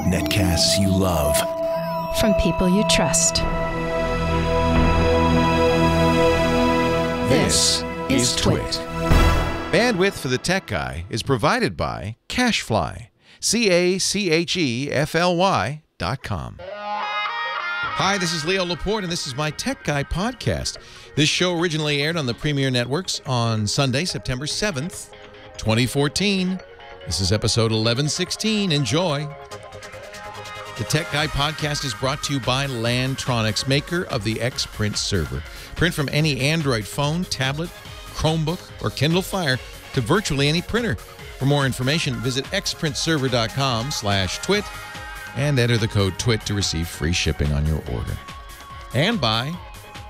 Netcasts you love. From people you trust. This is Twit. Bandwidth for the Tech Guy is provided by CacheFly. CacheFly.com. Hi, this is Leo Laporte, and this is my Tech Guy podcast. This show originally aired on the Premier Networks on Sunday, September 7th, 2014. This is episode 1116. Enjoy. The Tech Guy podcast is brought to you by Lantronix, maker of the Xprint server. Print from any Android phone, tablet, Chromebook, or Kindle Fire to virtually any printer. For more information, visit xprintserver.com/twit and enter the code TWIT to receive free shipping on your order. And by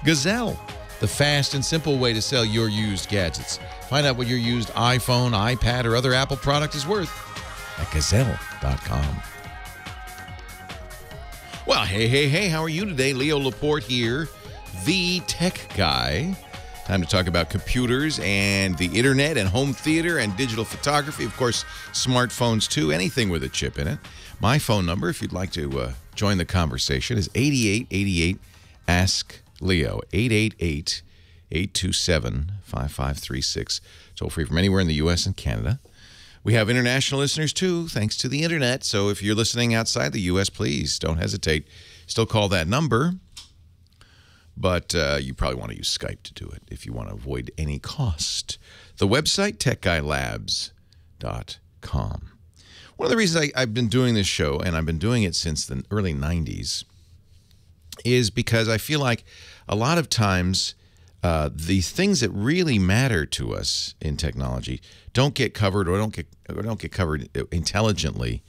Gazelle, the fast and simple way to sell your used gadgets. Find out what your used iPhone, iPad, or other Apple product is worth at gazelle.com. Well, hey, how are you today? Leo Laporte here, the Tech Guy. Time to talk about computers and the internet and home theater and digital photography. Of course, smartphones too, anything with a chip in it. My phone number, if you'd like to join the conversation, is 8888-ASK-LEO, 888-827-5536. Toll free from anywhere in the U.S. and Canada. We have international listeners, too, thanks to the internet. So if you're listening outside the U.S., please don't hesitate. Still call that number. But you probably want to use Skype to do it if you want to avoid any cost. The website, techguylabs.com. One of the reasons I've been doing this show, and I've been doing it since the early 90s, is because I feel like a lot of times the things that really matter to us in technology don't get covered or don't get covered intelligently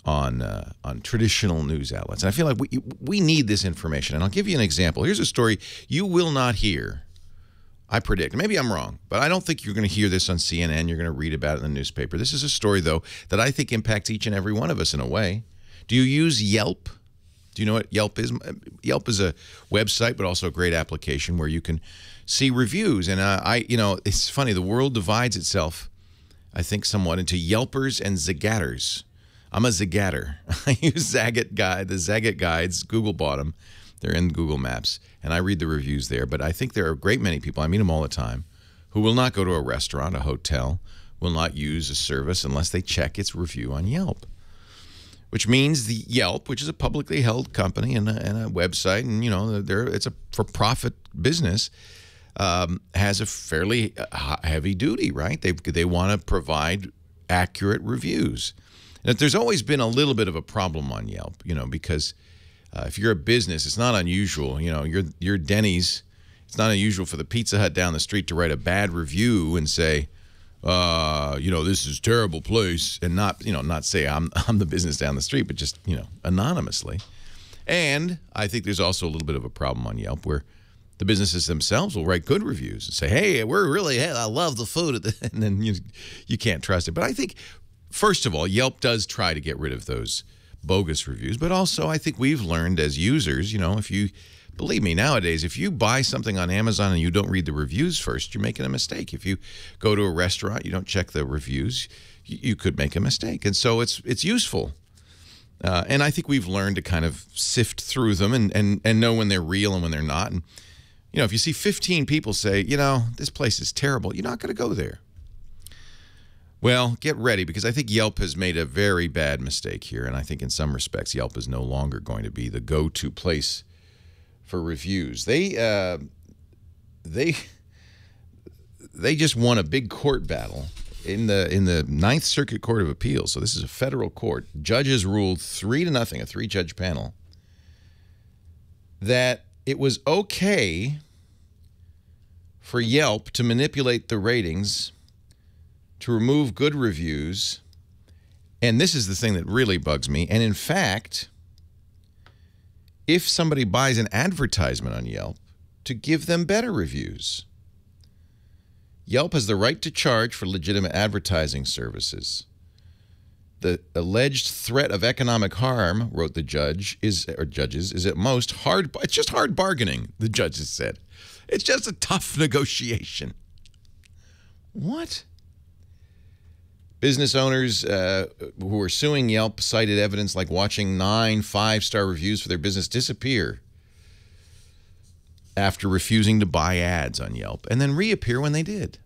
on traditional news outlets. And I feel like we need this information. And I'll give you an example. Here's a story you will not hear, I predict. Maybe I'm wrong, but I don't think you're going to hear this on CNN. You're going to read about it in the newspaper. This is a story, though, that I think impacts each and every one of us in a way. Do you use Yelp? Do you know what Yelp is? Yelp is a website, but also a great application where you can see reviews. And it's funny. The world divides itself, I think, somewhat into Yelpers and Zagatters. I'm a Zagatter. I use Zagat Guide, the Zagat Guides. Google bought them. They're in Google Maps, and I read the reviews there. But I think there are a great many people, I meet them all the time, who will not go to a restaurant, a hotel, will not use a service unless they check its review on Yelp. Which means the Yelp, which is a publicly held company and a website, and it's a for-profit business, has a fairly heavy duty, right? They want to provide accurate reviews. And there's always been a little bit of a problem on Yelp, because if you're a business, it's not unusual. You're Denny's. It's not unusual for the Pizza Hut down the street to write a bad review and say, this is a terrible place, and not say I'm the business down the street, but just, anonymously. And I think there's also a little bit of a problem on Yelp where the businesses themselves will write good reviews and say, hey, I love the food, and then you can't trust it. But I think, first of all, Yelp does try to get rid of those bogus reviews, but also I think we've learned as users, if you, believe me, nowadays, if you buy something on Amazon and you don't read the reviews first, you're making a mistake. If you go to a restaurant, you don't check the reviews, you could make a mistake. And so it's useful. And I think we've learned to kind of sift through them and know when they're real and when they're not. And, if you see 15 people say, this place is terrible, you're not going to go there. Well, get ready, because I think Yelp has made a very bad mistake here. And I think in some respects, Yelp is no longer going to be the go-to place for reviews. They just won a big court battle in the Ninth Circuit Court of Appeals. So this is a federal court. Judges ruled 3-0, a 3-judge panel, that it was okay for Yelp to manipulate the ratings, to remove good reviews, and this is the thing that really bugs me, and in fact, if somebody buys an advertisement on Yelp, to give them better reviews. Yelp has the right to charge for legitimate advertising services. The alleged threat of economic harm, wrote the judges, is at most it's just hard bargaining, the judges said. It's just a tough negotiation. What? Business owners who are suing Yelp cited evidence like watching 9 5-star reviews for their business disappear after refusing to buy ads on Yelp and then reappear when they did.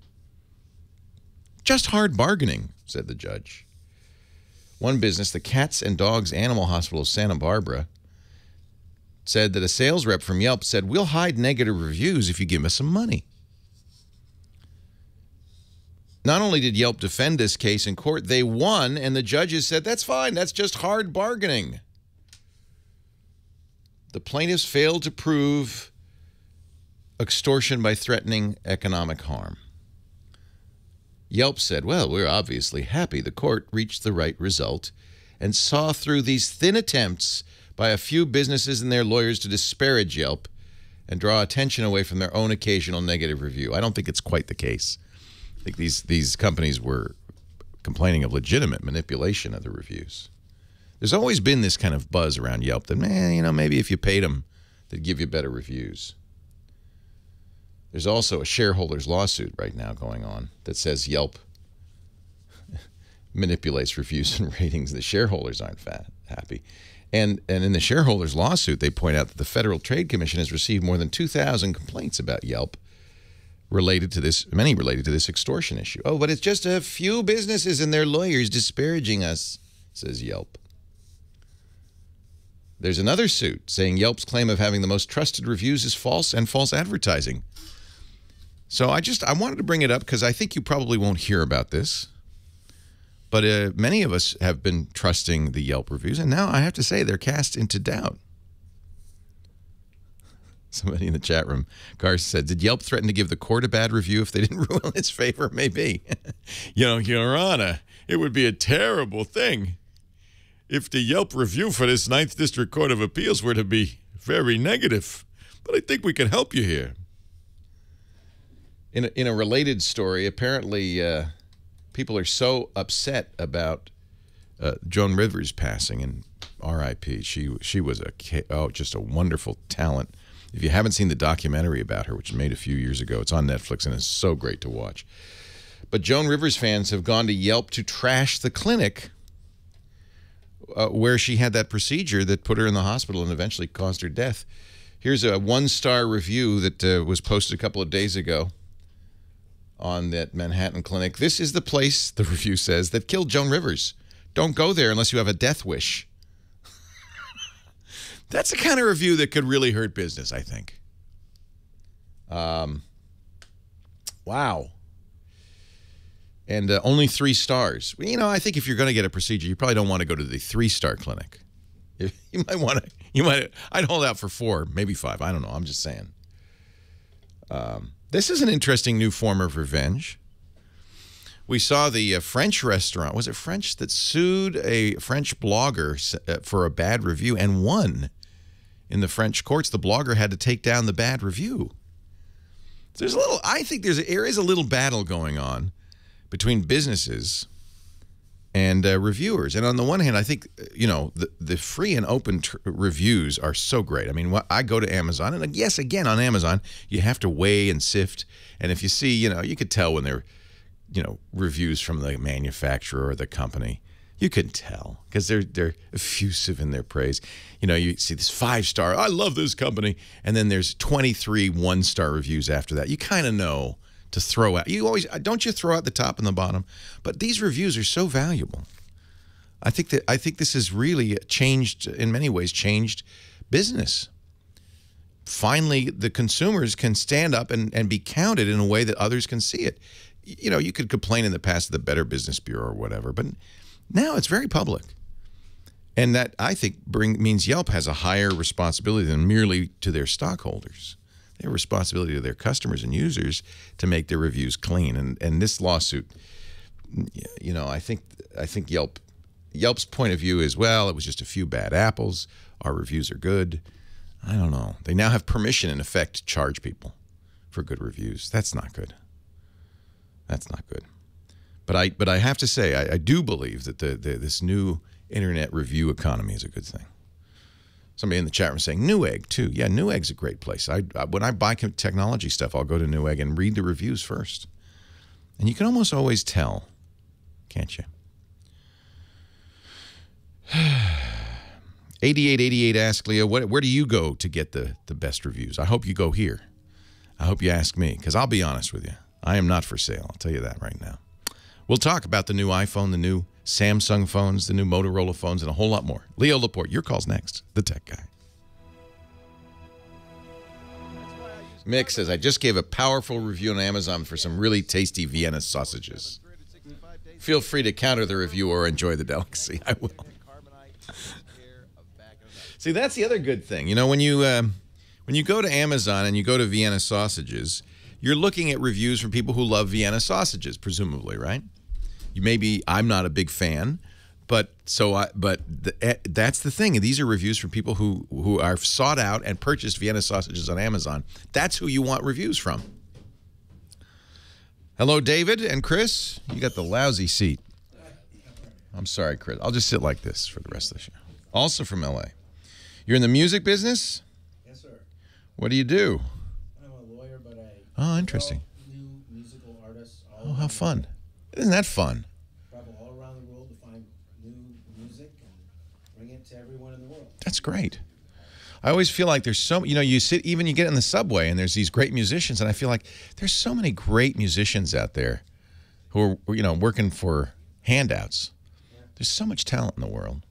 Just hard bargaining, said the judge. One business, the Cats and Dogs Animal Hospital of Santa Barbara, said that a sales rep from Yelp said, "We'll hide negative reviews if you give us some money." Not only did Yelp defend this case in court, they won, and the judges said, "That's fine, that's just hard bargaining." The plaintiffs failed to prove extortion by threatening economic harm. Yelp said, "Well, we're obviously happy the court reached the right result and saw through these thin attempts by a few businesses and their lawyers to disparage Yelp and draw attention away from their own occasional negative review." I don't think it's quite the case. I think these companies were complaining of legitimate manipulation of the reviews. There's always been this kind of buzz around Yelp that, maybe if you paid them, they'd give you better reviews. There's also a shareholders lawsuit right now going on that says Yelp manipulates reviews and ratings. The shareholders aren't happy. And in the shareholders lawsuit, they point out that the Federal Trade Commission has received more than 2,000 complaints about Yelp related to this, many related to this extortion issue. "Oh, but it's just a few businesses and their lawyers disparaging us," says Yelp. There's another suit saying Yelp's claim of having the most trusted reviews is false and false advertising. So I wanted to bring it up because I think you probably won't hear about this. But many of us have been trusting the Yelp reviews, and now I have to say they're cast into doubt. Somebody in the chat room, Garth said, "Did Yelp threaten to give the court a bad review if they didn't rule in its favor?" Maybe. Your Honor, it would be a terrible thing if the Yelp review for this 9th District Court of Appeals were to be very negative. But I think we can help you here. In a related story, apparently people are so upset about Joan Rivers passing, and R.I.P. She was just a wonderful talent. If you haven't seen the documentary about her, which was made a few years ago, it's on Netflix and it's so great to watch. But Joan Rivers fans have gone to Yelp to trash the clinic where she had that procedure that put her in the hospital and eventually caused her death. Here's a 1-star review that was posted a couple of days ago on that Manhattan clinic. "This is the place," the review says, "that killed Joan Rivers. Don't go there unless you have a death wish." That's the kind of review that could really hurt business, I think. Wow. And only 3 stars. I think if you're going to get a procedure, you probably don't want to go to the 3-star clinic. You might want to, I'd hold out for 4, maybe 5. I don't know. I'm just saying. This is an interesting new form of revenge. We saw the French restaurant, was it French, that sued a French blogger for a bad review and won in the French courts. The blogger had to take down the bad review. I think there is a little battle going on between businesses and reviewers. And on the one hand, I think, the free and open reviews are so great. I mean, I go to Amazon, and yes, again, on Amazon, you have to weigh and sift. And if you see, you could tell when they're, reviews from the manufacturer or the company. You can tell because they're effusive in their praise. You see this 5-star, "I love this company," and then there's 23 1-star reviews after that. You kind of know to throw out. Don't you throw out the top and the bottom? But these reviews are so valuable. I think this has really changed, in many ways, changed business. Finally, the consumers can stand up and be counted in a way that others can see it. You could complain in the past of the Better Business Bureau or whatever, but now it's very public. And that, I think, means Yelp has a higher responsibility than merely to their stockholders. They have a responsibility to their customers and users to make their reviews clean. And this lawsuit, I think Yelp's point of view is, well, it was just a few bad apples. Our reviews are good. I don't know. They now have permission, in effect, to charge people for good reviews. That's not good. That's not good. But I have to say, I do believe that this new internet review economy is a good thing. Somebody in the chat room saying Newegg too. Yeah, Newegg's a great place. When I buy technology stuff, I'll go to Newegg and read the reviews first. And you can almost always tell Can't you? 8888 Ask Leo, where do you go to get the best reviews? I hope you go here. I hope you ask me, because I'll be honest with you. I am not for sale. I'll tell you that right now. We'll talk about the new iPhone, the new Samsung phones, the new Motorola phones, and a whole lot more. Leo Laporte, your call's next. The Tech Guy. Mick says, I just gave a powerful review on Amazon for some really tasty Vienna sausages. Feel free to counter the review or enjoy the delicacy. I will. See, that's the other good thing. You know, when you go to Amazon and you go to Vienna sausages, you're looking at reviews from people who love Vienna sausages, presumably, right? I'm not a big fan, but that's the thing. These are reviews from people who are sought out and purchased Vienna sausages on Amazon. That's who you want reviews from. Hello, David and Chris. You got the lousy seat. I'm sorry, Chris. I'll just sit like this for the rest of the show. Also from LA. You're in the music business? Yes, sir. What do you do? I'm a lawyer, but I interesting. New musical artists. Oh, how fun. Isn't that fun? Travel all around the world to find new music and bring it to everyone in the world. That's great. I always feel like there's so, you get in the subway and there's these great musicians, and I feel like there's so many great musicians out there who are, working for handouts. Yeah. There's so much talent in the world.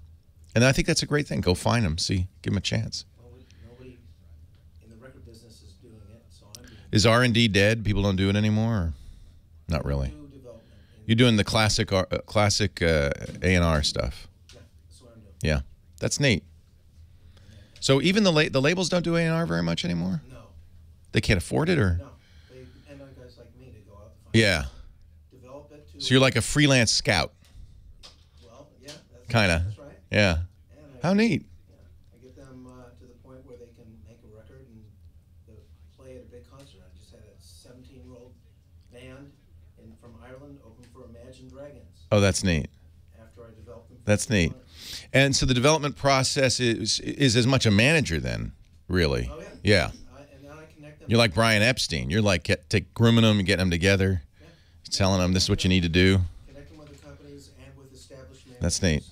And I think that's a great thing. Go find them, give them a chance. Well, nobody in the record business is doing it, so Is R&D dead? People don't do it anymore? Or not really? You're doing the classic A&R stuff. Yeah, that's what I'm doing. Yeah, that's neat. So even the labels don't do A&R very much anymore? No. They can't afford it, or? No. They depend on guys like me to go out and find develop it to... So you're like a freelance scout. Well, yeah. Kind of. That's right. Yeah. How neat. Yeah. I get them to the point where they can make a record and play at a big concert. I just had a 17-year-old band from Ireland open for Imagine Dragons. Oh, that's neat. After I developed them. That's neat. And so the development process is as much a manager then, really. Oh, yeah. Yeah. And then I connect them. You're like Brian Epstein. You're like grooming them and getting them together, telling them this is what you need to do. Connect them with the companies and with established managers. That's neat.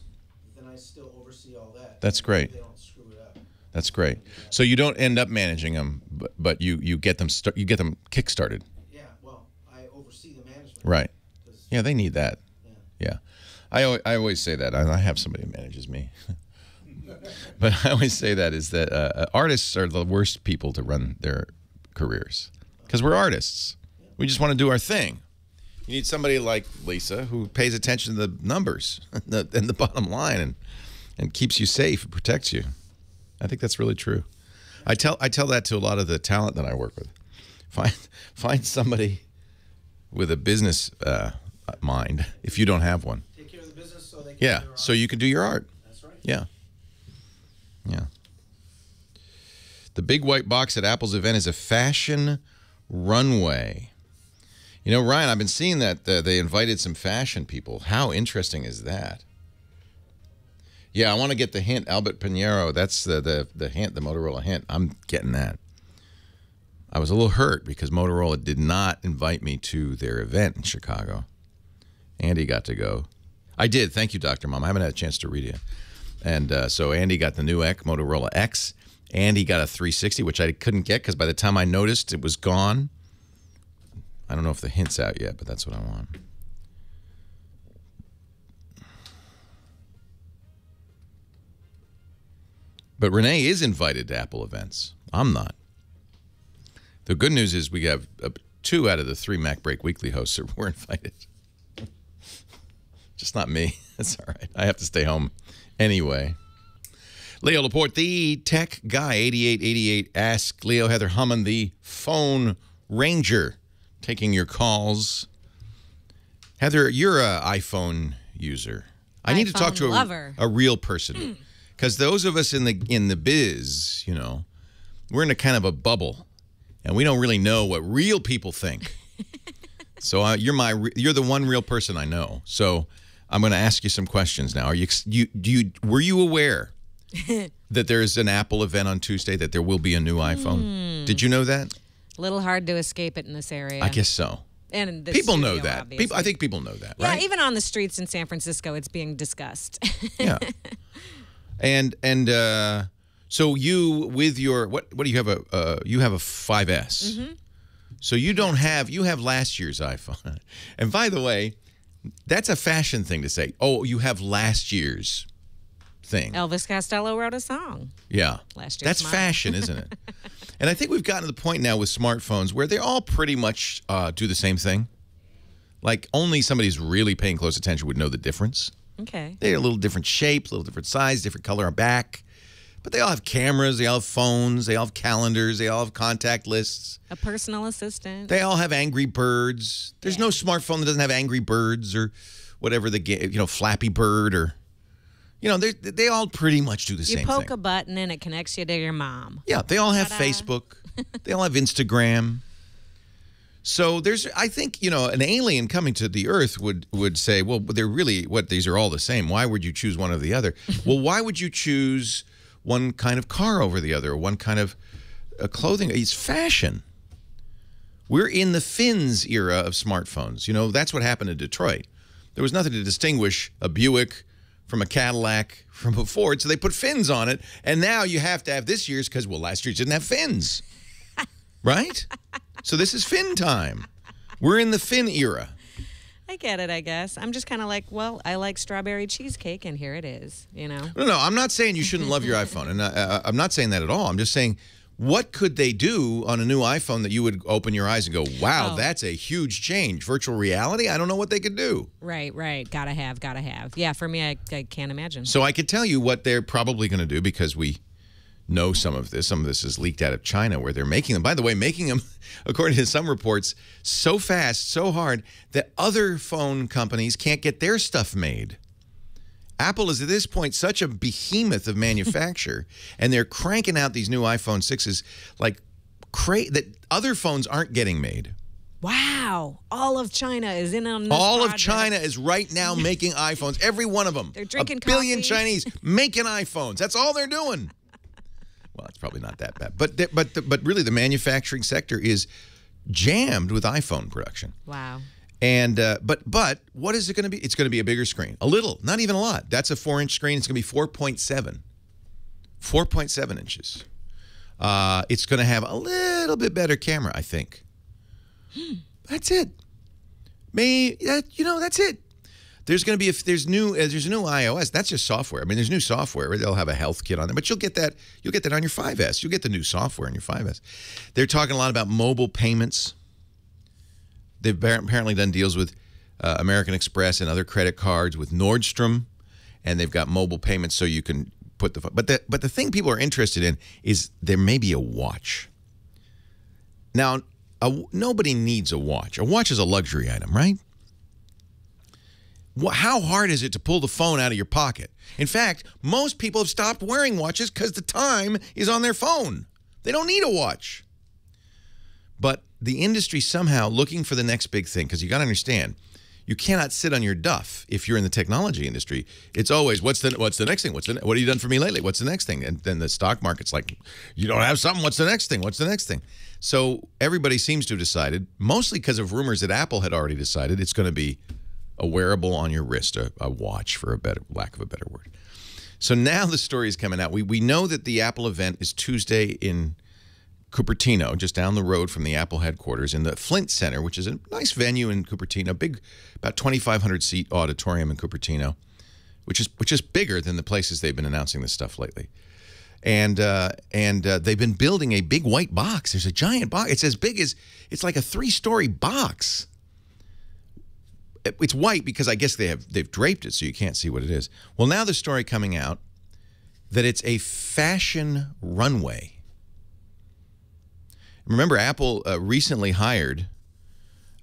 Then I still oversee all that. That's great. They don't screw it up. That's great. So you don't end up managing them, but you get them kick-started. Yeah. Well, I oversee the management. Right. Yeah, they need that. Yeah. I always say that. I have somebody who manages me. But I always say that is that artists are the worst people to run their careers because we're artists. We just want to do our thing. You need somebody like Lisa who pays attention to the numbers and the bottom line and keeps you safe and protects you. I think that's really true. I tell that to a lot of the talent that I work with. Find somebody with a business mind if you don't have one. Take care of the business so they can Yeah, so you can do your art. That's right. Yeah. Yeah. The big white box at Apple's event is a fashion runway. You know, Ryan, I've been seeing that they invited some fashion people. How interesting is that? Yeah, I want to get the hint. Albert Pinheiro, that's the hint, the Motorola hint. I'm getting that. I was a little hurt because Motorola did not invite me to their event in Chicago. Andy got to go. I did. Thank you, Dr. Mom. I haven't had a chance to read it. And so Andy got the new Motorola X. Andy got a 360, which I couldn't get because by the time I noticed it was gone. I don't know if the hint's out yet, but that's what I want. But Renee is invited to Apple events. I'm not. The good news is we have 2 out of the 3 Mac Break Weekly hosts that were invited. Just not me. That's all right. I have to stay home anyway. Leo Laporte, the tech guy, 8888. Ask Leo. Heather Hummon, the phone ranger, taking your calls. Heather, you're an iPhone user. I need to talk to a real person. Because those of us in the biz, you know, we're in a kind of a bubble. And we don't really know what real people think. So you're the one real person I know. So I'm going to ask you some questions now. Were you aware that there's an Apple event on Tuesday, that there will be a new iPhone? Did you know that? A little hard to escape it in this area. I guess so. And the People know studio, that. obviously. I think people know that, Yeah, right? even on the streets in San Francisco, it's being discussed. Yeah. And so you with your what do you have you have a 5S. Mm-hmm. So you have last year's iPhone. And by the way, that's a fashion thing to say. Oh, you have last year's thing. Elvis Costello wrote a song. Yeah. Last year's That's model. fashion, isn't it? And I think we've gotten to the point now with smartphones where they all pretty much do the same thing. Like only somebody who's really paying close attention would know the difference. Okay. They're a little different shape, a little different size, different color on back. But they all have cameras, they all have phones, they all have calendars, they all have contact lists. A personal assistant. They all have Angry Birds. There's no smartphone that doesn't have Angry Birds or whatever the game, Flappy Bird or, they all pretty much do the same thing. You poke a button and it connects you to your mom. Yeah, they all have Ta-da. Facebook. They all have Instagram. So I think, an alien coming to the Earth would say, well, they're really, these are all the same. Why would you choose one or the other? Well, why would you choose one kind of car over the other, or one kind of clothing? It's fashion. We're in the fins era of smartphones. That's what happened in Detroit. There was nothing to distinguish a Buick from a Cadillac from a Ford, so they put fins on it, and now you have to have this year's because, last year's didn't have fins. Right? So this is fin time. We're in the fin era. I get it, I guess. I'm just kind of like, well, I like strawberry cheesecake, and here it is, No, I'm not saying you shouldn't love your iPhone, and I'm not saying that at all. I'm just saying, what could they do on a new iPhone that you would open your eyes and go, wow, that's a huge change? Virtual reality? I don't know what they could do. Right. Gotta have. Yeah, for me, I can't imagine. So I could tell you what they're probably going to do because we know some of this. Some of this is leaked out of China where they're making them. By the way, making them, according to some reports, so fast, so hard that other phone companies can't get their stuff made. Apple is at this point such a behemoth of manufacture, and they're cranking out these new iPhone 6s like that other phones aren't getting made. Wow. All of China is in on this All project. of China is right now making iPhones. Every one of them. They're drinking a billion coffee. Chinese making iPhones. That's all they're doing. Well, it's probably not that bad. But really the manufacturing sector is jammed with iPhone production. Wow. And but what is it going to be? It's going to be a bigger screen. A little, not even a lot. That's a 4-inch screen. It's going to be 4.7. 4.7 inches. It's going to have a little bit better camera, I think. That's it. That's it. There's going to be there's a new iOS. That's just software. I mean, there's new software where they'll have a health kit on there, but you'll get that on your 5S. You'll get the new software on your 5S. They're talking a lot about mobile payments. They've apparently done deals with American Express and other credit cards with Nordstrom, and they've got mobile payments so you can put the. But the thing people are interested in is there may be a watch. Now, nobody needs a watch. A watch is a luxury item, right? How hard is it to pull the phone out of your pocket? In fact, most people have stopped wearing watches because the time is on their phone. They don't need a watch. But the industry somehow looking for the next big thing, because you got to understand, you cannot sit on your duff if you're in the technology industry. It's always, what's the next thing? What have you done for me lately? What's the next thing? And then the stock market's like, you don't have something. What's the next thing? What's the next thing? So everybody seems to have decided, mostly because of rumors that Apple had already decided, it's going to be a wearable on your wrist, a watch, for lack of a better word. So now the story is coming out. We know that the Apple event is Tuesday in Cupertino, just down the road from the Apple headquarters, in the Flint Center, which is a nice venue in Cupertino, big, about 2,500 seat auditorium in Cupertino, which is bigger than the places they've been announcing this stuff lately. And they've been building a big white box. There's a giant box. It's as big as, it's like a 3-story box. It's white because I guess they've draped it so you can't see what it is. Well, now the story coming out that it's a fashion runway. Remember, Apple recently hired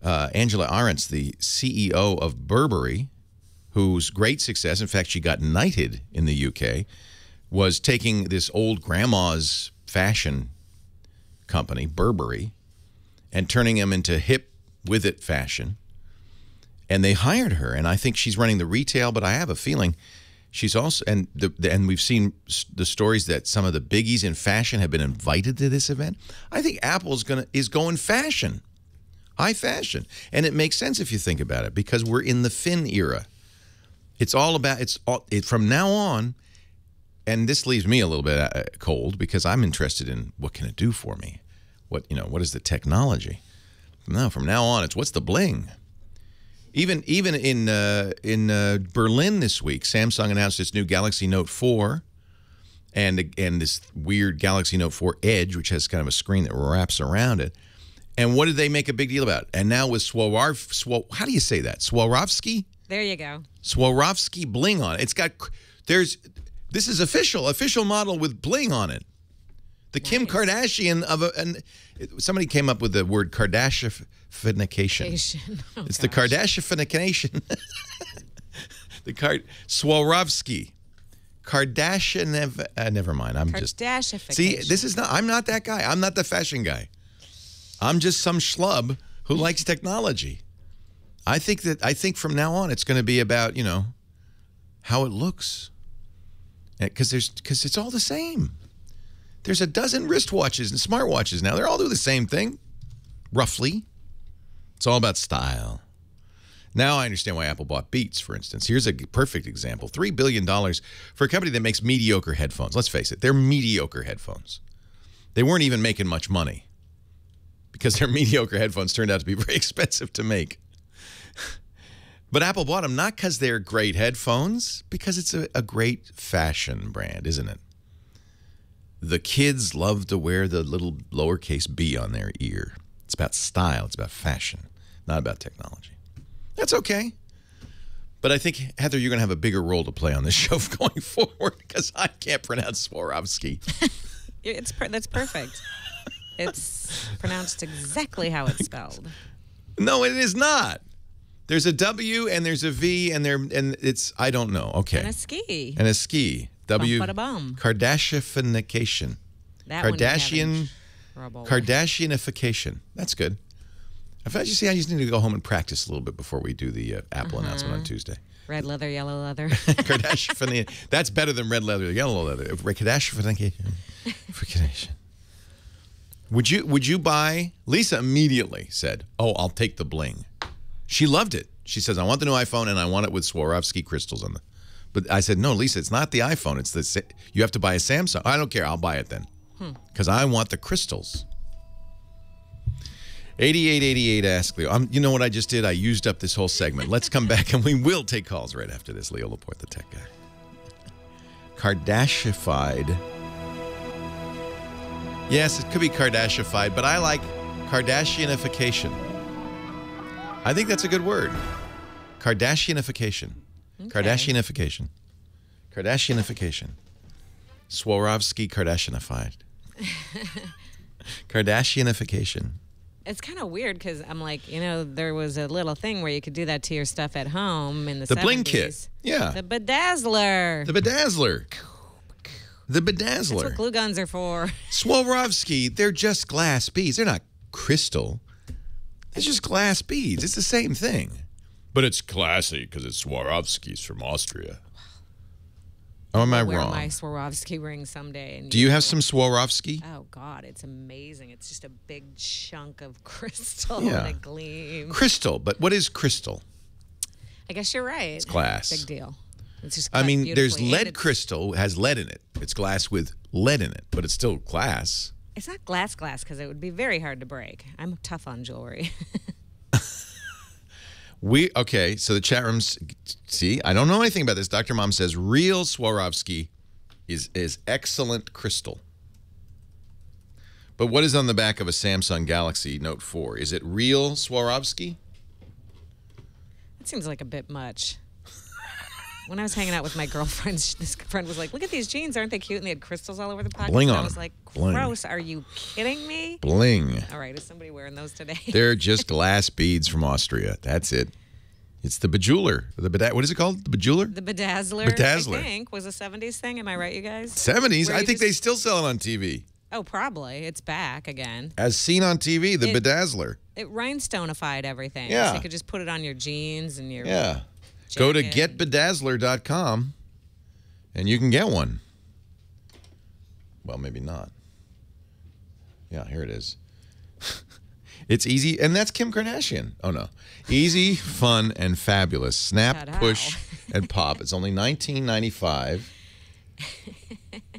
Angela Arendt, the CEO of Burberry, whose great success, in fact, she got knighted in the UK, was taking this old grandma's fashion company, Burberry, and turning them into hip with it fashion. And they hired her, and I think she's running the retail, but I have a feeling she's also, and we've seen the stories that some of the biggies in fashion have been invited to this event. I think Apple is going fashion. High fashion. And it makes sense if you think about it, because we're in the fin era. It's all about, from now on, and this leaves me a little bit cold because I'm interested in what can it do for me? What is the technology? No, from now on, it's what's the bling? Even in Berlin this week, Samsung announced its new Galaxy Note 4 and this weird Galaxy Note 4 Edge, which has kind of a screen that wraps around it. And what did they make a big deal about? And now with how do you say that? Swarovski? There you go. Swarovski bling on it. It's got, this is official model with bling on it. The nice. Kim Kardashian somebody came up with the word Kardashianification. Oh, it's the Kardashianification. Swarovski. Kardashian. Never mind. See, I'm not that guy. I'm not the fashion guy. I'm just some schlub who likes technology. I think from now on it's going to be about, how it looks. Because it's all the same. There's a dozen wristwatches and smartwatches now. They're all doing the same thing, roughly. It's all about style. Now I understand why Apple bought Beats, for instance. Here's a perfect example. $3 billion for a company that makes mediocre headphones. Let's face it, they're mediocre headphones. They weren't even making much money because their mediocre headphones turned out to be very expensive to make. But Apple bought them not because they're great headphones, because it's a great fashion brand, isn't it? The kids love to wear the little lowercase b on their ear. It's about style. It's about fashion, not about technology. That's okay. But I think, Heather, you're going to have a bigger role to play on this show going forward because I can't pronounce Swarovski. That's perfect. It's pronounced exactly how it's spelled. No, it is not. There's a W and there's a V and it's, I don't know. Okay. And a ski. And a ski. Bum. Kardashianification. Kardashianification. That's good. I just need to go home and practice a little bit before we do the Apple announcement on Tuesday. Red leather, yellow leather. Kardashian. That's better than red leather, yellow leather. Kardashianification. Would you buy? Lisa immediately said, "Oh, I'll take the bling." She loved it. She says, "I want the new iPhone and I want it with Swarovski crystals on the." But I said, "No, Lisa, it's not the iPhone. It's you have to buy a Samsung." I don't care. I'll buy it then, because I want the crystals. 8888 Ask Leo. You know what I just did? I used up this whole segment. Let's come back and we will take calls right after this. Leo Laporte, the tech guy. Kardashified. Yes, it could be Kardashified, but I like Kardashianification. I think that's a good word. Kardashianification. Okay. Kardashianification. Kardashianification. Swarovski Kardashianified. Kardashianification. It's kind of weird because I'm like, there was a little thing where you could do that to your stuff at home in the 70s. The bling kit. Yeah. The Bedazzler. The Bedazzler. The Bedazzler. That's what glue guns are for. Swarovski, they're just glass beads. They're not crystal. It's just glass beads. It's the same thing. But it's classy because it's Swarovski's from Austria. Or am I wrong? I'll wear my Swarovski ring someday. Do you have some Swarovski? Oh, God, it's amazing. It's just a big chunk of crystal and a gleam. Crystal, but what is crystal? I guess you're right. It's glass. Big deal. It's just there's lead crystal, has lead in it. It's glass with lead in it, but it's still glass. It's not glass because it would be very hard to break. I'm tough on jewelry. Okay, so the chat rooms, see, I don't know anything about this. Dr. Mom says real Swarovski is excellent crystal. But what is on the back of a Samsung Galaxy Note 4? Is it real Swarovski? That seems like a bit much. When I was hanging out with my girlfriends, this friend was like, "Look at these jeans, aren't they cute?" And they had crystals all over the pockets. Bling on I was like, "Gross! Bling. Are you kidding me?" Bling. All right, is somebody wearing those today? They're just glass beads from Austria. That's it. It's the Bejeweler. What is it called? The Bejeweler? The Bedazzler. Bedazzler. I think was a 70s thing. Am I right, you guys? 70s? I think they still sell it on TV. Oh, probably. It's back again. As seen on TV, the Bedazzler. It rhinestone-ified everything. Yeah. So you could just put it on your jeans and your jacket. Go to getbedazzler.com and you can get one. Well, maybe not. Yeah, here it is. It's easy, and that's Kim Kardashian. Oh, no. Easy, fun, and fabulous. Snap, Ta-da. push, and pop. It's only $19.95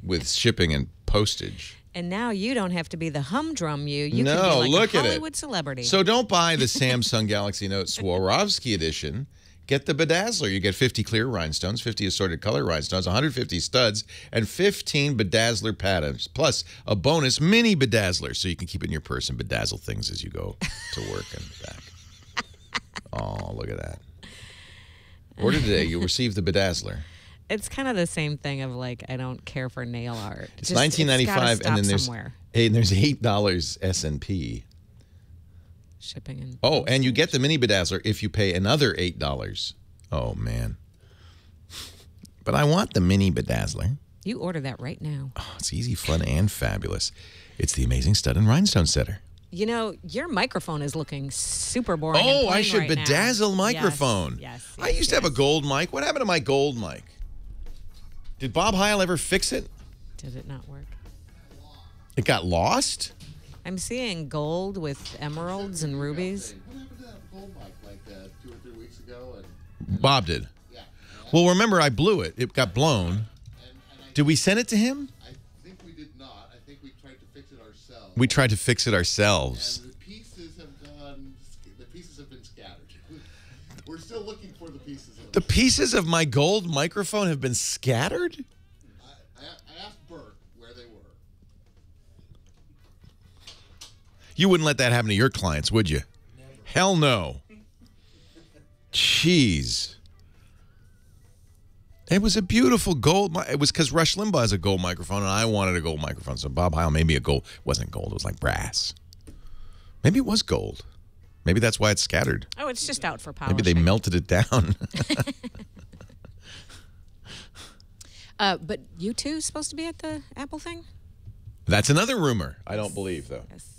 with shipping and postage. And now you don't have to be the humdrum you. You No, can be like look a at it. Hollywood celebrity. So don't buy the Samsung Galaxy Note Swarovski edition. Get the Bedazzler. You get 50 clear rhinestones, 50 assorted color rhinestones, 150 studs, and 15 Bedazzler patterns, plus a bonus mini Bedazzler so you can keep it in your purse and bedazzle things as you go to work and back. Oh, look at that. Order today. You'll receive the Bedazzler. It's kind of the same thing of like, I don't care for nail art. It's $19.95, and then there's $8 S&P. Shipping and Oh, and you get the mini Bedazzler if you pay another $8. Oh, man. But I want the mini Bedazzler. You order that right now. Oh, it's easy, fun, and fabulous. It's the amazing stud and rhinestone setter. You know, your microphone is looking super boring. and Oh, plain I should right bedazzle now. microphone. Yes. I used to have a gold mic. What happened to my gold mic? Did Bob Heil ever fix it? Did it not work? It got lost? I'm seeing gold with emeralds and rubies. What happened to that gold mic like 2 or 3 weeks ago? And Bob did. yeah, Well, remember, I blew it. It got blown. and Did we send it to him? I think we did not. I think we tried to fix it ourselves. We tried to fix it ourselves. And the pieces have been scattered. We're still looking for the pieces. The pieces of my gold microphone have been scattered? I asked Bert where they were. You wouldn't let that happen to your clients, would you? Never. Hell no. Jeez. It was a beautiful gold. It was because Rush Limbaugh has a gold microphone, and I wanted a gold microphone. So Bob Heil made me a gold. It wasn't gold. It was like brass. Maybe it was gold. Maybe that's why it's scattered. Oh, it's just out for polishing. Maybe they melted it down. But you two supposed to be at the Apple thing? That's another rumor. I don't believe, though. Yes.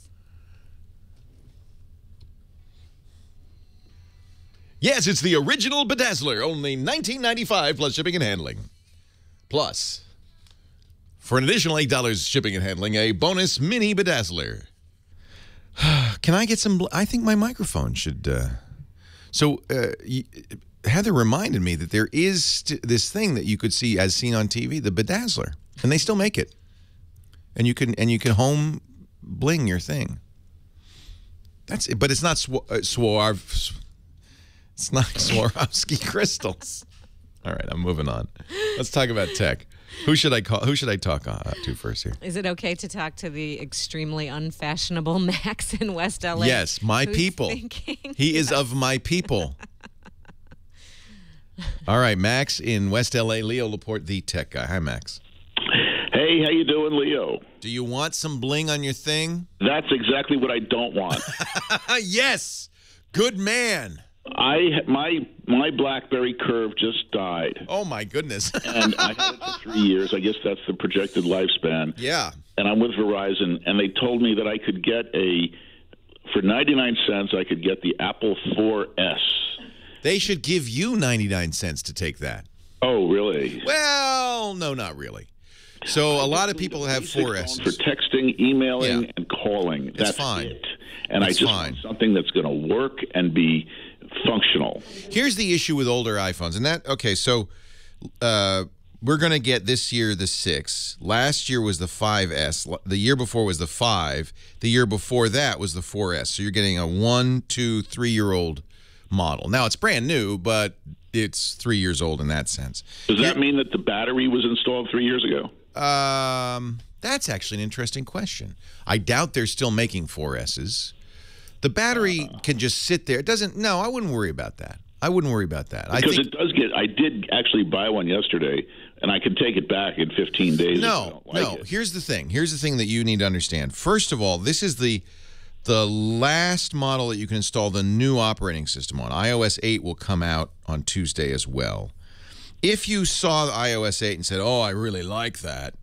Yes, it's the original Bedazzler, only $19.95 plus shipping and handling. Plus, for an additional $8 shipping and handling, a bonus mini Bedazzler. Can I get some? I think my microphone should. Heather reminded me that there is this thing that you could see as seen on TV, the Bedazzler, and they still make it, and you can home bling your thing. That's it, but it's not It's not Swarovski crystals. All right, I'm moving on. Let's talk about tech. Who should I call? Who should I talk to first here? Is it okay to talk to the extremely unfashionable Max in West LA? Yes, my who's people. thinking- He is of my people. All right, Max in West LA. Leo Laporte, the tech guy. Hi, Max. Hey, how you doing, Leo? Do you want some bling on your thing? That's exactly what I don't want. Yes, good man. My BlackBerry Curve just died, Oh my goodness. and I had it for 3 years. I guess that's the projected lifespan. Yeah. And I'm with Verizon, and they told me that I could get for 99 cents, I could get the Apple 4S. They should give you 99 cents to take that. Oh, really? Well, no, not really. So a lot of people have Basic phone 4Ss. for texting, emailing, Yeah. and calling. It's That's fine. it. And It's I just fine. want something that's going to work and be functional. Here's the issue with older iPhones. And so we're going to get this year the 6. Last year was the 5S. The year before was the 5. The year before that was the 4S. So you're getting a 1, 2, 3-year-old model. Now, it's brand new, but it's 3 years old in that sense. Does that mean that the battery was installed 3 years ago? That's actually an interesting question. I doubt they're still making 4Ss. The battery can just sit there. It doesn't. No, I wouldn't worry about that. I Because it does get. I did actually buy one yesterday, and I can take it back in 15 days. if I don't like it. Here's the thing. Here's the thing that you need to understand. First of all, this is the last model that you can install the new operating system on. iOS 8 will come out on Tuesday as well. If you saw the iOS 8 and said, "Oh, I really like that,"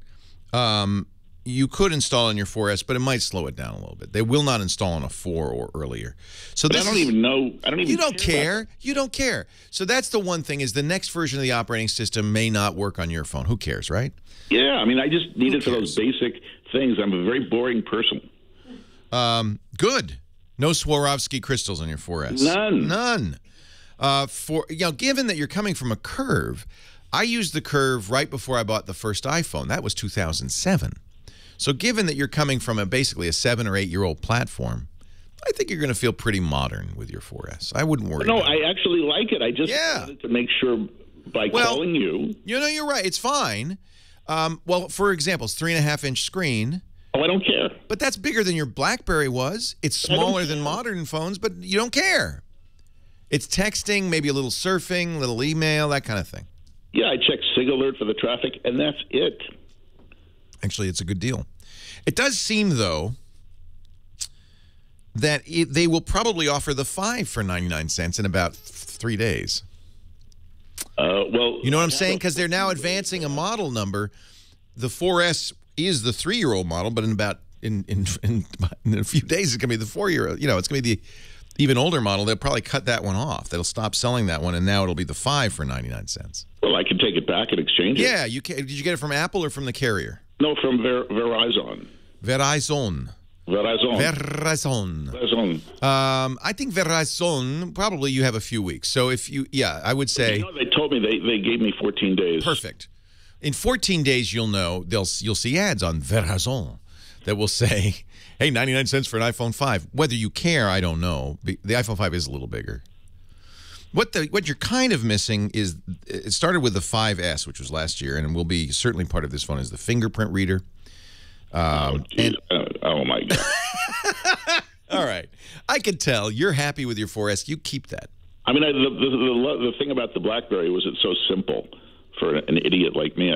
you could install on your 4S, but it might slow it down a little bit. They will not install on a 4 or earlier. So But I don't even know. I don't even. You don't care. care. You don't care. So that's the one thing, is the next version of the operating system may not work on your phone. Who cares, right? Yeah, I mean, I just need it for cares? those basic things. I'm a very boring person. Good. No Swarovski crystals on your 4S. None. Given that you're coming from a Curve, I used the Curve right before I bought the first iPhone. That was 2007. So given that you're coming from basically a 7 or 8 year old platform, I think you're going to feel pretty modern with your 4S. I wouldn't worry. No, about it. I actually like it. I just wanted to make sure by calling you. You're right. It's fine. For example, it's 3.5-inch screen. Oh, I don't care. But that's bigger than your BlackBerry was. It's smaller than modern phones, but you don't care. It's texting, maybe a little surfing, a little email, that kind of thing. Yeah, I check Sig Alert for the traffic, and that's it. Actually, it's a good deal. It does seem, though, that they will probably offer the 5 for 99 cents in about 3 days. You know what I'm saying? Because they're now advancing a model number. The 4S is the 3-year-old model, but in a few days it's going to be the 4-year-old. You know, it's going to be the even older model. They'll probably cut that one off. They'll stop selling that one, and now it'll be the 5 for 99 cents. Well, I can take it back and exchange it. Yeah, you can. Did you get it from Apple or from the carrier? No, from Verizon. Verizon. I think Verizon, probably you have a few weeks. So if you, I would say. You know, they told me they gave me 14 days. Perfect. In 14 days, you'll know, you'll see ads on Verizon that will say, hey, 99 cents for an iPhone 5. Whether you care, I don't know. The iPhone 5 is a little bigger. What you're kind of missing is, it started with the 5S, which was last year, and will be certainly part of this phone, is the fingerprint reader. Oh my God. All right. I can tell you're happy with your 4S. You keep that. I mean, the thing about the BlackBerry was it's so simple for an idiot like me.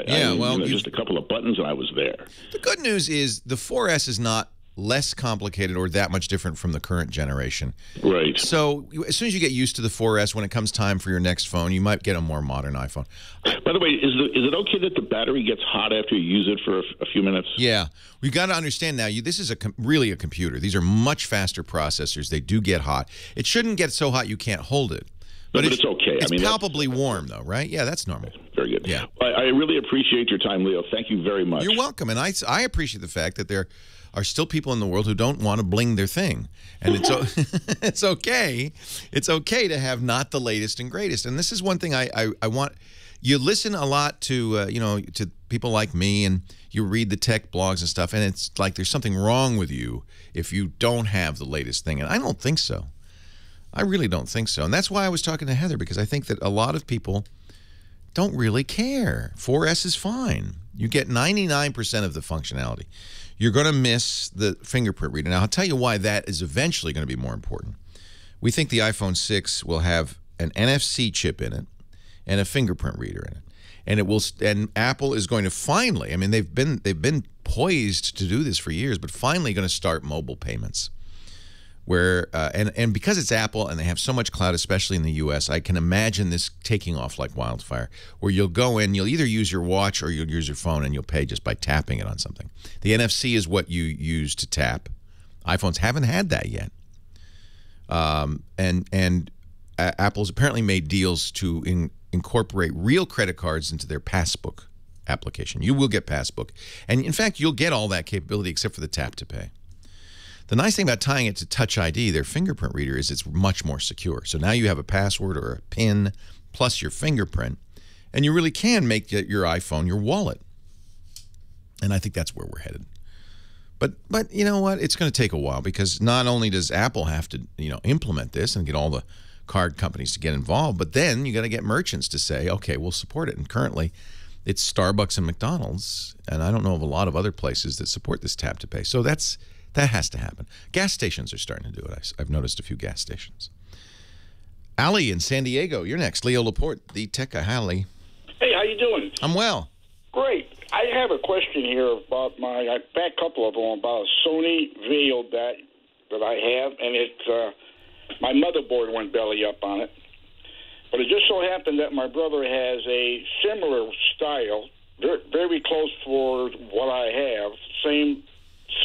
Just a couple of buttons and I was there. The good news is the 4S is not less complicated or that much different from the current generation. Right. So as soon as you get used to the 4S, when it comes time for your next phone, you might get a more modern iPhone. By the way, is it okay that the battery gets hot after you use it for a few minutes? Yeah. We've got to understand now, this is really a computer. These are much faster processors. They do get hot. It shouldn't get so hot you can't hold it. But it's okay. It's palpably warm, though, right? Yeah, that's normal. Very good. Yeah. I really appreciate your time, Leo. Thank you very much. You're welcome. And I appreciate the fact that there are still people in the world who don't want to bling their thing. And it's okay. It's okay to have not the latest and greatest. And this is one thing I want. You listen a lot to, to people like me, and you read the tech blogs and stuff, and it's like there's something wrong with you if you don't have the latest thing. And I don't think so. I really don't think so. And that's why I was talking to Heather, because I think that a lot of people don't really care. 4S is fine. You get 99% of the functionality. You're going to miss the fingerprint reader. Now, I'll tell you why that is eventually going to be more important. We think the iPhone 6 will have an NFC chip in it and a fingerprint reader in it. And Apple is going to finally, I mean, they've been poised to do this for years, but finally going to start mobile payments. Where and because it's Apple and they have so much cloud, especially in the U.S., I can imagine this taking off like wildfire, where you'll go in, you'll either use your watch or you'll use your phone, and you'll pay just by tapping it on something. The NFC is what you use to tap. iPhones haven't had that yet. And Apple's apparently made deals to incorporate real credit cards into their Passbook application. You will get Passbook. And in fact, you'll get all that capability except for the tap to pay. The nice thing about tying it to Touch ID, their fingerprint reader, is it's much more secure. So now you have a password or a PIN plus your fingerprint, and you really can make your iPhone your wallet. And I think that's where we're headed. But you know what? It's going to take a while, because not only does Apple have to implement this and get all the card companies to get involved, but then you got to get merchants to say, okay, we'll support it. And currently, it's Starbucks and McDonald's, and I don't know of a lot of other places that support this tap to pay. So that has to happen. Gas stations are starting to do it. I've noticed a few gas stations. Ali in San Diego, you're next. Leo Laporte, the tech guy. Hi, Ali. Hey, how you doing? I'm well. Great. I have a question here about I back a couple of them about a Sony Vaio that I have, and my motherboard went belly up on it. But it just so happened that my brother has a similar style, very close for what I have, same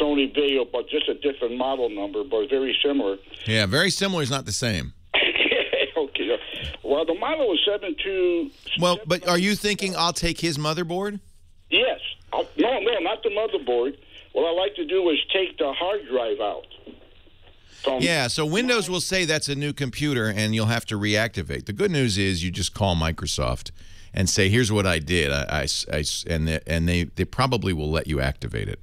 Sony Vaio, but just a different model number, but very similar. Yeah, very similar is not the same. Okay. Well, the model is 72. Well, but are you thinking I'll take his motherboard? Yes. No, not the motherboard. What I like to do is take the hard drive out. Yeah, so Windows will say that's a new computer, and you'll have to reactivate. The good news is you just call Microsoft and say, here's what I did, and they probably will let you activate it.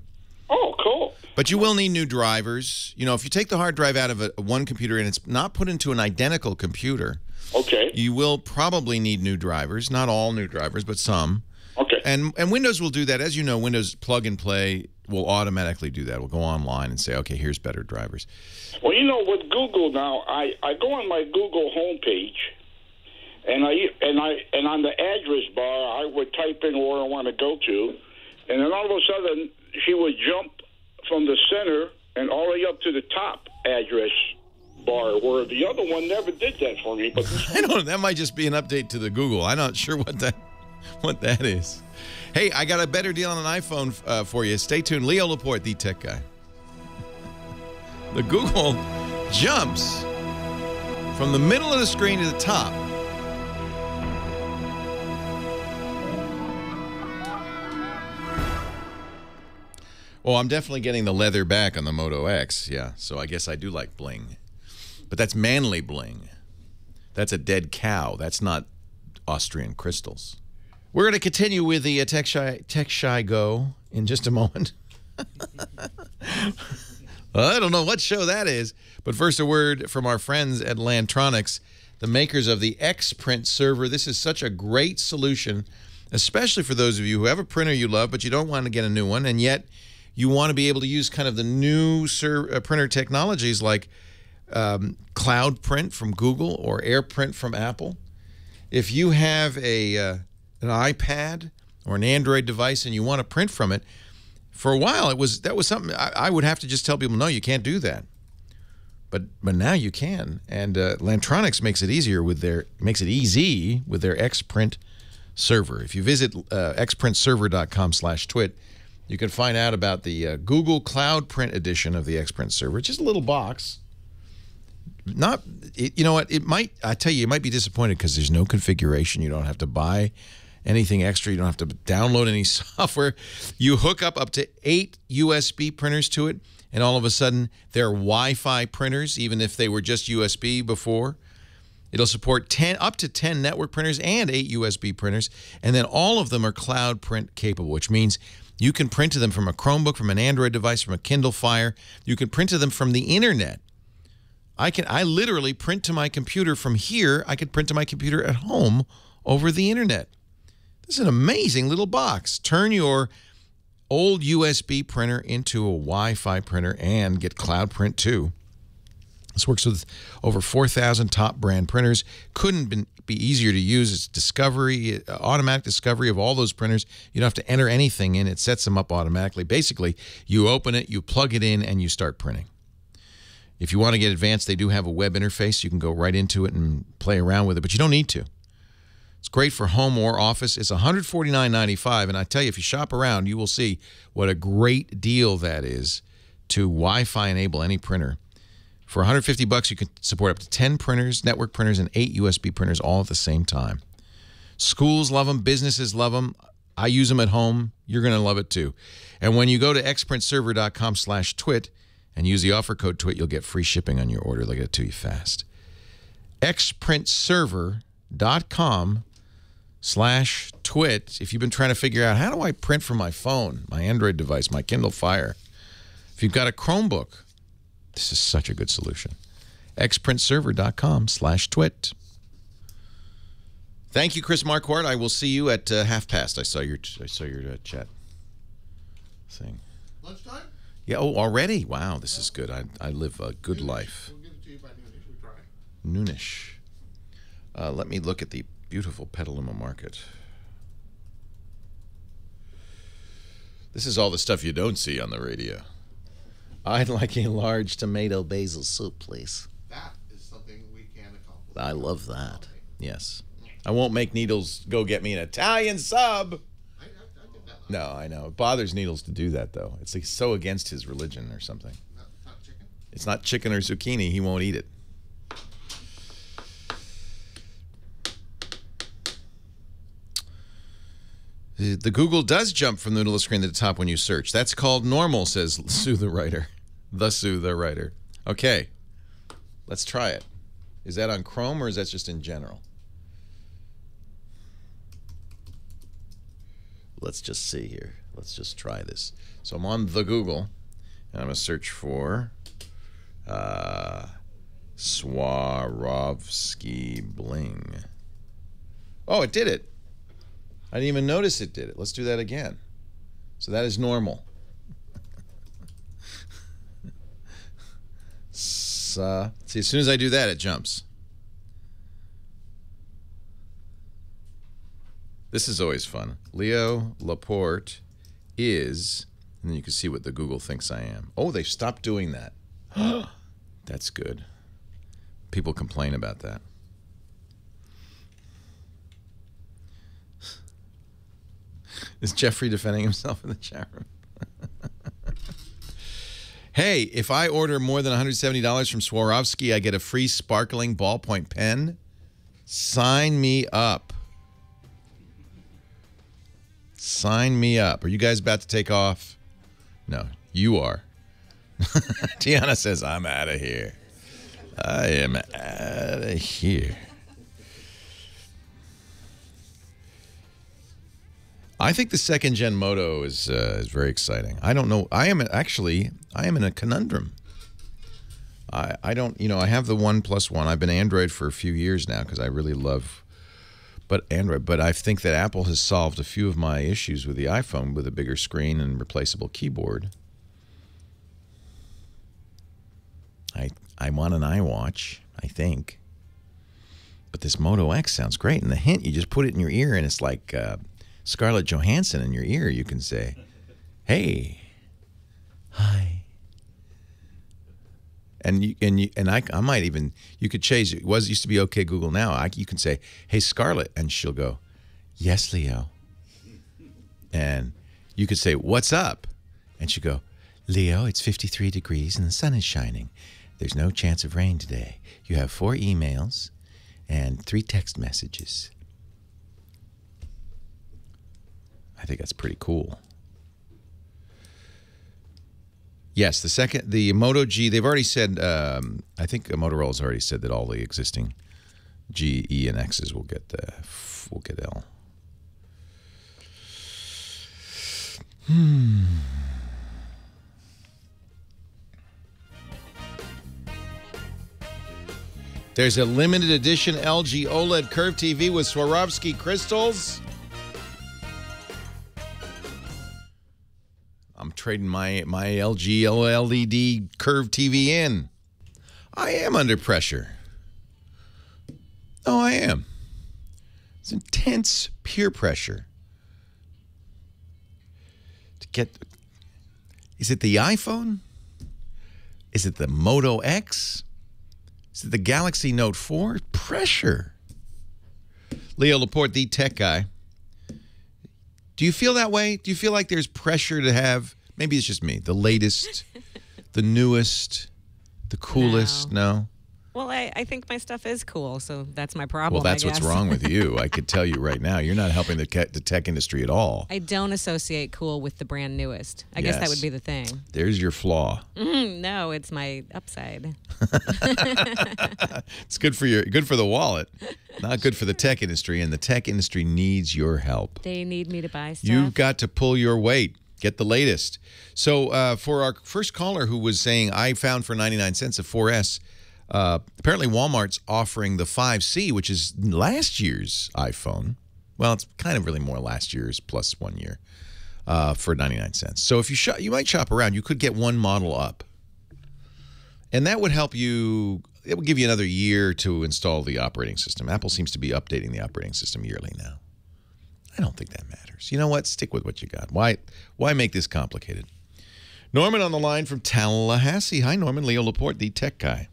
Oh, cool. But you will need new drivers. You know, if you take the hard drive out of one computer and it's not put into an identical computer, okay, you will probably need new drivers. Not all new drivers, but some. Okay. And Windows will do that. As you know, Windows Plug and Play will automatically do that. We'll go online and say, okay, here's better drivers. Well, you know, with Google now, I go on my Google homepage, and on the address bar, I would type in where I want to go to, and then all of a sudden, she would jump from the center and all the way up to the top address bar, where the other one never did that for me. But I don't. That might just be an update to the Google. I'm not sure what that is. Hey, I got a better deal on an iPhone for you. Stay tuned. Leo Laporte, the tech guy. The Google jumps from the middle of the screen to the top. Well, I'm definitely getting the leather back on the Moto X, yeah. So I guess I do like bling. But that's manly bling. That's a dead cow. That's not Austrian crystals. We're going to continue with the Tech Shy Go in just a moment. I don't know what show that is, but first a word from our friends at Lantronix, the makers of the Xprint server. This is such a great solution, especially for those of you who have a printer you love, but you don't want to get a new one, and yet you want to be able to use kind of the new printer technologies like Cloud Print from Google or AirPrint from Apple. If you have an iPad or an Android device and you want to print from it, for a while that was something I would have to just tell people, no, you can't do that. But now you can, and Lantronix makes it easy with their Xprint server. If you visit xprintserver.com/twit, you can find out about the Google Cloud Print edition of the Xprint server. It's just a little box. You know what? I tell you, you might be disappointed because there's no configuration. You don't have to buy anything extra. You don't have to download any software. You hook up to 8 USB printers to it, and all of a sudden, they're Wi-Fi printers, even if they were just USB before. It'll support up to 10 network printers and 8 USB printers, and then all of them are Cloud Print capable, which means you can print to them from a Chromebook, from an Android device, from a Kindle Fire. You can print to them from the internet. I literally print to my computer from here. I could print to my computer at home over the internet. This is an amazing little box. Turn your old USB printer into a Wi-Fi printer and get Cloud Print too. This works with over 4,000 top brand printers. Couldn't be easier to use. It's automatic discovery of all those printers. You don't have to enter anything in. It sets them up automatically. Basically, you open it, you plug it in, and you start printing. If you want to get advanced, they do have a web interface. You can go right into it and play around with it, but you don't need to. It's great for home or office. It's $149.95, and I tell you, if you shop around, you will see what a great deal that is to Wi-Fi enable any printer. For $150, you can support up to 10 printers, network printers, and 8 USB printers all at the same time. Schools love them. Businesses love them. I use them at home. You're going to love it too. And when you go to xprintserver.com/twit and use the offer code TWIT, you'll get free shipping on your order. They'll get it to you fast. xprintserver.com/twit. If you've been trying to figure out, how do I print from my phone, my Android device, my Kindle Fire? If you've got a Chromebook, this is such a good solution. xprintserver.com/twit. Thank you, Chris Marquardt. I will see you at past. I saw your chat thing. Lunchtime? Yeah. Oh, already? Wow, this is good. I live a good life. We'll get it to you by noonish. We try. Noonish. Let me look at the beautiful Petaluma Market. This is all the stuff you don't see on the radio. I'd like a large tomato basil soup, please. That is something we can accomplish. I love that. Yes. I won't make Needles go get me an Italian sub. I get that. No, I know. It bothers Needles to do that, though. It's like so against his religion or something. Not chicken? It's not chicken or zucchini. He won't eat it. The Google does jump from the middle of the screen to the top when you search. That's called normal, says Sue the writer. The Sue the writer. Okay. Let's try it. Is that on Chrome or is that just in general? Let's just see here. Let's just try this. So I'm on the Google, and I'm going to search for Swarovski Bling. Oh, it did it. I didn't even notice it did it. Let's do that again. So that is normal. See, as soon as I do that, it jumps. This is always fun. Leo Laporte is, and then you can see what the Google thinks I am. Oh, they've stopped doing that. That's good. People complain about that. Is Jeffrey defending himself in the chat room? Hey, if I order more than $170 from Swarovski, I get a free sparkling ballpoint pen. Sign me up. Sign me up. Are you guys about to take off? No, you are. Tiana says, I'm out of here. I am out of here. I think the second-gen Moto is very exciting. I don't know. I am in a conundrum. I don't, I have the OnePlus One. I've been Android for a few years now because I really love Android. But I think that Apple has solved a few of my issues with the iPhone with a bigger screen and replaceable keyboard. I want an iWatch, I think. But this Moto X sounds great. And the hint, you just put it in your ear and it's like Scarlett Johansson in your ear. You can say, hey, hi. And I might even, you could change it. It used to be okay Google now. You can say, hey, Scarlett, and she'll go, yes, Leo. And you could say, what's up? And she'll go, Leo, it's 53 degrees and the sun is shining. There's no chance of rain today. You have 4 emails and 3 text messages. I think that's pretty cool. Yes, the Moto G, they've already said, I think Motorola's already said that all the existing G, E, and X's will get L. There's a limited edition LG OLED curved TV with Swarovski crystals. I'm trading my LG OLED curved TV in. I am under pressure. Oh, I am. It's intense peer pressure. To get... Is it the iPhone? Is it the Moto X? Is it the Galaxy Note 4? Pressure. Leo Laporte, the tech guy. Do you feel that way? Do you feel like there's pressure to have, maybe it's just me, the latest, the newest, the coolest? No? Well, I think my stuff is cool, so that's my problem. Well, that's I guess. what's wrong with you. I could tell you right now, you're not helping the tech industry at all. I don't associate cool with the brand newest. I guess that would be the thing. There's your flaw. No, it's my upside. It's good for the wallet, not good for the tech industry, and the tech industry needs your help. They need me to buy stuff. You've got to pull your weight. Get the latest. So for our first caller who was saying, I found for 99 cents a 4S, apparently Walmart's offering the 5C, which is last year's iPhone. Well, it's kind of really more last year's plus 1 year for 99 cents. So if you might shop around, you could get one model up. And that would help you, it would give you another year to install the operating system. Apple seems to be updating the operating system yearly now. I don't think that matters. You know what? Stick with what you got. Why make this complicated? Norman on the line from Tallahassee. Hi, Norman. Leo Laporte, the tech guy.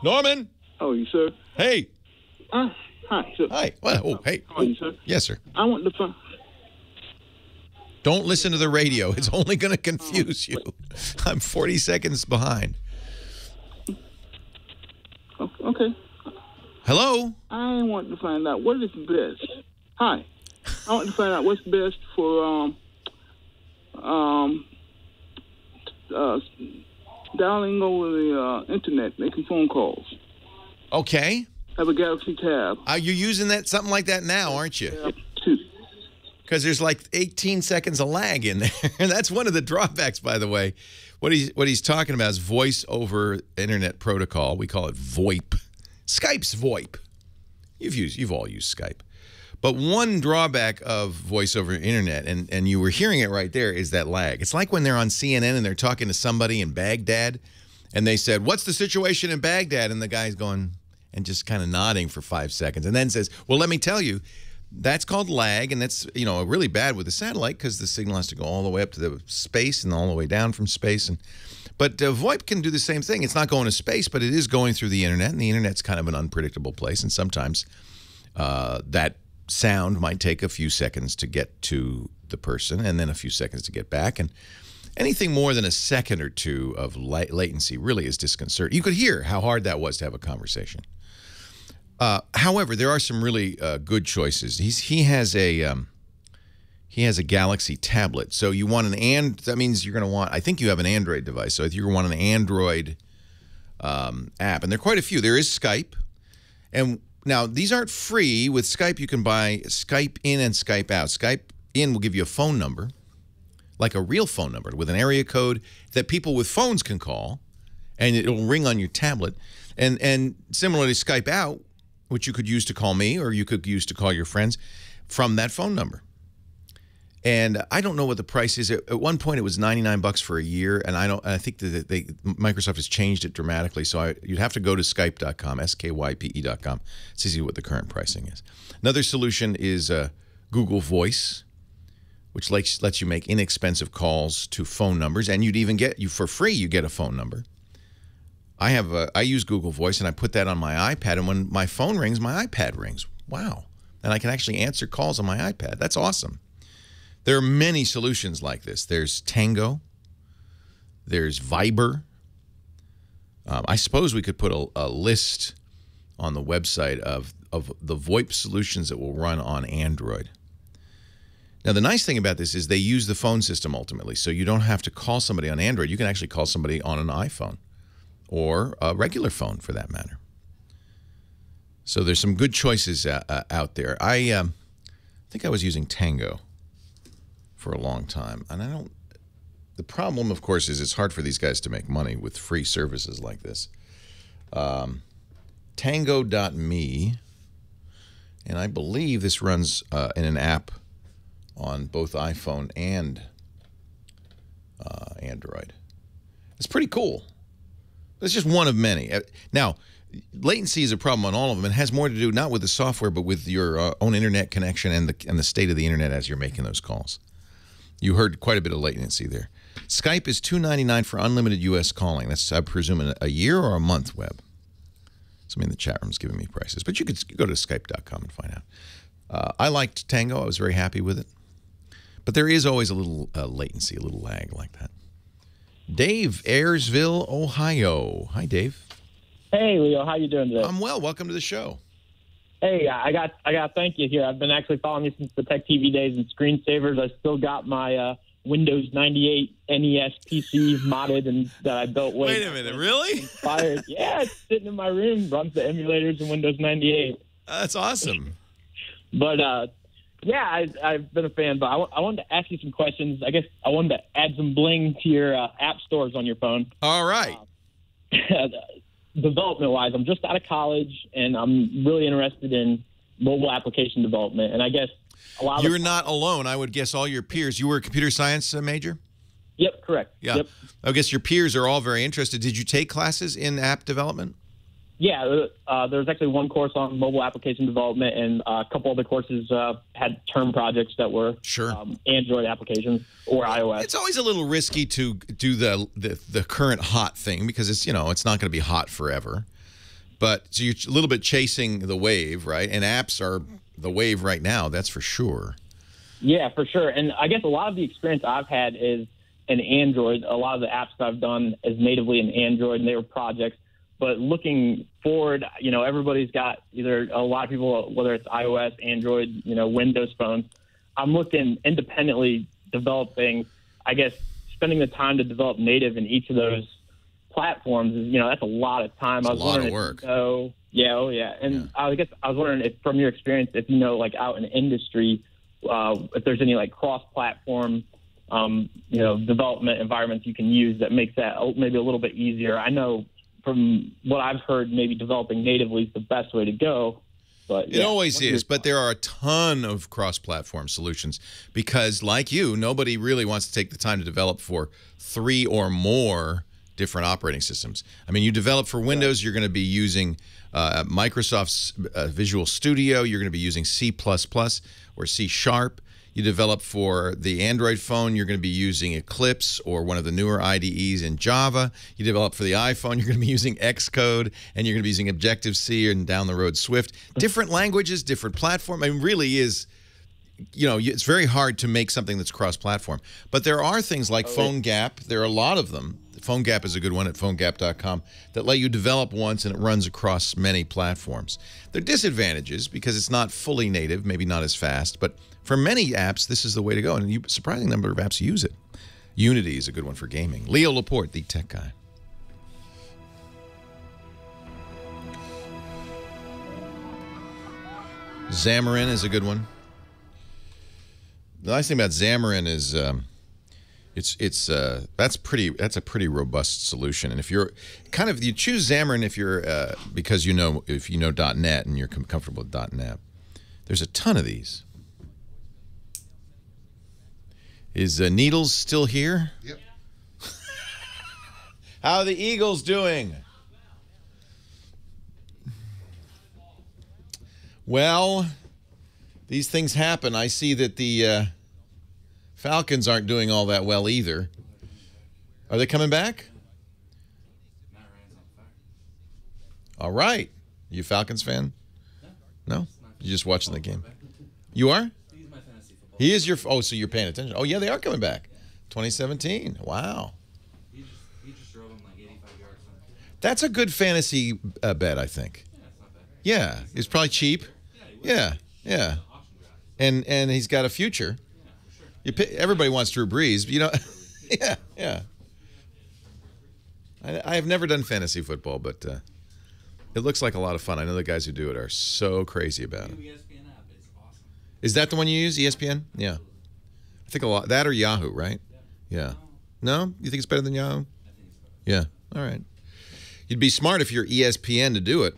Norman. How are you, sir? Hey. Hi, sir. Hi. Well, oh, hey. How are you, sir? Yes, sir. I want to find... Don't listen to the radio. It's only going to confuse you. I'm 40 seconds behind. Okay. Hello? I want to find out what is best. Hi. I want to find out what's best for dialing over the internet, making phone calls. Okay. I have a Galaxy Tab. You're using something like that now, aren't you? Tab 2. Because there's like 18 seconds of lag in there. That's one of the drawbacks, by the way. What he's talking about is voice over internet protocol. We call it VOIP. Skype's VOIP. You've all used Skype. But one drawback of voice over internet, and you were hearing it right there, is that lag. It's like when they're on CNN and they're talking to somebody in Baghdad, and they said, "What's the situation in Baghdad?" And the guy's going and just kind of nodding for 5 seconds, and then says, "Well, let me tell you." That's called lag, and that's really bad with the satellite because the signal has to go all the way up to the space and all the way down from space. But VoIP can do the same thing. It's not going to space, but it is going through the internet, and the internet's kind of an unpredictable place, and sometimes that sound might take a few seconds to get to the person and then a few seconds to get back. And anything more than a second or two of latency really is disconcerting. You could hear how hard that was to have a conversation. However, there are some really good choices. He has a Galaxy tablet. So you want that means you're going to want, I think you have an Android device. So if you want an Android app, and there are quite a few. There is Skype. And now these aren't free. With Skype, you can buy Skype in and Skype out. Skype in will give you a phone number, like a real phone number with an area code that people with phones can call, and it'll ring on your tablet. And similarly, Skype out, which you could use to call me or you could use to call your friends from that phone number. And I don't know what the price is. At one point, it was $99 for a year, and I think that Microsoft has changed it dramatically. So you'd have to go to Skype.com, SKYPE.com, to see what the current pricing is. Another solution is Google Voice, which lets you make inexpensive calls to phone numbers, and you'd even get for free. You get a phone number. I use Google Voice, and I put that on my iPad, and when my phone rings, my iPad rings. Wow. And I can actually answer calls on my iPad. That's awesome. There are many solutions like this. There's Tango. There's Viber. I suppose we could put a list on the website of the VoIP solutions that will run on Android. Now, the nice thing about this is they use the phone system ultimately, so you don't have to call somebody on Android. You can actually call somebody on an iPhone, or a regular phone for that matter. So there's some good choices out there. I think I was using Tango for a long time, and the problem, of course, is it's hard for these guys to make money with free services like this. Tango.me, and I believe this runs in an app on both iPhone and Android. It's pretty cool. It's just one of many. Now, latency is a problem on all of them. It has more to do not with the software, but with your own internet connection and the state of the internet as you're making those calls. You heard quite a bit of latency there. Skype is $2.99 for unlimited U.S. calling. That's, I presume, a year or a month web. Somebody in the chat room is giving me prices. But you could go to Skype.com and find out. I liked Tango. I was very happy with it. But there is always a little latency, a little lag like that. Dave, Ayersville, Ohio. Hi, Dave. Hey, Leo. How you doing today? I'm well. Welcome to the show. Hey, I got to thank you here. I've been actually following you since the Tech TV days and screensavers. I still got my Windows 98 NES PC modded and that I built. Wait a minute, really? Inspired. Yeah, it's sitting in my room. Runs the emulators in Windows 98. That's awesome. But yeah, I've been a fan. But I wanted to ask you some questions. I guess I wanted to add some bling to your app stores on your phone. All right. Development-wise, I'm just out of college, and I'm really interested in mobile application development. And I guess a lot of You're not alone. I would guess all your peers. You were a computer science major? Yep, correct. Yeah. Yep. I guess your peers are all very interested. Did you take classes in app development? Yeah, there's actually one course on mobile application development, and a couple other courses had term projects that were Android applications or iOS. It's always a little risky to do the current hot thing because it's it's not going to be hot forever. But so you're a little bit chasing the wave, right? And apps are the wave right now, that's for sure. Yeah, for sure. And I guess a lot of the experience I've had is in Android. A lot of the apps that I've done is natively in Android, and they were projects. But looking forward, everybody's got either a lot of people, whether it's iOS, Android, Windows phones. I'm looking independently developing, I guess, spending the time to develop native in each of those platforms, that's a lot of time. It's I was a lot of wondering work. And I guess I was wondering if, from your experience, if like out in the industry, if there's any like cross-platform, development environments you can use that makes that maybe a little bit easier. I know from what I've heard, maybe developing natively is the best way to go. But it always is, but there are a ton of cross-platform solutions because, like you, nobody really wants to take the time to develop for 3 or more different operating systems. I mean, you develop for Windows, you're going to be using Microsoft's Visual Studio, you're going to be using C++ or C#. You develop for the Android phone, you're going to be using Eclipse or one of the newer IDEs in Java. You develop for the iPhone, you're going to be using Xcode, and you're going to be using Objective-C and down the road Swift. Different languages, different platform. I mean, really is, it's very hard to make something that's cross-platform. But there are things like PhoneGap. There are a lot of them. PhoneGap is a good one at phonegap.com that let you develop once and it runs across many platforms. There are disadvantages because it's not fully native, maybe not as fast, but for many apps, this is the way to go, and a surprising number of apps use it. Unity is a good one for gaming. Leo Laporte, the tech guy. Xamarin is a good one. The nice thing about Xamarin is that's a pretty robust solution. And if you're you choose Xamarin if you're because if you know .NET and you're comfortable with .NET. There's a ton of these. Is Needles still here? Yep. How are the Eagles doing? Well, these things happen. I see that the Falcons aren't doing all that well either. Are they coming back? All right. You a Falcons fan? No? You're just watching the game. You are? He is your... Oh, so you're paying attention. Oh, yeah, they are coming back. 2017. Wow. He just drove him like 85 yards. That's a good fantasy bet, I think. Yeah, it's not bad. Yeah, it's probably cheap. Yeah. And he's got a future. Everybody wants Drew Brees, yeah. I have never done fantasy football, but it looks like a lot of fun. I know the guys who do it are so crazy about it. ESPN app is awesome. Is that the one you use, ESPN? Yeah. I think a lot. That or Yahoo, right? Yeah. No? You think it's better than Yahoo? I think it's better. Yeah. All right. You'd be smart if you're ESPN to do it.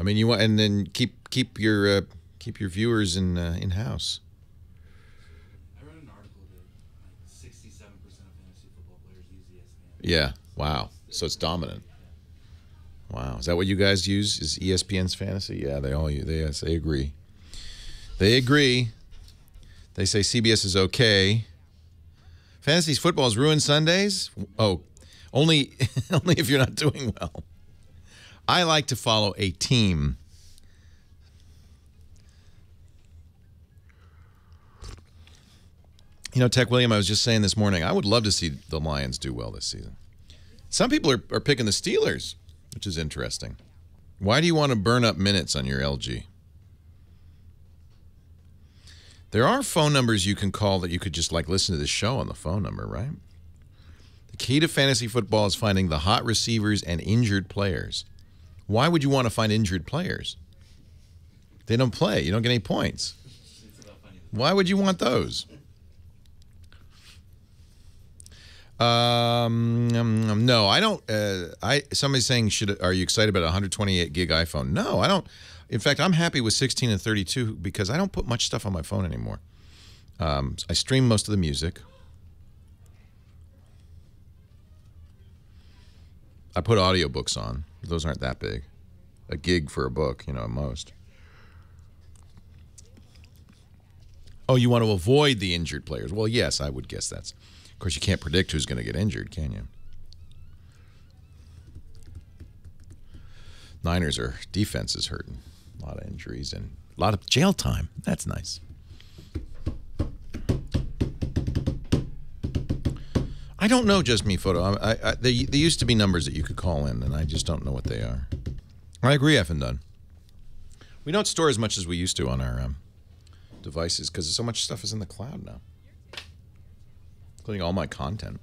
I mean, you want, and then keep your viewers in house. I read an article that like 67% of fantasy football players use ESPN. Yeah. Wow. So it's dominant. Wow. Is that what you guys use? Is ESPN's fantasy? Yeah, they all use. Yes, they agree. They agree. They say CBS is okay. Fantasy football has ruined Sundays? Oh, only if you're not doing well. I like to follow a team. Tech William, I was just saying this morning, I would love to see the Lions do well this season. Some people are picking the Steelers, which is interesting. Why do you want to burn up minutes on your LG? There are phone numbers you can call that you could just listen to this show on the phone number, right? The key to fantasy football is finding the hot receivers and injured players. Why would you want to find injured players? They don't play. You don't get any points. Why would you want those? No, I don't. Somebody's saying, are you excited about a 128 gig iPhone? No, I don't. In fact, I'm happy with 16 and 32 because I don't put much stuff on my phone anymore. I stream most of the music. I put audiobooks on. Those aren't that big. A gig for a book, at most. Oh, you want to avoid the injured players? Well, yes, I would guess that's... Of course, you can't predict who's going to get injured, can you? Niners' defense is hurting. A lot of injuries and a lot of jail time. That's nice. I don't know Just Me Photo. There used to be numbers that you could call in, and I just don't know what they are. I agree, effing done. We don't store as much as we used to on our devices because so much stuff is in the cloud now, including all my content.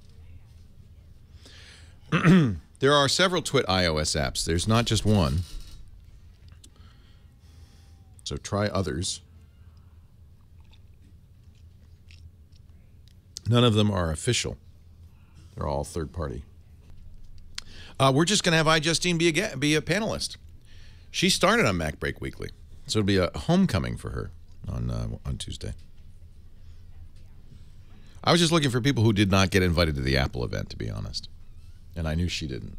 There are several Twit iOS apps. There's not just one. So try others. None of them are official. They're all third-party. We're just going to have iJustine be a panelist. She started on Mac Break Weekly, so it'll be a homecoming for her on Tuesday. I was just looking for people who did not get invited to the Apple event, to be honest, and I knew she didn't.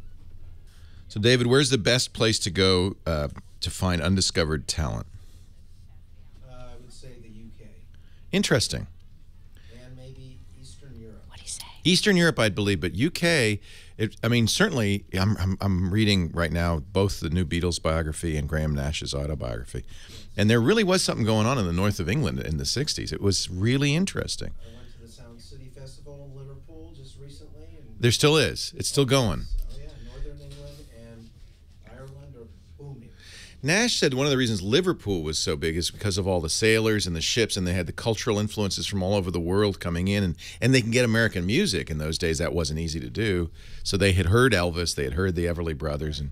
So, David, where's the best place to go to find undiscovered talent? I would say the UK. Interesting. And maybe Eastern Europe. What do you say? Eastern Europe, I'd believe, but UK. I mean, certainly, I'm reading right now both the new Beatles biography and Graham Nash's autobiography, and there really was something going on in the north of England in the '60s. It was really interesting. I went to the Sound City Festival in Liverpool just recently. And There still is. It's still going. oh yeah, Northern England and Ireland are booming. Nash said one of the reasons Liverpool was so big is because of all the sailors and the ships, and they had the cultural influences from all over the world coming in, and they can get American music. In those days, that wasn't easy to do. So they had heard Elvis, they had heard the Everly Brothers, and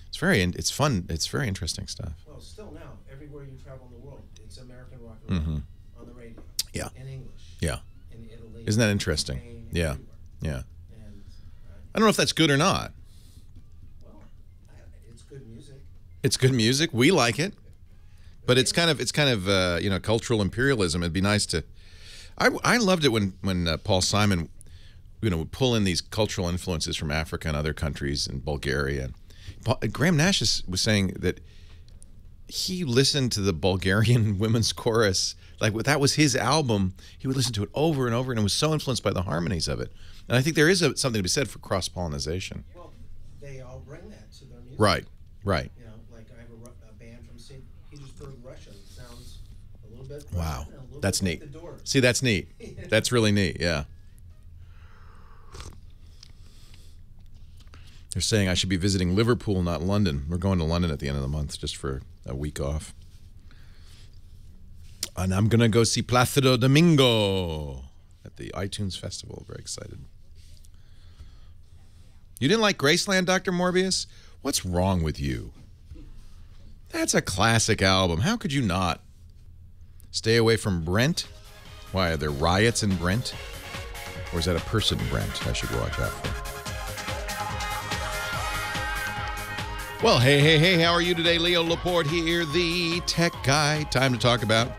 it's fun. It's very interesting stuff. Well, still now, everywhere you travel in the world, it's American rock and roll on the radio. Yeah. In English. Yeah. In Italy. Isn't that interesting? Spain, Yeah. everywhere. Yeah. And I don't know if that's good or not. well, it's good music. It's good music. We like it, but it's kind of you know, cultural imperialism. It'd be nice to. I loved it when Paul Simon, you know, would pull in these cultural influences from Africa and other countries and Bulgaria. Graham Nash was saying that he listened to the Bulgarian women's chorus, like that was his album. He would listen to it over and over, and it was so influenced by the harmonies of it. And I think there is something to be said for cross-pollination. Well, they all bring that to their music. Right, right. You know, like I have a band from St. Petersburg, Russia. It sounds a little bit. Wow, Russian and a little that's bit neat. Like the Doors. See, that's neat. That's really neat, yeah. They're saying I should be visiting Liverpool, not London. We're going to London at the end of the month just for a week off. And I'm going to go see Placido Domingo at the iTunes Festival. Very excited. You didn't like Graceland, Dr. Morbius? What's wrong with you? That's a classic album. How could you not? Stay away from Brent? Why, are there riots in Brent? Or is that a person, Brent, I should watch out for? Well, hey, how are you today? Leo Laporte here, the tech guy. Time to talk about,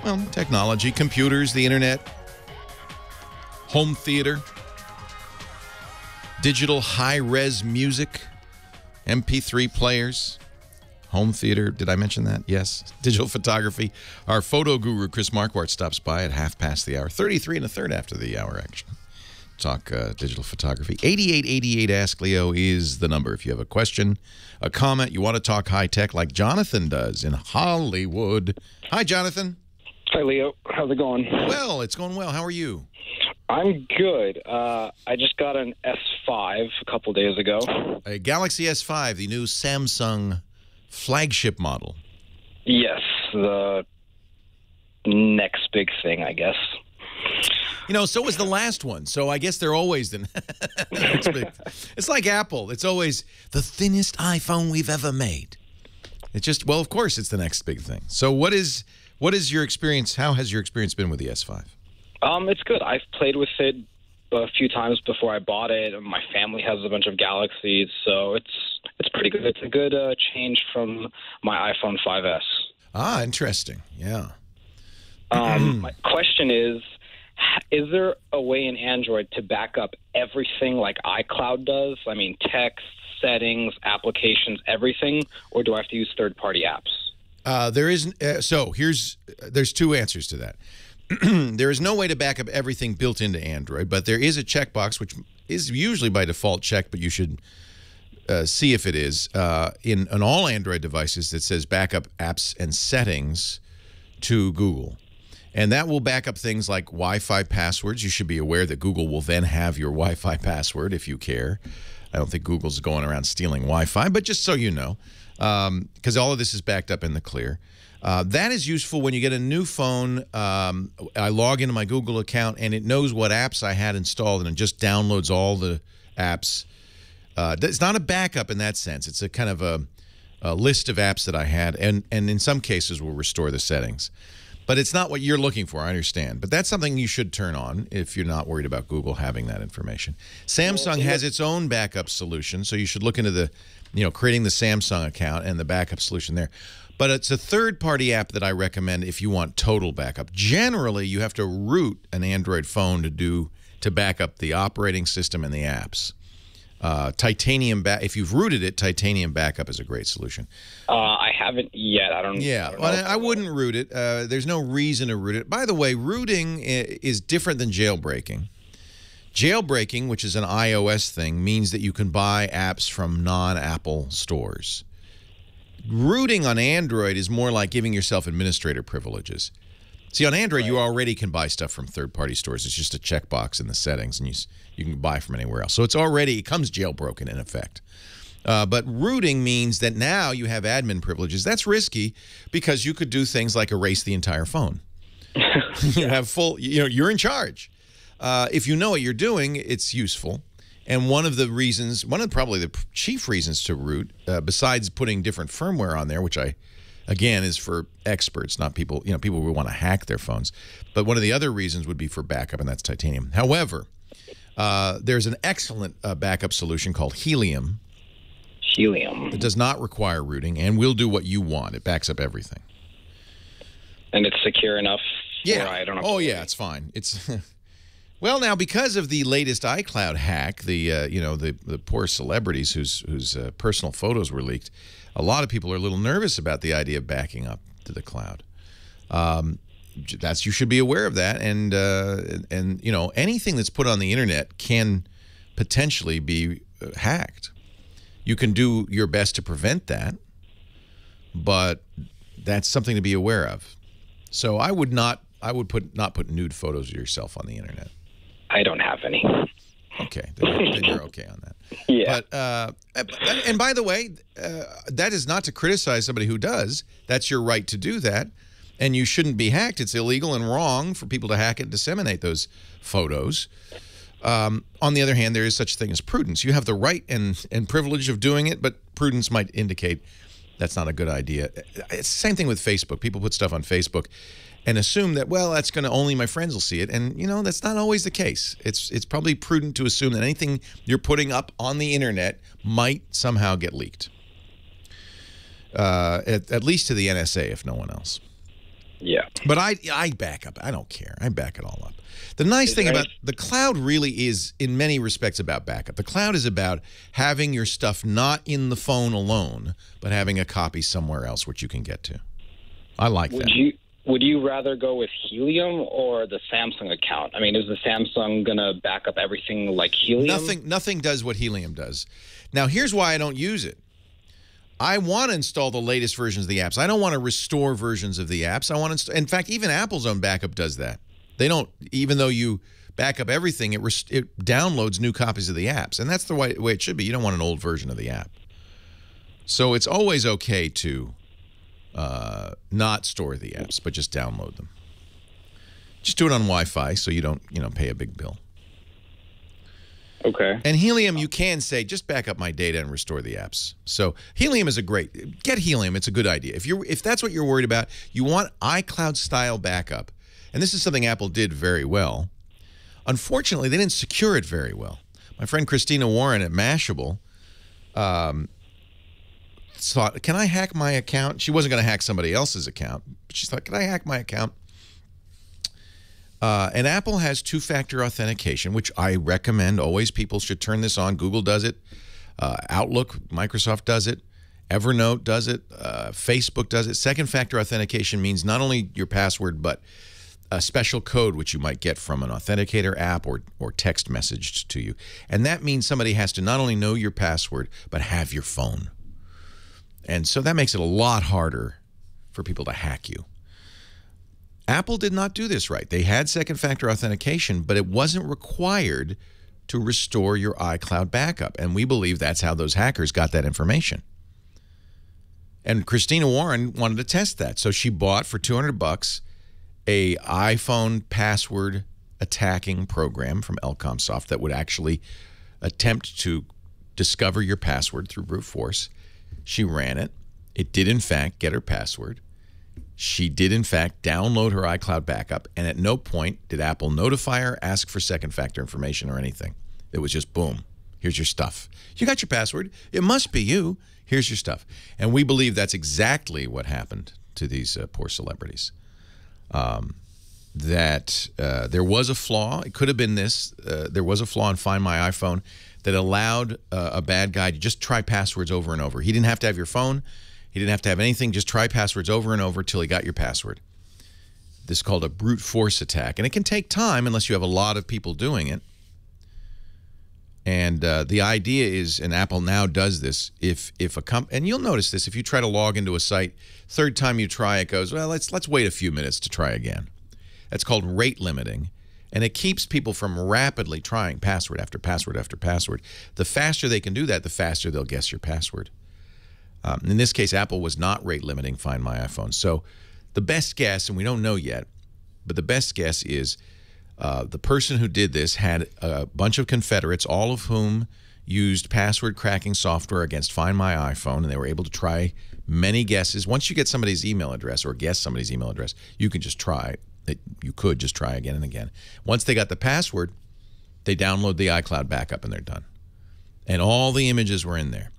well, technology, computers, the internet, home theater, digital high-res music, MP3 players, home theater. Did I mention that? Yes. Digital photography. Our photo guru, Chris Marquardt, stops by at 1/2 hour, 33 1/3 after the hour, actually. Talk digital photography. 8888 Ask Leo is the number. If you have a question, a comment, you want to talk high-tech like Jonathan does in Hollywood. Hi, Jonathan. Hi, Leo. How's it going? Well, it's going well. How are you? I'm good. I just got an S5 a couple days ago. A Galaxy S5, the new Samsung flagship model. Yes, the next big thing, I guess. You know, so was the last one. So I guess they're always the next big. It's like Apple. It's always the thinnest iPhone we've ever made. It's just, well, of course, it's the next big thing. So what is your experience? How has your experience been with the S5? It's good. I've played with it a few times before I bought it. My family has a bunch of Galaxies, so it's pretty good. It's a good change from my iPhone 5S. Ah, interesting. Yeah. My question is there a way in Android to back up everything like iCloud does? I mean, text, settings, applications, everything, or do I have to use third-party apps? There isn't. There's two answers to that. There is no way to back up everything built into Android, but there is a checkbox, which is usually by default checked, but you should see if it is in all Android devices that says backup apps and settings to Google. And that will back up things like Wi-Fi passwords. You should be aware that Google will then have your Wi-Fi password if you care. I don't think Google's going around stealing Wi-Fi, but just so you know, because all of this is backed up in the clear. That is useful when you get a new phone. I log into my Google account, and it knows what apps I had installed, and it just downloads all the apps. It's not a backup in that sense. It's a kind of a list of apps that I had, and in some cases will restore the settings. But it's not what you're looking for, I understand. But that's something you should turn on if you're not worried about Google having that information. Samsung has its own backup solution, so you should look into the, creating the Samsung account and the backup solution there. But it's a third-party app that I recommend if you want total backup. Generally, you have to root an Android phone to back up the operating system and the apps. If you've rooted it, Titanium Backup is a great solution. I haven't yet. I don't know. I wouldn't root it. There's no reason to root it. By the way, rooting is different than jailbreaking. Jailbreaking, which is an iOS thing, means that you can buy apps from non-Apple stores. Rooting on Android is more like giving yourself administrator privileges. See, on Android, you already can buy stuff from third-party stores. It's just a checkbox in the settings, and you can buy from anywhere else. So it comes jailbroken in effect. But rooting means that now you have admin privileges. That's risky because you could do things like erase the entire phone. You have you're in charge. If you know what you're doing, it's useful. And one of probably the chief reasons to root, besides putting different firmware on there, which again, is for experts, not people, people who want to hack their phones. But one of the other reasons would be for backup, and that's Titanium. However, there's an excellent backup solution called Helium. Helium. It does not require rooting and will do what you want. It backs up everything. And it's secure enough? Yeah. I don't know. Oh, yeah, it's fine. It's well, now, because of the latest iCloud hack, the poor celebrities whose personal photos were leaked, a lot of people are a little nervous about the idea of backing up to the cloud. You should be aware of that, and anything that's put on the internet can potentially be hacked. You can do your best to prevent that, but that's something to be aware of. So I would not put nude photos of yourself on the internet. I don't have any. Okay, then you're okay on that. Yeah. But and by the way, that is not to criticize somebody who does. That's your right to do that, and you shouldn't be hacked. It's illegal and wrong for people to hack and disseminate those photos. On the other hand, there is such a thing as prudence. You have the right and privilege of doing it, but prudence might indicate that's not a good idea. It's the same thing with Facebook. People put stuff on Facebook and assume that, well, that's going to only my friends will see it. And, that's not always the case. It's probably prudent to assume that anything you're putting up on the internet might somehow get leaked. At least to the NSA, if no one else. Yeah. But I back up. I don't care. I back it all up. The nice thing about the cloud really is, in many respects, about backup. The cloud is about having your stuff not in the phone alone, but having a copy somewhere else which you can get to. I like that. Would you rather go with Helium or the Samsung account? I mean, is the Samsung going to back up everything like Helium? Nothing does what Helium does. Now, here's why I don't use it. I want to install the latest versions of the apps. I don't want to restore versions of the apps. I want to in fact, even Apple's own backup does that. They don't, even though you back up everything, it downloads new copies of the apps. And that's the way it should be. You don't want an old version of the app. So it's always okay to not store the apps, but just download them. Just do it on Wi-Fi so you don't, pay a big bill. Okay. And Helium, you can say, just back up my data and restore the apps. So Helium is get Helium. It's a good idea. If that's what you're worried about, you want iCloud-style backup. And this is something Apple did very well. Unfortunately, they didn't secure it very well. My friend Christina Warren at Mashable thought, can I hack my account? She wasn't going to hack somebody else's account, but she thought, can I hack my account? And Apple has two-factor authentication, which I recommend always. People should turn this on. Google does it. Outlook, Microsoft does it. Evernote does it. Facebook does it. Second-factor authentication means not only your password, but a special code which you might get from an authenticator app or text messaged to you. And that means somebody has to not only know your password, but have your phone. And so that makes it a lot harder for people to hack you. Apple did not do this right. They had second-factor authentication, but it wasn't required to restore your iCloud backup. And we believe that's how those hackers got that information. And Christina Warren wanted to test that. So she bought for $200 a iPhone password attacking program from Elcomsoft that would actually attempt to discover your password through brute force. She ran it. It did, in fact, get her password. She did, in fact, download her iCloud backup, and at no point did Apple notify her, ask for second factor information or anything. It was just, boom, here's your stuff. You got your password. It must be you. Here's your stuff. And we believe that's exactly what happened to these poor celebrities. There was a flaw. It could have been this. There was a flaw in Find My iPhone that allowed a bad guy to just try passwords over and over. He didn't have to have your phone. He didn't have to have anything. Just try passwords over and over till he got your password. This is called a brute force attack. And it can take time unless you have a lot of people doing it. And the idea is, and Apple now does this, if a and you'll notice this, if you try to log into a site, third time you try, it goes, well, let's wait a few minutes to try again. That's called rate limiting, and it keeps people from rapidly trying password after password after password. The faster they can do that, the faster they'll guess your password. In this case, Apple was not rate limiting Find My iPhone. So the best guess, and we don't know yet, but the best guess is the person who did this had a bunch of confederates, all of whom used password cracking software against Find My iPhone, and they were able to try many guesses. Once you get somebody's email address or guess somebody's email address, you can just try it. You could just try again and again. Once they got the password, they download the iCloud backup and they're done. And all the images were in there.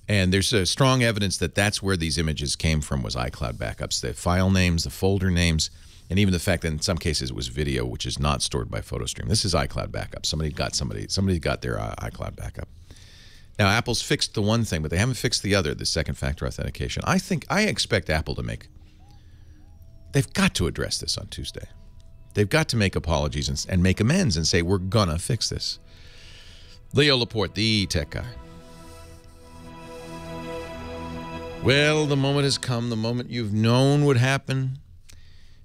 And there's strong evidence that that's where these images came from, was iCloud backups. The file names, the folder names, and even the fact that in some cases it was video, which is not stored by PhotoStream. This is iCloud backup. Somebody got their iCloud backup. Now, Apple's fixed the one thing, but they haven't fixed the other, the second factor authentication. I expect Apple to they've got to address this on Tuesday. They've got to make apologies and make amends and say, we're gonna fix this. Leo Laporte, the tech guy. Well, the moment has come, the moment you've known would happen.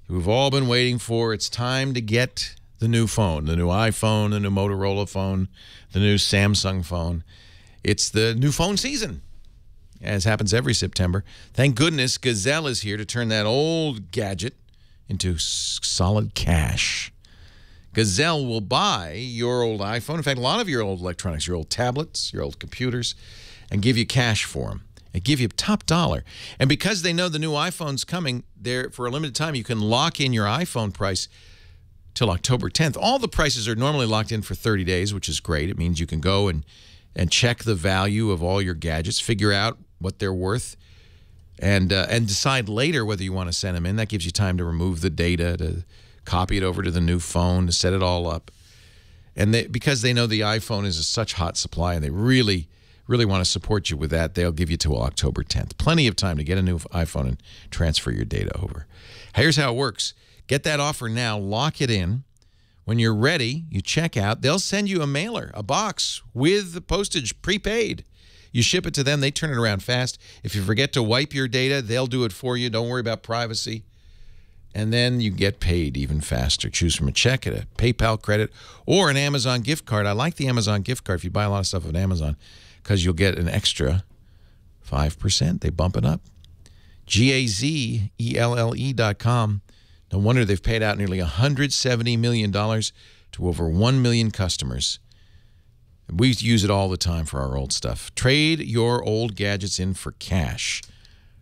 We've all been waiting for. It's time to get the new phone, the new iPhone, the new Motorola phone, the new Samsung phone. It's the new phone season, as happens every September. Thank goodness Gazelle is here to turn that old gadget into solid cash. Gazelle will buy your old iPhone, in fact, a lot of your old electronics, your old tablets, your old computers, and give you cash for them. They give you top dollar. And because they know the new iPhone's coming, for a limited time, you can lock in your iPhone price till October 10th. All the prices are normally locked in for 30 days, which is great. It means you can go and check the value of all your gadgets, figure out what they're worth, and decide later whether you want to send them in. That gives you time to remove the data, to copy it over to the new phone, to set it all up. And because they know the iPhone is such hot supply and they really want to support you with that, they'll give you till October 10th. Plenty of time to get a new iPhone and transfer your data over. Here's how it works. Get that offer now. Lock it in. When you're ready, you check out. They'll send you a mailer, a box with the postage prepaid. You ship it to them. They turn it around fast. If you forget to wipe your data, they'll do it for you. Don't worry about privacy. And then you get paid even faster. Choose from a check, a PayPal credit, or an Amazon gift card. I like the Amazon gift card if you buy a lot of stuff on Amazon, because you'll get an extra 5%. They bump it up. GAZELLE.com. No wonder they've paid out nearly $170 million to over 1 million customers. We use it all the time for our old stuff. Trade your old gadgets in for cash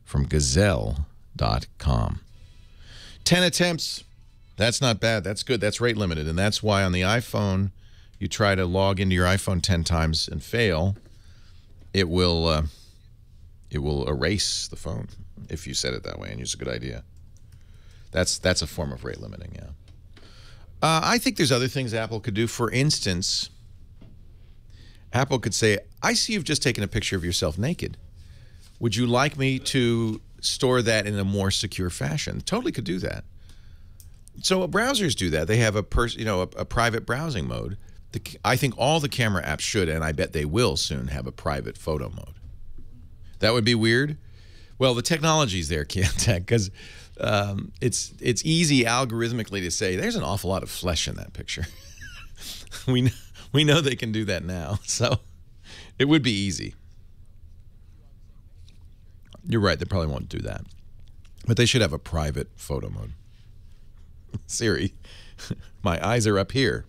from Gazelle.com. 10 attempts. That's not bad. That's good. That's rate limited. And that's why on the iPhone, you try to log into your iPhone 10 times and fail, it will erase the phone if you set it that way, and it's a good idea. That's a form of rate limiting, yeah. I think there's other things Apple could do. For instance, Apple could say, I see you've just taken a picture of yourself naked. Would you like me to store that in a more secure fashion? Totally could do that. So browsers do that. They have a private browsing mode. I think all the camera apps should, and I bet they will soon, have a private photo mode. That would be weird. Well, the technology's there, Tech, because it's easy algorithmically to say there's an awful lot of flesh in that picture. we know they can do that now, so it would be easy. You're right, they probably won't do that. But they should have a private photo mode. Siri, my eyes are up here.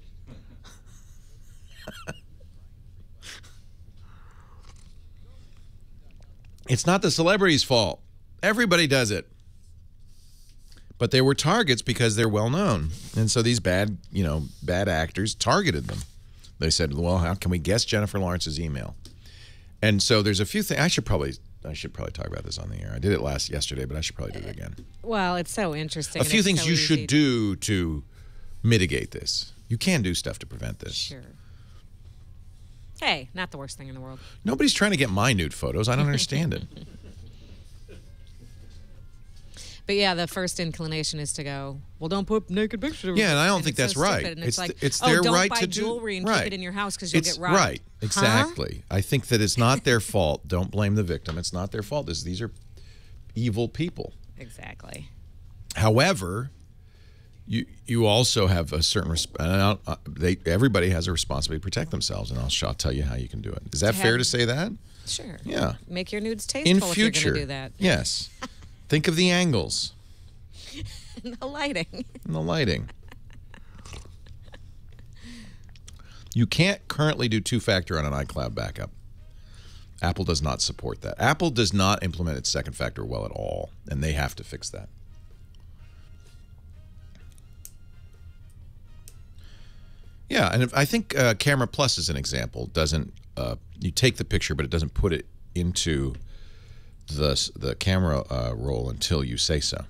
It's not the celebrity's fault. Everybody does it. But they were targets because they're well known. And so these bad actors targeted them. They said, well, how can we guess Jennifer Lawrence's email? And so there's a few things. I should probably talk about this on the air. I did it yesterday, but I should probably do it again. Well, it's so interesting. A few things you should do to mitigate this. You can do stuff to prevent this. Sure. Hey, not the worst thing in the world. Nobody's trying to get my nude photos. I don't understand it. But yeah, the first inclination is to go, well, don't put naked pictures. Yeah, and I don't think that's right. And it's like, it's their don't right buy to do jewelry and right. keep it in your house because you'll get robbed. Right, exactly. Huh? I think that it's not their fault. Don't blame the victim. It's not their fault. These are evil people. Exactly. However, you also have a certain everybody has a responsibility to protect themselves, and I'll tell you how you can do it. Is that fair to say that? Sure. Yeah. Make your nudes tasteful if you're going to do that. Yes. Think of the angles. And the lighting. And the lighting. You can't currently do two-factor on an iCloud backup. Apple does not support that. Apple does not implement its second factor well at all, and they have to fix that. Yeah, and I think Camera Plus is an example. You take the picture, but it doesn't put it into the camera roll until you say so.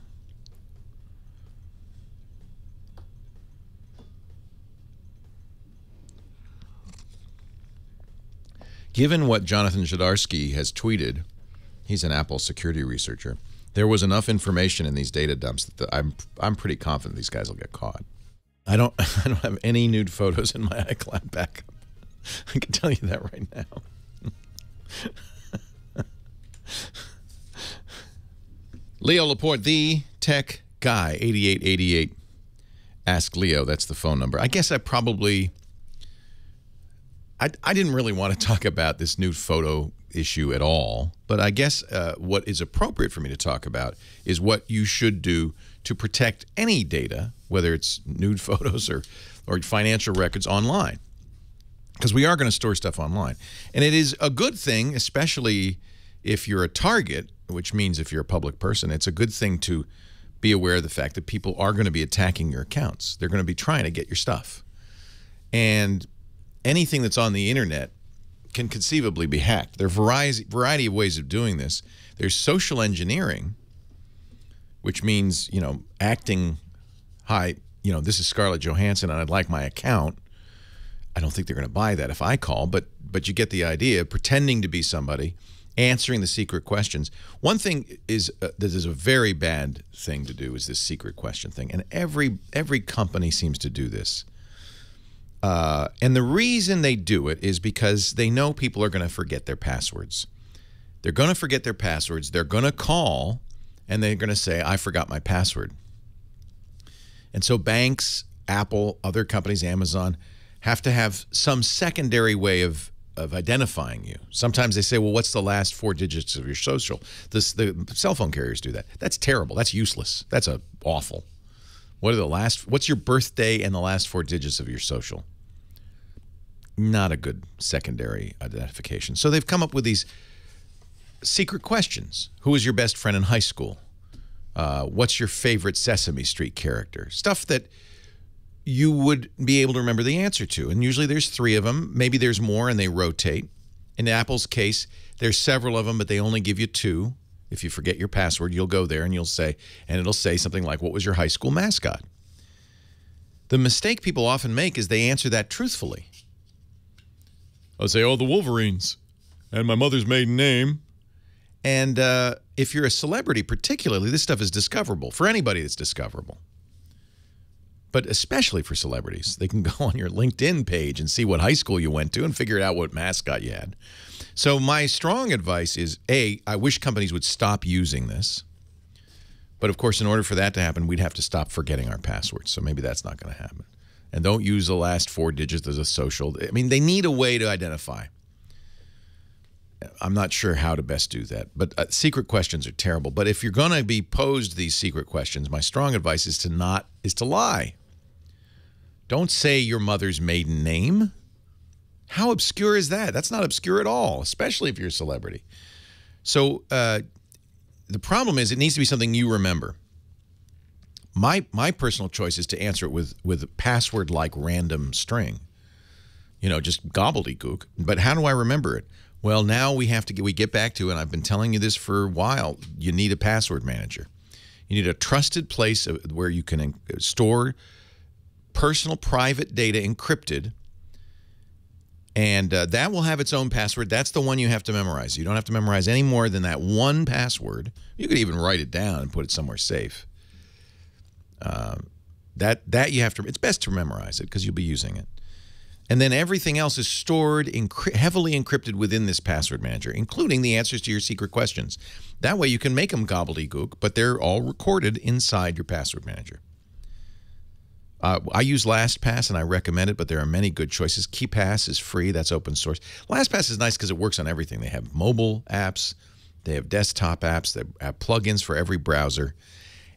Given what Jonathan Zdarsky has tweeted, he's an Apple security researcher, there was enough information in these data dumps that I'm pretty confident these guys will get caught. I don't have any nude photos in my iCloud backup. I can tell you that right now. Leo Laporte, the tech guy, 8888. Ask Leo. That's the phone number. I guess I didn't really want to talk about this nude photo issue at all, but I guess what is appropriate for me to talk about is what you should do to protect any data, whether it's nude photos or financial records online, because we are going to store stuff online. And it is a good thing, especially if you're a target, which means if you're a public person, it's a good thing to be aware of the fact that people are going to be attacking your accounts. They're going to be trying to get your stuff. And anything that's on the internet can conceivably be hacked. There are a variety of ways of doing this. There's social engineering, which means, acting, hi, this is Scarlett Johansson and I'd like my account. I don't think they're going to buy that if I call, but you get the idea. Pretending to be somebody, answering the secret questions. One thing is that is a very bad thing to do is this secret question thing, and every company seems to do this. And the reason they do it is because they know people are going to forget their passwords. They're going to forget their passwords. They're going to call, and they're going to say, I forgot my password. And so banks, Apple, other companies, Amazon, have to have some secondary way of identifying you. Sometimes they say, well, what's the last 4 digits of your social? The cell phone carriers do that. That's terrible. That's useless. That's awful. What's your birthday and the last 4 digits of your social? Not a good secondary identification. So they've come up with these secret questions. Who was your best friend in high school? What's your favorite Sesame Street character? Stuff that you would be able to remember the answer to. And usually there's 3 of them. Maybe there's more and they rotate. In Apple's case, there's several of them, but they only give you 2. If you forget your password, you'll go there and it'll say something like, what was your high school mascot? The mistake people often make is they answer that truthfully. I'll say, the Wolverines and my mother's maiden name. And if you're a celebrity particularly, this stuff is discoverable for anybody that's discoverable. But especially for celebrities. They can go on your LinkedIn page and see what high school you went to and figure out what mascot you had. So my strong advice is, I wish companies would stop using this. But, of course, in order for that to happen, we'd have to stop forgetting our passwords. So maybe that's not going to happen. And don't use the last 4 digits as a social. I mean, they need a way to identify. I'm not sure how to best do that. But secret questions are terrible. But if you're going to be posed these secret questions, my strong advice is to lie. Don't say your mother's maiden name. How obscure is that? That's not obscure at all, especially if you're a celebrity. So the problem is it needs to be something you remember. My personal choice is to answer it with a password like random string. You know, just gobbledygook. But how do I remember it? Well, now we get back to, and I've been telling you this for a while, you need a password manager. You need a trusted place where you can store personal private data encrypted, and that will have its own password. That's the one you have to memorize. You don't have to memorize any more than that one password. You could even write it down and put it somewhere safe. That you have to, it's best to memorize it because you'll be using it. And then everything else is stored heavily encrypted within this password manager, including the answers to your secret questions. That way you can make them gobbledygook, but they're all recorded inside your password manager. I use LastPass, and I recommend it, but there are many good choices. KeePass is free. That's open source. LastPass is nice because it works on everything. They have mobile apps. They have desktop apps. They have plugins for every browser.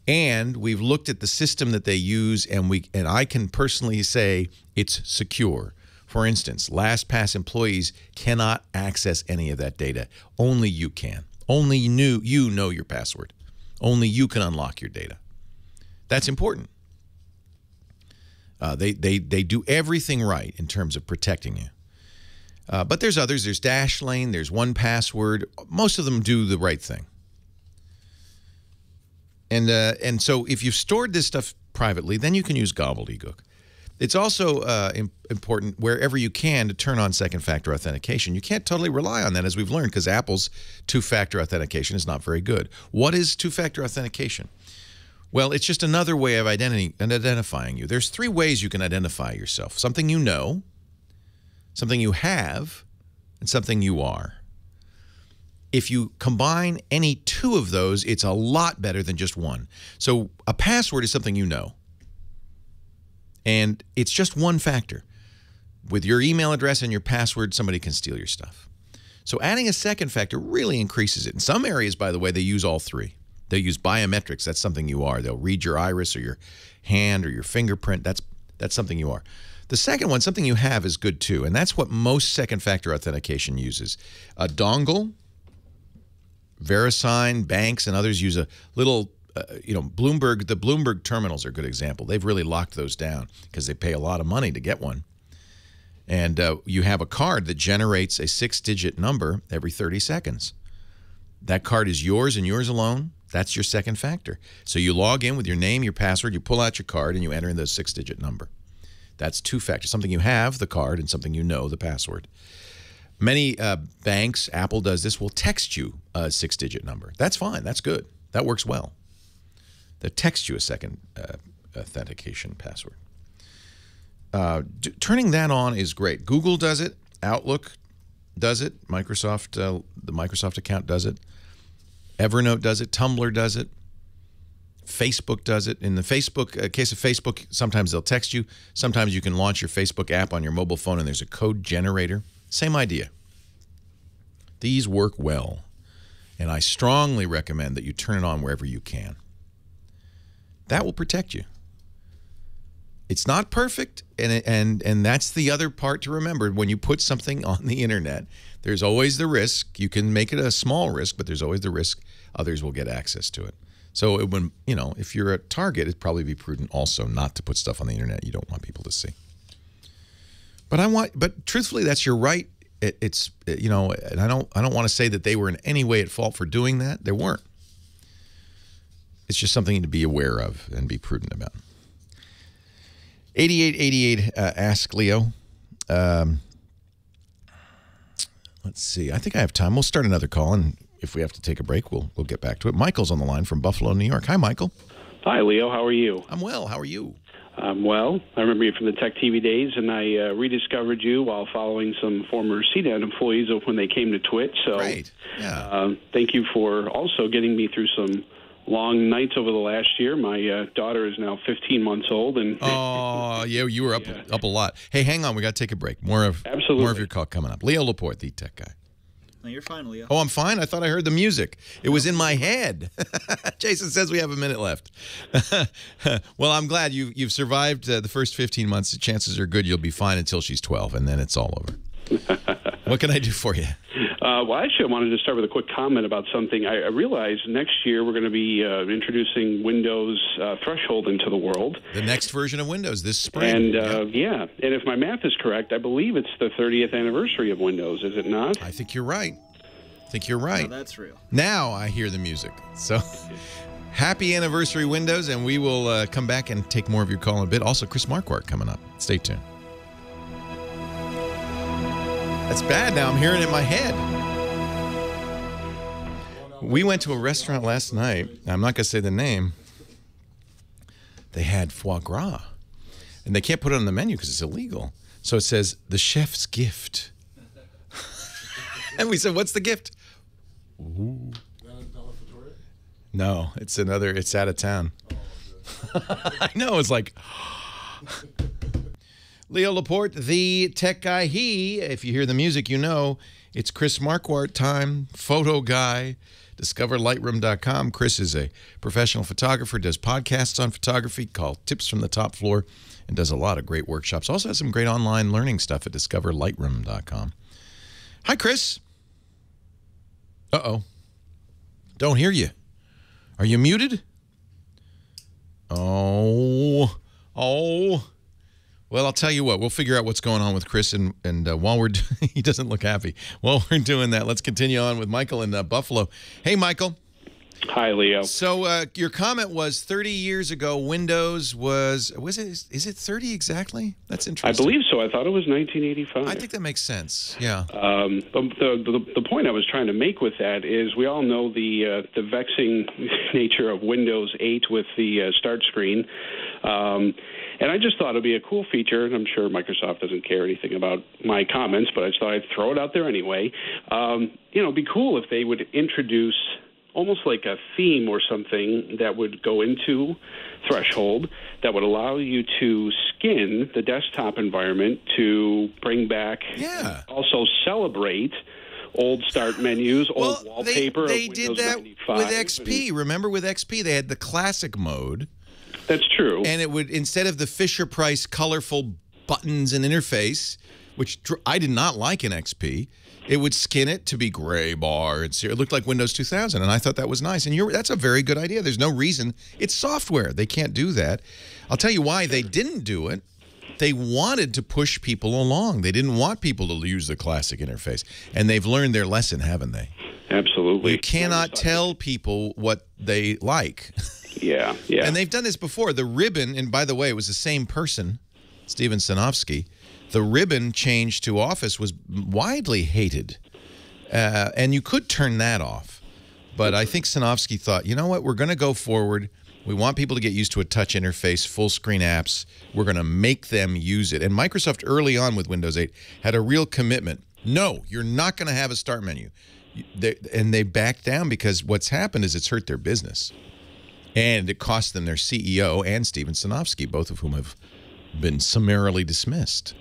And we've looked at the system that they use, and I can personally say it's secure. For instance, LastPass employees cannot access any of that data. Only you can. Only you know your password. Only you can unlock your data. That's important. They do everything right in terms of protecting you. But there's others. There's Dashlane. There's 1Password. Most of them do the right thing. And so if you've stored this stuff privately, then you can use gobbledygook. It's also important wherever you can to turn on second-factor authentication. You can't totally rely on that, as we've learned, because Apple's two-factor authentication is not very good. What is two-factor authentication? Well, it's just another way of identifying you. There's 3 ways you can identify yourself. Something you know, something you have, and something you are. If you combine any 2 of those, it's a lot better than just one. So a password is something you know. And it's just one factor. With your email address and your password, somebody can steal your stuff. So adding a second factor really increases it. In some areas, by the way, they use all 3. They use biometrics. That's something you are. They'll read your iris or your hand or your fingerprint. That's something you are. The second one, something you have, is good too. And that's what most second-factor authentication uses. A dongle, VeriSign, banks, and others use a little... the Bloomberg terminals are a good example. They've really locked those down because they pay a lot of money to get one. And you have a card that generates a 6-digit number every 30 seconds. That card is yours and yours alone. That's your second factor. So you log in with your name, your password, you pull out your card, and you enter in the 6-digit number. That's 2 factors. Something you have, the card, and something you know, the password. Many banks, Apple does this, will text you a 6-digit number. That's fine. That's good. That works well. They'll text you a second authentication password. Turning that on is great. Google does it. Outlook does it. Microsoft, the Microsoft account does it. Evernote does it. Tumblr does it. Facebook does it. In the Facebook case of Facebook, sometimes they'll text you. Sometimes you can launch your Facebook app on your mobile phone, and there's a code generator. Same idea. These work well, and I strongly recommend that you turn it on wherever you can. That will protect you. It's not perfect, and that's the other part to remember. When you put something on the internet, there's always the risk. You can make it a small risk, but there's always the risk others will get access to it. So if you're a target, it'd probably be prudent also not to put stuff on the internet you don't want people to see. But truthfully, that's your right. And I don't want to say that they were in any way at fault for doing that. They weren't. It's just something to be aware of and be prudent about. 8888 Ask Leo. Let's see. I think I have time. We'll start another call, and if we have to take a break, we'll get back to it. Michael's on the line from Buffalo, New York. Hi, Michael. Hi, Leo. How are you? I'm well. How are you? I'm well. I remember you from the Tech TV days, and I rediscovered you while following some former CDAT employees of when they came to Twitch. So, great. Yeah. Thank you for also getting me through some long nights over the last year. My daughter is now 15 months old, and oh yeah, you were up a lot. Hey, hang on, we got to take a break. More of your call coming up. Leo Laporte, the tech guy. No, you're fine, Leo. Oh, I'm fine? I thought I heard the music. It was in my head. Jason says we have a minute left. Well, I'm glad you've survived the first 15 months. The chances are good you'll be fine until she's 12, and then it's all over. What can I do for you? Well, actually, I wanted to start with a quick comment about something. I realize next year we're going to be introducing Windows Threshold into the world. The next version of Windows this spring. And, yeah, and if my math is correct, I believe it's the 30th anniversary of Windows, is it not? I think you're right. I think you're right. No, that's real. Now I hear the music. So happy anniversary, Windows, and we will come back and take more of your call in a bit. Also, Chris Marquardt coming up. Stay tuned. That's bad now. I'm hearing it in my head. We went to a restaurant last night. I'm not going to say the name. They had foie gras. And they can't put it on the menu because it's illegal. So it says, the chef's gift. And we said, what's the gift? Ooh. No, it's another, it's out of town. I know, it's like... Leo Laporte, the tech guy. If you hear the music, you know it's Chris Marquardt time, photo guy, discoverlightroom.com. Chris is a professional photographer, does podcasts on photography called Tips from the Top Floor, and does a lot of great workshops. Also has some great online learning stuff at discoverlightroom.com. Hi, Chris. Uh-oh. Don't hear you. Are you muted? Oh. Well, I'll tell you what. We'll figure out what's going on with Chris, and while we're he doesn't look happy. While we're doing that, let's continue on with Michael in Buffalo. Hey, Michael. Hi, Leo. So your comment was 30 years ago, Windows was it? Is it 30 exactly? That's interesting. I believe so. I thought it was 1985. I think that makes sense. Yeah. The point I was trying to make with that is we all know the vexing nature of Windows 8 with the start screen. And I just thought it'd be a cool feature, and I'm sure Microsoft doesn't care anything about my comments, but I just thought I'd throw it out there anyway. It'd be cool if they would introduce almost like a theme or something that would go into Threshold that would allow you to skin the desktop environment to bring back, also celebrate old start menus, old wallpaper. They of did Windows that 95 with XP. Remember with XP, they had the classic mode. That's true. And it would, instead of the Fisher-Price colorful buttons and interface, which I did not like in XP, it would skin it to be gray bar. It looked like Windows 2000, and I thought that was nice. And that's a very good idea. There's no reason. It's software. They can't do that. I'll tell you why they didn't do it. They wanted to push people along. They didn't want people to use the classic interface. And they've learned their lesson, haven't they? Absolutely. You cannot tell people what they like. Yeah. And they've done this before. The ribbon, and by the way, it was the same person, Steven Sinofsky. The ribbon change to Office was widely hated. And you could turn that off. But I think Sinofsky thought, you know what, we're going to go forward. We want people to get used to a touch interface, full-screen apps. We're going to make them use it. And Microsoft early on with Windows 8 had a real commitment. No, you're not going to have a start menu. And they backed down because what's happened is it's hurt their business. And it cost them their CEO and Steven Sinofsky, both of whom have been summarily dismissed.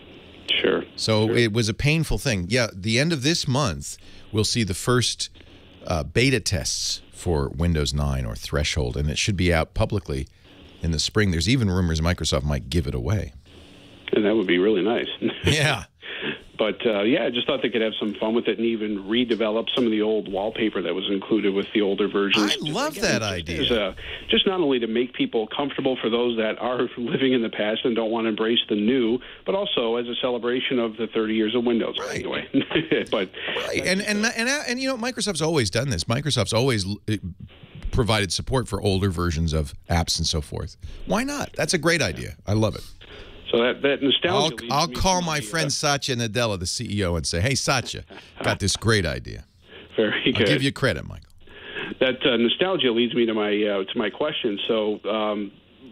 Sure. So it was a painful thing. Yeah, the end of this month, we'll see the first beta tests for Windows 9 or Threshold, and it should be out publicly in the spring. There's even rumors Microsoft might give it away. And that would be really nice. Yeah. But, I just thought they could have some fun with it and even redevelop some of the old wallpaper that was included with the older versions. I love that idea. Just not only to make people comfortable for those that are living in the past and don't want to embrace the new, but also as a celebration of the 30 years of Windows. Right. Anyway. But and you know, Microsoft's always done this. Microsoft's always provided support for older versions of apps and so forth. Why not? That's a great idea. I love it. So that nostalgia. I'll call my friend Satya Nadella, the CEO, and say, "Hey, Satya, got this great idea." Very good. I'll give you credit, Michael. That nostalgia leads me to my question. So,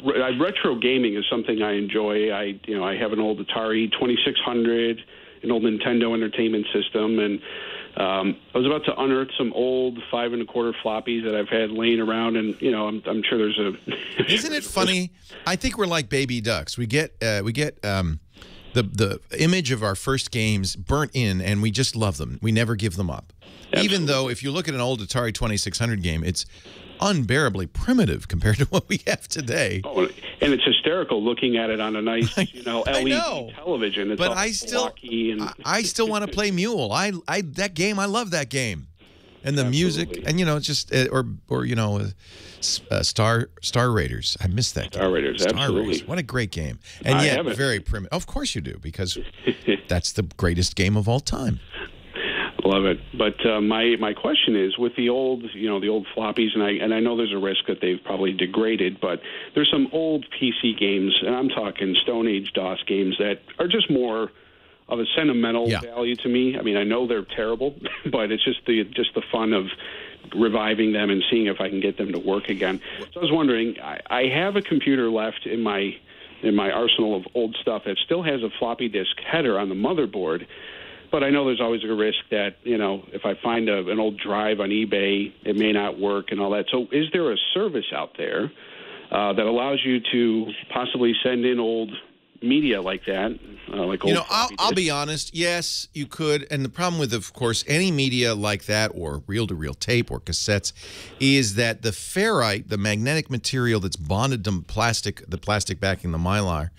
retro gaming is something I enjoy. I have an old Atari 2600, an old Nintendo Entertainment System, and I was about to unearth some old 5 1/4 floppies that I've had laying around, and I'm sure there's a. Isn't it funny? I think we're like baby ducks. We get the image of our first games burnt in, and we just love them. We never give them up. Absolutely. Even though if you look at an old Atari 2600 game, it's unbearably primitive compared to what we have today. Oh, and it's hysterical looking at it on a nice, LED television. It's but all I still want to play Mule. That game, I love that game. And the music, and it's just Star Raiders. I miss that game. Star Raiders, absolutely. Raiders. What a great game, and yet very primitive. Of course you do, because that's the greatest game of all time. Love it. But my question is, with the old floppies, and I know there's a risk that they've probably degraded, but there's some old PC games, and I'm talking Stone Age DOS games that are just more of a sentimental value to me. I mean, I know they're terrible, but it's just the fun of reviving them and seeing if I can get them to work again. So I was wondering, I have a computer left in my arsenal of old stuff that still has a floppy disk header on the motherboard, but I know there's always a risk that, if I find an old drive on eBay, it may not work and all that. So is there a service out there that allows you to possibly send in old media like that, like old I'll be honest. Yes, you could. And the problem with, of course, any media like that, or reel-to-reel tape or cassettes, is that the ferrite, the magnetic material that's bonded to plastic, the plastic backing the mylar,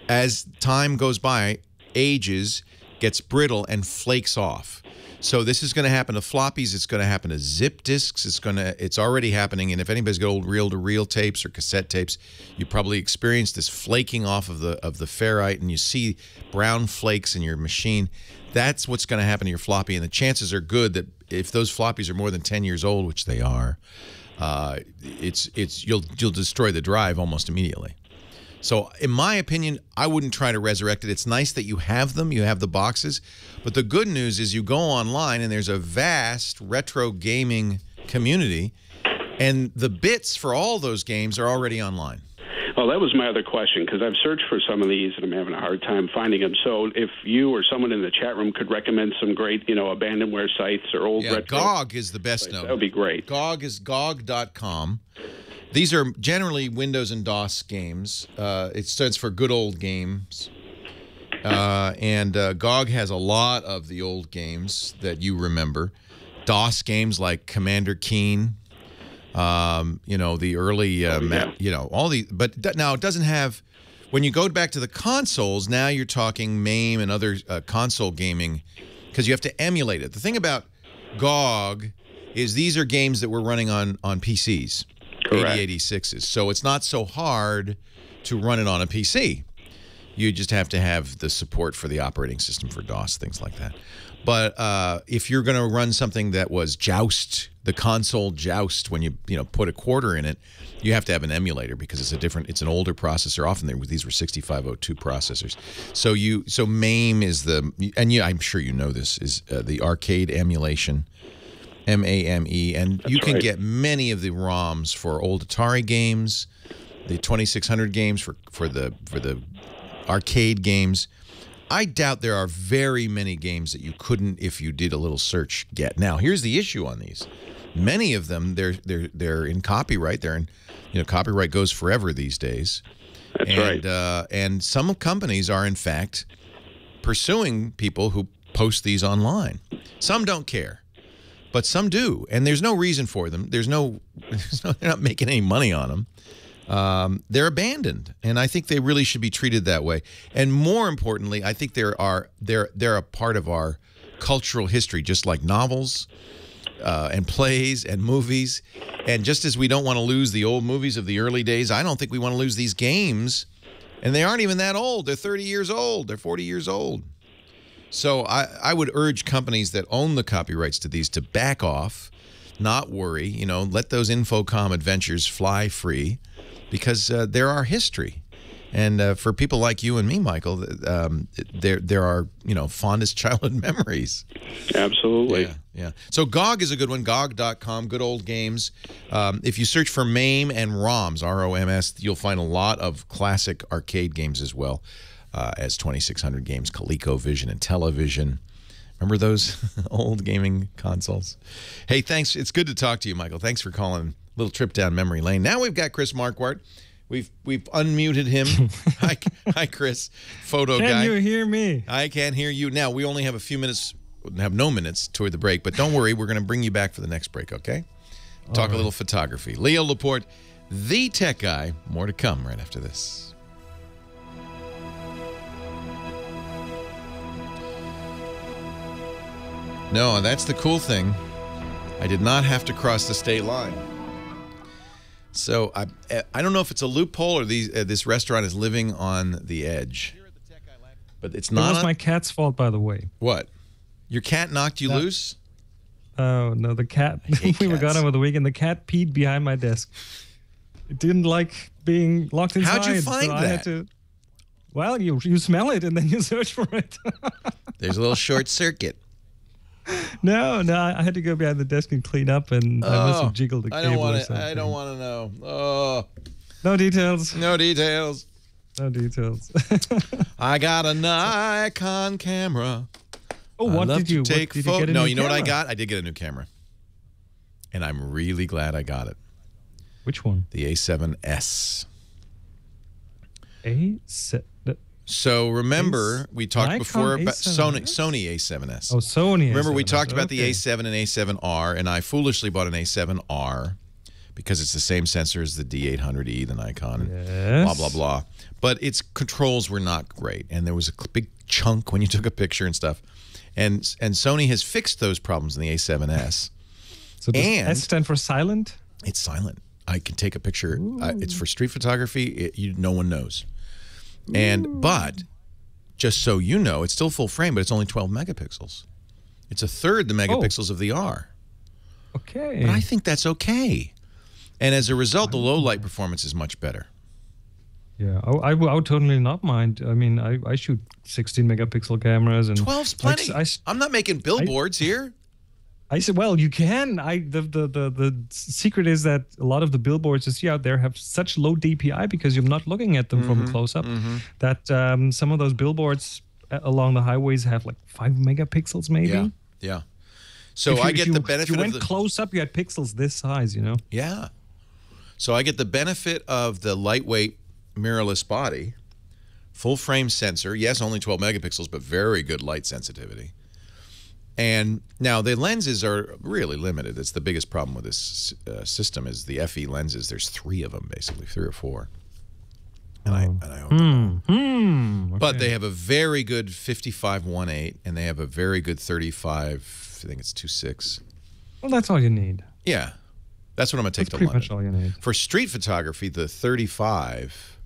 as time goes by, ages, gets brittle and flakes off. So this is going to happen to floppies. It's going to happen to zip disks. It's already happening. And if anybody's got old reel-to-reel tapes or cassette tapes, you probably experienced this flaking off of the ferrite, and you see brown flakes in your machine. That's what's going to happen to your floppy. And the chances are good that if those floppies are more than 10 years old, which they are, you'll destroy the drive almost immediately. So, in my opinion, I wouldn't try to resurrect it. It's nice that you have them, you have the boxes. But the good news is you go online and there's a vast retro gaming community, and the bits for all those games are already online. Well, that was my other question, because I've searched for some of these and I'm having a hard time finding them. So if you or someone in the chat room could recommend some great, abandonware sites or old retro... GOG is the best known. That would be great. GOG is GOG.com. These are generally Windows and DOS games. It stands for Good Old Games. And GOG has a lot of the old games that you remember. DOS games like Commander Keen, the early, all the. But now it doesn't have. When you go back to the consoles, now you're talking MAME and other console gaming, because you have to emulate it. The thing about GOG is these are games that were running on PCs. 8086s. So it's not so hard to run it on a PC. You just have to have the support for the operating system for DOS, things like that. But if you're going to run something that was Joust, the console Joust, when you put a quarter in it, you have to have an emulator, because it's an older processor. Often these were 6502 processors. So MAME is I'm sure you know this, is the arcade emulation. MAME, and you can get many of the ROMs for old Atari games, the 2600 games for the arcade games. I doubt there are very many games that you couldn't, if you did a little search, get. Now, here's the issue on these. Many of them, they're in copyright. They're in, copyright goes forever these days. That's right. And some companies are in fact pursuing people who post these online. Some don't care. But some do, and there's no reason for them. They're not making any money on them. They're abandoned, and I think they really should be treated that way. And more importantly, I think they're a part of our cultural history, just like novels and plays and movies. And just as we don't want to lose the old movies of the early days, I don't think we want to lose these games. And they aren't even that old. They're 30 years old. They're 40 years old. So I would urge companies that own the copyrights to these to back off, not worry, let those Infocom adventures fly free, because they're our history. And for people like you and me, Michael, there are, fondest childhood memories. Absolutely. Yeah. So GOG is a good one, GOG.com, good old games. If you search for MAME and ROMs, ROMS, you'll find a lot of classic arcade games as well. As 2600 games, ColecoVision and Television. Remember those old gaming consoles? Hey, thanks. It's good to talk to you, Michael. Thanks for calling. Little trip down memory lane. Now we've got Chris Marquardt. We've unmuted him. Hi, Chris. Photo guy. Can you hear me? I can hear you. Now, we only have a few minutes, have no minutes toward the break, but don't worry. We're going to bring you back for the next break, okay? talk a little photography. Leo Laporte, the tech guy. More to come right after this. No, that's the cool thing. I did not have to cross the state line. So I don't know if it's a loophole or this restaurant is living on the edge. But it's not. It was my cat's fault, by the way. What? Your cat knocked you loose? Oh, no, the cat. We were gone over the weekend. The cat peed behind my desk. It didn't like being locked inside. How'd you find that? I had to, well, you smell it and then you search for it. There's a little short circuit. No, I had to go behind the desk and clean up, and I must have jiggled the cable or something. I don't want to know. Oh. No details. No details. No details. I got a Nikon camera. Oh, what did you take? What, did you get a no, new you know what I camera? got? I did get a new camera, and I'm really glad I got it. Which one? The A7s. A7. So remember, we talked Nikon before about A7S? Sony A7s. Oh, Sony. Remember, we A7S. talked about the Okay. A7 and A7R, and I foolishly bought an A7R because it's the same sensor as the D800E, the Nikon, and Yes. blah, blah, blah. But its controls were not great, and there was a big chunk when you took a picture and stuff. And Sony has fixed those problems in the A7S. So does S stand for silent? It's silent. I can take a picture. It's for street photography. No one knows. But just so you know, it's still full frame, but it's only 12 megapixels. It's a third the megapixels of the R. Okay. But I think that's okay. And as a result, the low light performance is much better. Yeah, I would totally not mind. I mean, I shoot 16 megapixel cameras and 12's plenty. I'm not making billboards here. I said, well, you can. The secret is that a lot of the billboards you see out there have such low DPI because you're not looking at them from a close up. That some of those billboards along the highways have like 5 megapixels, maybe. Yeah. So I get the benefit. If you of went close up, you had pixels this size. You know. Yeah. So I get the benefit of the lightweight mirrorless body, full frame sensor. Yes, only 12 megapixels, but very good light sensitivity. And now the lenses are really limited. It's the biggest problem with this system is the FE lenses. There's 3 of them, basically, 3 or 4. And I hope But they have a very good 55-1.8, and they have a very good 35, I think it's 2.6. Well, that's all you need. Yeah. That's what I'm going to take to pretty London. much all you need. For street photography, the 35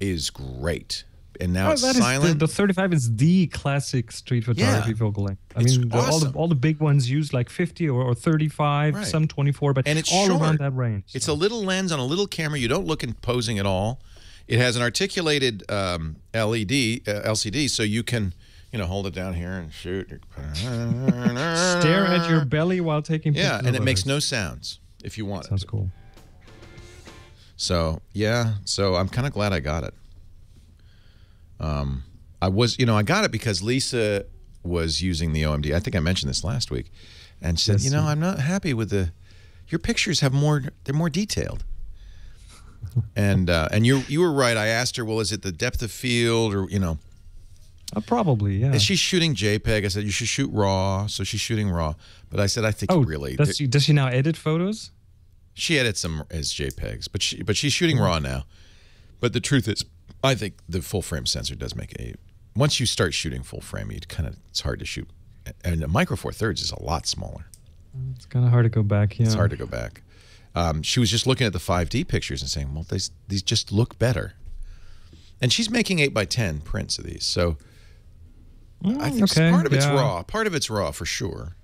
is great. And now it's silent. The 35 is the classic street photography focal length. I mean, awesome. all the big ones use like 50 or 35, some 24, but and it's all short. around that range. It's a little lens on a little camera. You don't look imposing at all. It has an articulated LCD, so you can, hold it down here and shoot. Stare at your belly while taking pictures. Yeah, and it makes no sounds if you want it. Sounds cool. So, yeah. So I'm kind of glad I got it. I got it because Lisa was using the OMD. I think I mentioned this last week. And she said, I'm not happy with your pictures they're more detailed. And you were right. I asked her, well, is it the depth of field or, Probably, yeah. Is she shooting JPEG? I said, you should shoot RAW. So she's shooting RAW. But I said, I think really. Does she now edit photos? She edits them as JPEGs, but she's shooting RAW now. But the truth is, I think the full frame sensor does make once you start shooting full frame, it's hard to shoot. And a Micro Four Thirds is a lot smaller. It's kind of hard to go back. Yeah, it's hard to go back. She was just looking at the 5D pictures and saying, well, these just look better. And she's making 8x10 prints of these, so I think part of it's raw. Part of it's raw for sure.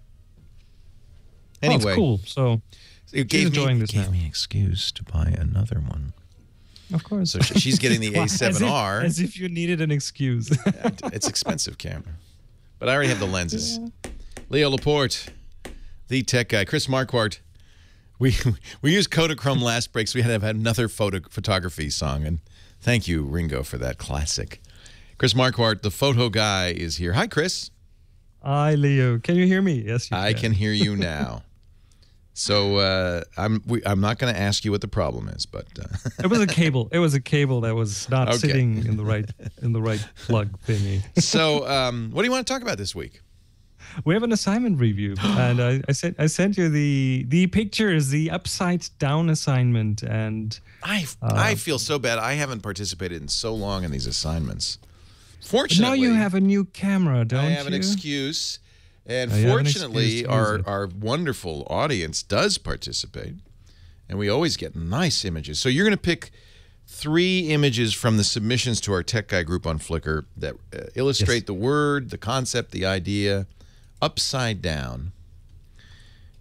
Anyway, it's cool. So it gave me an excuse to buy another one. Of course. So she's getting the A7R. As if you needed an excuse. It's expensive camera. But I already have the lenses. Yeah. Leo Laporte, the tech guy. Chris Marquardt. We used Kodachrome last break, so we had to have another photography song. And thank you, Ringo, for that classic. Chris Marquardt, the photo guy, is here. Hi, Chris. Hi, Leo. Can you hear me? Yes, I can hear you now. So I'm not going to ask you what the problem is, but it was a cable. It was a cable that was not sitting in the right plug thingy. So what do you want to talk about this week? we have an assignment review, and I sent you the pictures, the upside down assignment, and I feel so bad. I haven't participated in so long in these assignments. Fortunately, now you have a new camera, don't you? I have an excuse, and fortunately, our wonderful audience does participate, and we always get nice images. So you're going to pick 3 images from the submissions to our Tech Guy group on Flickr that illustrate the word, the concept, the idea, upside down,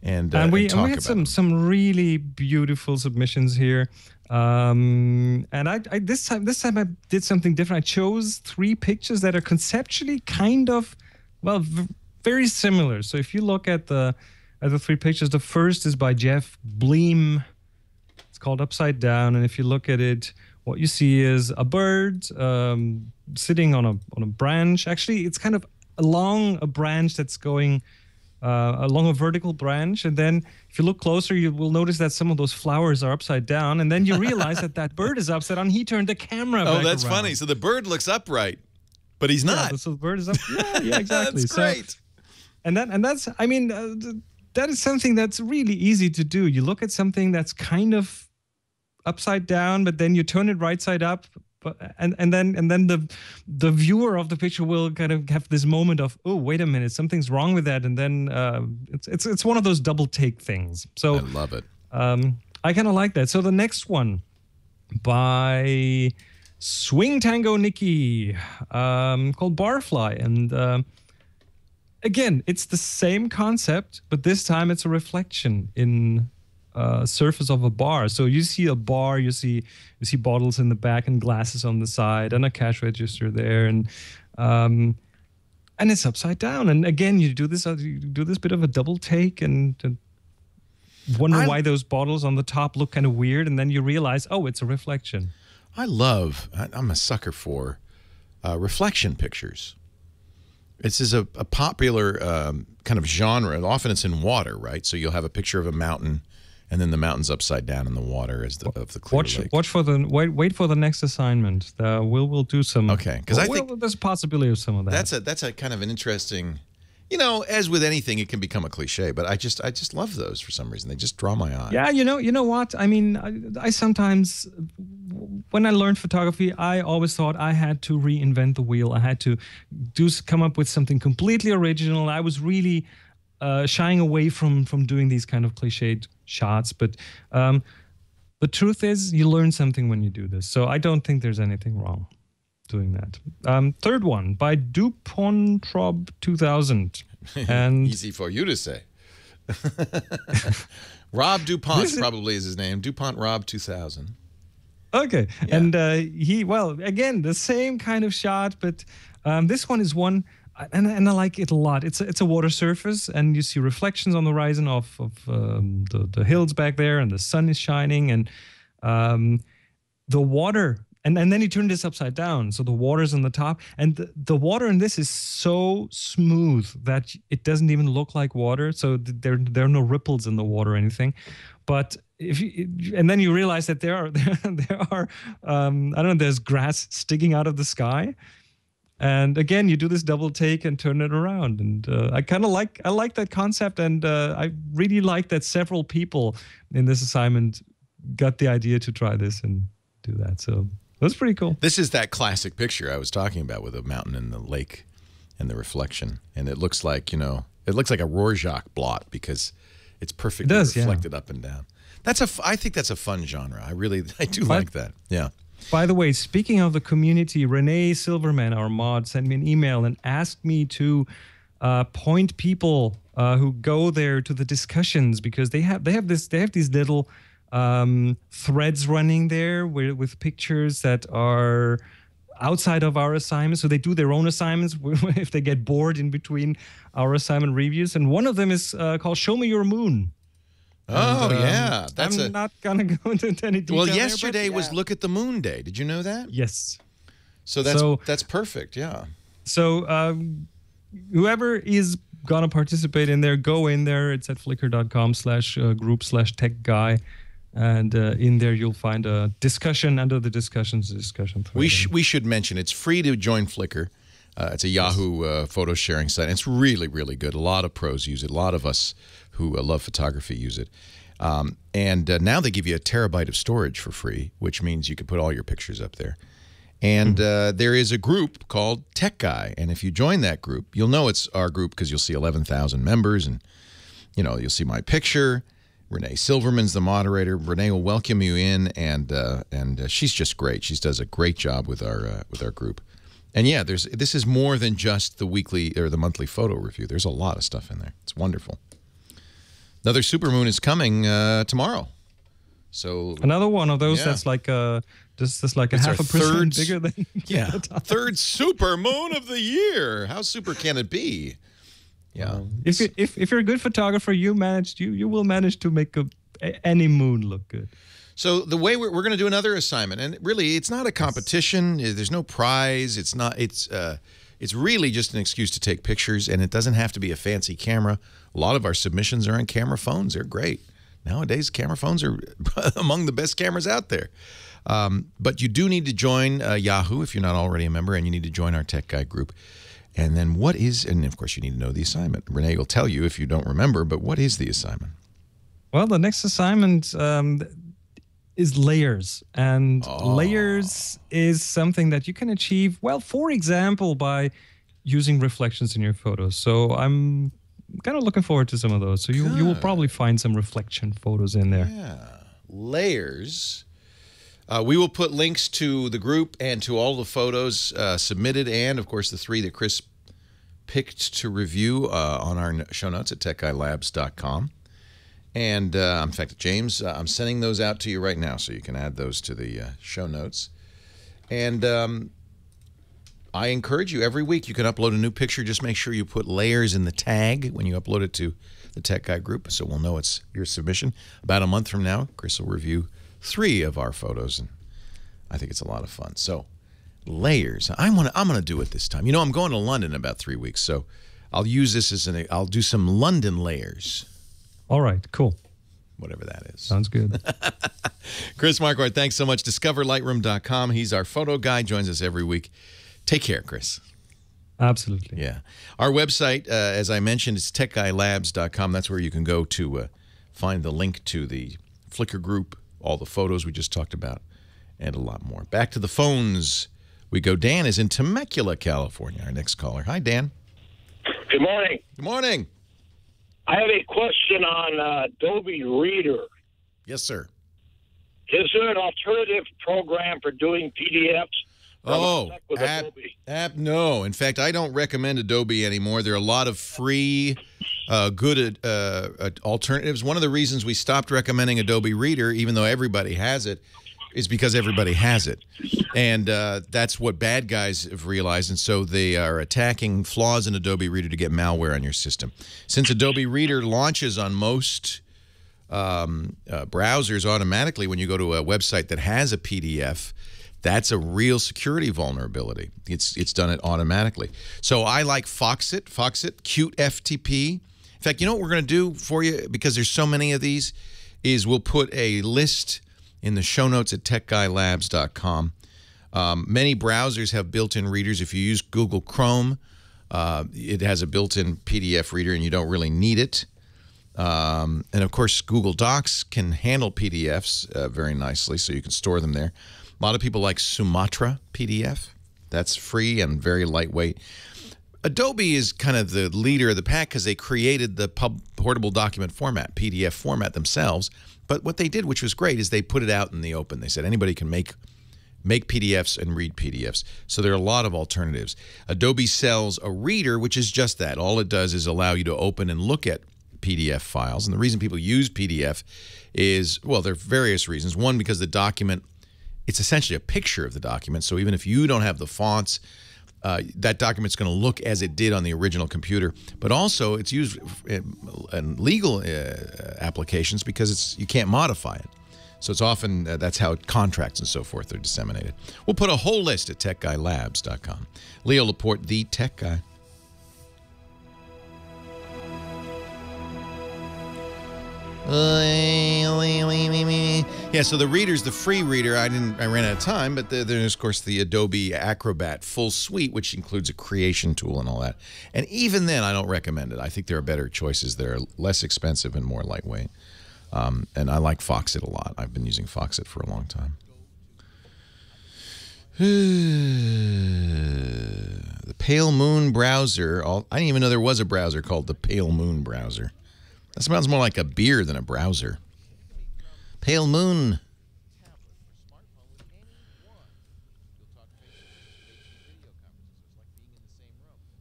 and we talk had about some really beautiful submissions here. And I this time I did something different. I chose 3 pictures that are conceptually kind of, well, very similar. So if you look at the 3 pictures, the first is by Jeff Bleem. It's called Upside Down, and if you look at it, what you see is a bird sitting on a branch. Actually, it's kind of along a branch that's going along a vertical branch, and then if you look closer, you will notice that some of those flowers are upside down, and then you realize that bird is upside down. He turned the camera back that's around. funny. So the bird looks upright, but he's not. Yeah, so the bird is up. Yeah, exactly. That's great. And that's, I mean, that is something that's really easy to do. You look at something that's kind of upside down, but then you turn it right side up, and then the viewer of the picture will kind of have this moment of, oh, wait a minute, something's wrong with that, and then it's one of those double take things. So I love it. I kind of like that. So the next one by Swing Tango Nikki, called Barfly, and again, it's the same concept, but this time it's a reflection in surface of a bar. So you see a bar, you see bottles in the back and glasses on the side and a cash register there, and it's upside down. And again, you do this bit of a double take and wonder why those bottles on the top look kind of weird, and then you realize, oh, it's a reflection. I'm a sucker for reflection pictures. This is a popular kind of genre. Often it's in water, right? So you'll have a picture of a mountain, and then the mountain's upside down in the water as the clear lake. Wait for the next assignment. We'll do some. Okay, because I think there's a possibility of some of that. That's a kind of an interesting. You know, as with anything, it can become a cliche, but I just love those for some reason. They just draw my eye. Yeah, you know what? I mean, I sometimes, when I learned photography, I always thought I had to reinvent the wheel. I had to come up with something completely original. I was really shying away from doing these kind of cliched shots, but the truth is, you learn something when you do this. So I don't think there's anything wrong doing that. Third one by DuPont 2000. And easy for you to say. Rob DuPont probably is his name. DuPont Rob 2000. Okay. Yeah. And again, the same kind of shot, but this one is one, and I like it a lot. It's a water surface, and you see reflections on the horizon of the hills back there, and the sun is shining, and the water. And then you turn this upside down, so the water's on the top, and the water in this is so smooth that it doesn't even look like water. So there are no ripples in the water or anything. But and then you realize that there are I don't know, there's grass sticking out of the sky. And again, you do this double take and turn it around, and I like that concept, and I really like that several people in this assignment got the idea to try this and do that. So. That's pretty cool. This is that classic picture I was talking about with the mountain and the lake and the reflection. And it looks like, it looks like a Rorschach blot because it's perfectly reflected up and down. I think that's a fun genre. I do like that. Yeah. By the way, speaking of the community, Renee Silverman, our mod, sent me an email and asked me to point people who go there to the discussions, because they have these little threads running there with pictures that are outside of our assignments. So they do their own assignments if they get bored in between our assignment reviews. And one of them is called Show Me Your Moon. Oh, yeah. I'm not going to go into any detail. Well, yesterday was Look at the Moon Day. Did you know that? Yes. So that's perfect, yeah. So whoever is going to participate in there, go in there. It's at flickr.com/group/techguy. And in there, you'll find a discussion under the discussion thread. We should mention it's free to join Flickr. It's a Yahoo photo sharing site. And it's really, really good. A lot of pros use it. A lot of us who love photography use it. And now they give you a terabyte of storage for free, which means you can put all your pictures up there. And there is a group called Tech Guy. And if you join that group, you'll know it's our group because you'll see 11,000 members. And, you know, you'll see my picture. Renee Silverman's the moderator. Renee will welcome you in. And she's just great. She does a great job with our group. And, yeah, this is more than just the weekly or the monthly photo review. There's a lot of stuff in there. It's wonderful. Another supermoon is coming tomorrow. So another one of those that's like just like a half a percent bigger than third super moon of the year. How super can it be? Yeah. If you're a good photographer, you will manage to make any moon look good. So the way we're going to do another assignment, and really it's not a competition. There's no prize. It's not. It's really just an excuse to take pictures, and it doesn't have to be a fancy camera. A lot of our submissions are on camera phones. They're great. Nowadays, camera phones are among the best cameras out there. But you do need to join Yahoo if you're not already a member, and you need to join our Tech Guy group. And then and of course, you need to know the assignment. Renee will tell you if you don't remember, but what is the assignment? Well, the next assignment is layers. And layers is something that you can achieve, well, for example, by using reflections in your photos. So I'm kind of looking forward to some of those. So you will probably find some reflection photos in there. Yeah. Layers. We will put links to the group and to all the photos submitted, and, of course, the 3 that Chris picked to review on our show notes at techguylabs.com. And, in fact, James, I'm sending those out to you right now, so you can add those to the show notes. And I encourage you, every week you can upload a new picture. Just make sure you put layers in the tag when you upload it to the Tech Guy group, so we'll know it's your submission. About a month from now, Chris will review 3 of our photos, and I think it's a lot of fun. So, layers. I'm gonna do it this time. You know, I'm going to London in about 3 weeks, so I'll use this as I'll do some London layers. All right, cool. Whatever that is. Sounds good. Chris Marquardt, thanks so much. DiscoverLightroom.com. He's our photo guy. Joins us every week. Take care, Chris. Absolutely. Yeah. Our website, as I mentioned, is techguylabs.com. That's where you can go to find the link to the Flickr group, all the photos we just talked about, and a lot more. Back to the phones we go. Dan is in Temecula, California, our next caller. Hi, Dan. Good morning. Good morning. I have a question on Adobe Reader. Yes, sir. Is there an alternative program for doing PDFs? No. In fact, I don't recommend Adobe anymore. There are a lot of free, good alternatives. One of the reasons we stopped recommending Adobe Reader, even though everybody has it, is because everybody has it. And that's what bad guys have realized. And so they are attacking flaws in Adobe Reader to get malware on your system. Since Adobe Reader launches on most browsers automatically when you go to a website that has a PDF, that's a real security vulnerability. It's done it automatically. So I like Foxit, Qt FTP. In fact, you know what we're going to do for you, because there's so many of these, is we'll put a list in the show notes at techguylabs.com. Many browsers have built-in readers. If you use Google Chrome, it has a built-in PDF reader, and you don't really need it. And, of course, Google Docs can handle PDFs very nicely, so you can store them there. A lot of people like Sumatra PDF. That's free and very lightweight. Adobe is kind of the leader of the pack because they created the portable document format, PDF format themselves. But what they did, which was great, is they put it out in the open. They said anybody can make PDFs and read PDFs. So there are a lot of alternatives. Adobe sells a reader, which is just that. All it does is allow you to open and look at PDF files. And the reason people use PDF is, well, there are various reasons. One, because the document, it's essentially a picture of the document. So even if you don't have the fonts, that document's going to look as it did on the original computer. But also, it's used in legal applications because you can't modify it. So it's often, that's how contracts and so forth are disseminated. We'll put a whole list at techguylabs.com. Leo Laporte, the Tech Guy. Yeah, so the reader's the free reader. I ran out of time, but there's of course the Adobe Acrobat full suite, which includes a creation tool and all that. And even then, I don't recommend it. I think there are better choices that are less expensive and more lightweight. And I like Foxit a lot. I've been using Foxit for a long time. The Pale Moon browser. I didn't even know there was a browser called the Pale Moon browser. That smells more like a beer than a browser. Pale Moon.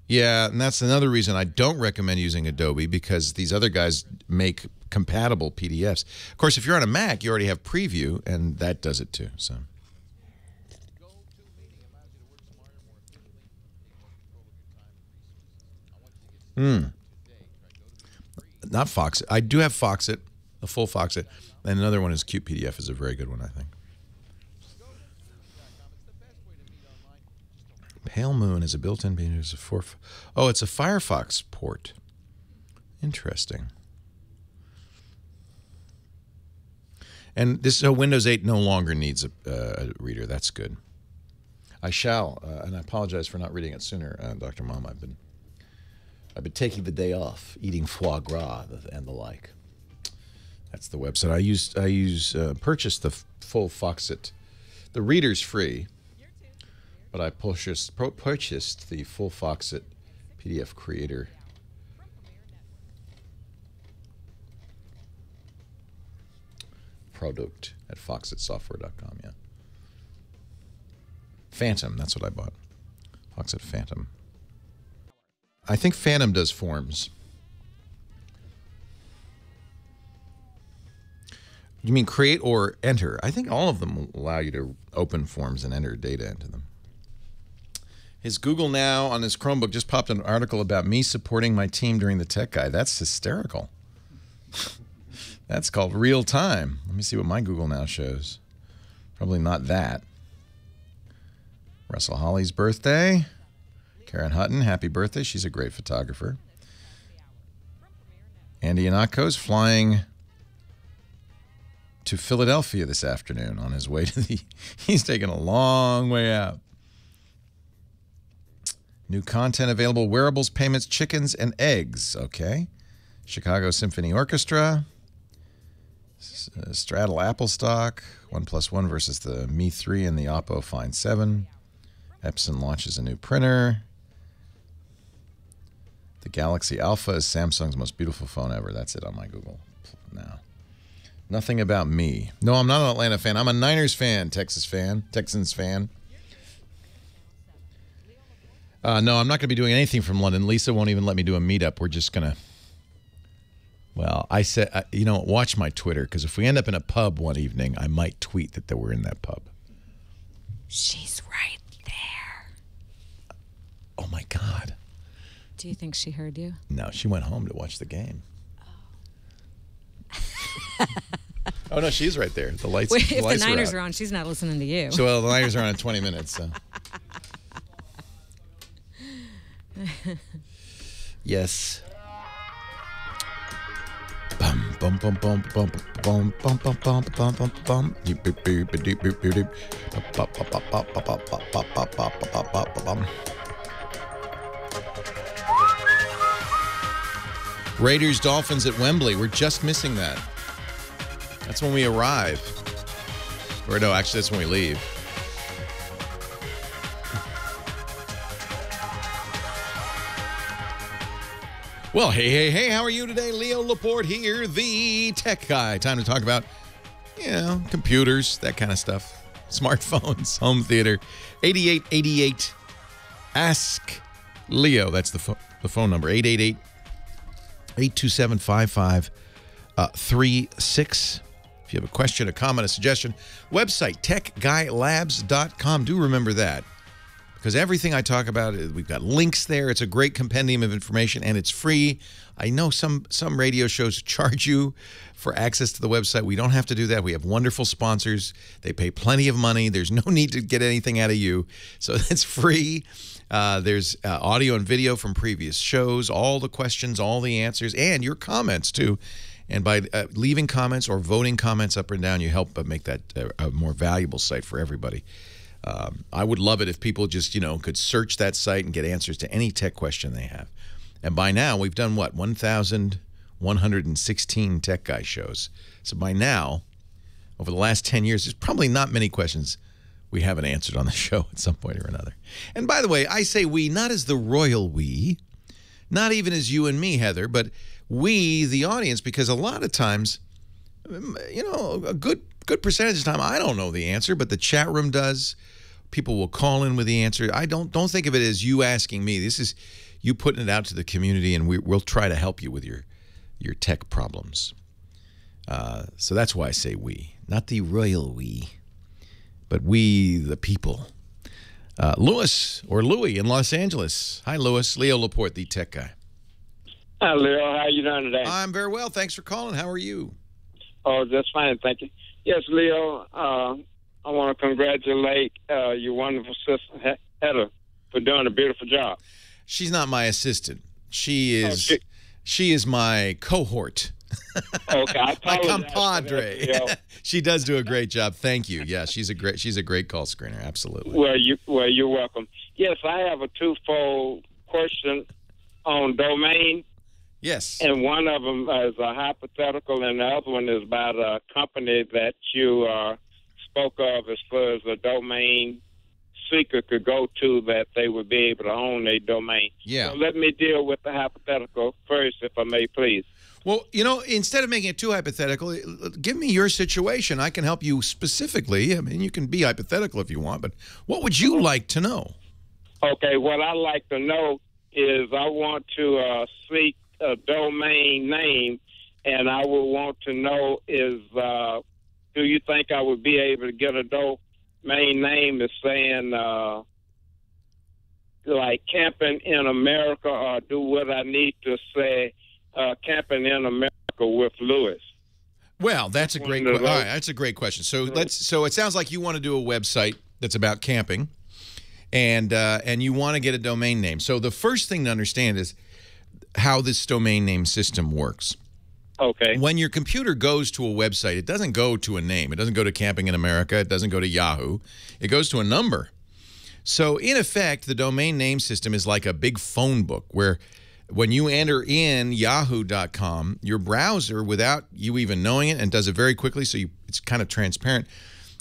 Yeah, and that's another reason I don't recommend using Adobe, because these other guys make compatible PDFs. Of course, if you're on a Mac, you already have Preview, and that does it too. So. Not Foxit. I do have Foxit, the full Foxit, and another one is Cute PDF is a very good one, I think. Pale Moon is a built-in. It's a it's a Firefox port. Interesting. And this Windows 8 no longer needs a reader. That's good. I shall, and I apologize for not reading it sooner, Dr. Mom. I've been taking the day off, eating foie gras and the like. That's the website I purchased the full Foxit. The reader's free, but I purchased the full Foxit PDF creator. Product at foxitsoftware.com. Yeah. Phantom. That's what I bought. Foxit Phantom. I think Phantom does forms. You mean create or enter? I think all of them will allow you to open forms and enter data into them. His Google Now on his Chromebook just popped an article about me supporting my team during the Tech Guide. That's hysterical. That's called real time. Let me see what my Google Now shows. Probably not that. Russell Holly's birthday. Karen Hutton, happy birthday. She's a great photographer. Andy Anako's flying to Philadelphia this afternoon on his way to the... He's taking a long way out. New content available. Wearables, payments, chickens, and eggs. Okay. Chicago Symphony Orchestra. Straddle Apple stock. 1+1 versus the Mi 3 and the Oppo Find 7. Epson launches a new printer. The Galaxy Alpha is Samsung's most beautiful phone ever. That's it on my Google now. Nothing about me. No, I'm not an Atlanta fan. I'm a Niners fan, Texans fan. No, I'm not going to be doing anything from London. Lisa won't even let me do a meetup. We're just going to... Well, I said, you know, watch my Twitter, because if we end up in a pub one evening, I might tweet that we're in that pub. She's right there. Oh, my God. Do you think she heard you? No, she went home to watch the game. Oh, no, she's right there. The lights, Wait, the if lights the Niners are are on, she's not listening to you. So, well, the Niners are on in 20 minutes, so. Yes. Bum bum bum bum bum bum bum bum bum bum bum bum. Raiders Dolphins at Wembley. We're just missing that. That's when we arrive. Or no, actually that's when we leave. Well, hey, how are you today? Leo Laporte here, the tech guy. Time to talk about, you know, computers, that kind of stuff. Smartphones, home theater. 8888 Ask Leo. That's the phone number. 888-827-5536. If you have a question, a comment, a suggestion. Website, techguylabs.com. Do remember that. Because everything I talk about, we've got links there. It's a great compendium of information, and it's free. I know some radio shows charge you for access to the website. We don't have to do that. We have wonderful sponsors. They pay plenty of money. There's no need to get anything out of you. So it's free. There's audio and video from previous shows, all the questions, all the answers, and your comments, too. And by leaving comments or voting comments up and down, you help make that a more valuable site for everybody. I would love it if people just, could search that site and get answers to any tech question they have. And by now, we've done, what, 1,116 Tech Guy shows. So by now, over the last 10 years, there's probably not many questions we haven't answered on the show at some point or another. And by the way, I say we, not as the royal we, not even as you and me, Heather, but we, the audience, because a lot of times, a good percentage of the time, I don't know the answer, but the chat room does. People will call in with the answer. I don't think of it as you asking me. This is you putting it out to the community, and we'll try to help you with your tech problems. So that's why I say we, not the royal we, but we, the people. Louis or Louie in Los Angeles. Hi, Louis. Leo Laporte, the tech guy. Hi, Leo. How you doing today? I'm very well. Thanks for calling. How are you? Oh, just fine. Thank you. Yes, Leo, I want to congratulate your wonderful sister, Heather, for doing a beautiful job. She's not my assistant. She is my cohort. Okay, I my compadre. She does do a great job. Thank you. Yeah, she's a great call screener. Absolutely. Well, you're welcome. Yes, I have a twofold question on domain. Yes. And one of them is a hypothetical, and the other one is about a company that you spoke of as far as a domain seeker could go to that they would be able to own a domain. Yeah. So let me deal with the hypothetical first, if I may, please. Well, instead of making it too hypothetical, give me your situation. I can help you specifically. I mean, you can be hypothetical if you want, but what would you like to know? Okay, what I'd like to know is I want to seek a domain name, and I would want to know is, do you think I would be able to get a domain name that's saying, like Camping in America, or do what I need to say, Camping in America with Lewis? Well, that's a great question. All right, that's a great question. So it sounds like you want to do a website that's about camping, and you want to get a domain name. So the first thing to understand is how this domain name system works. Okay. When your computer goes to a website, it doesn't go to a name. It doesn't go to Camping in America. It doesn't go to Yahoo. It goes to a number. So in effect, the domain name system is like a big phone book where when you enter in yahoo.com, your browser, without you even knowing it, and does it very quickly, so it's kind of transparent,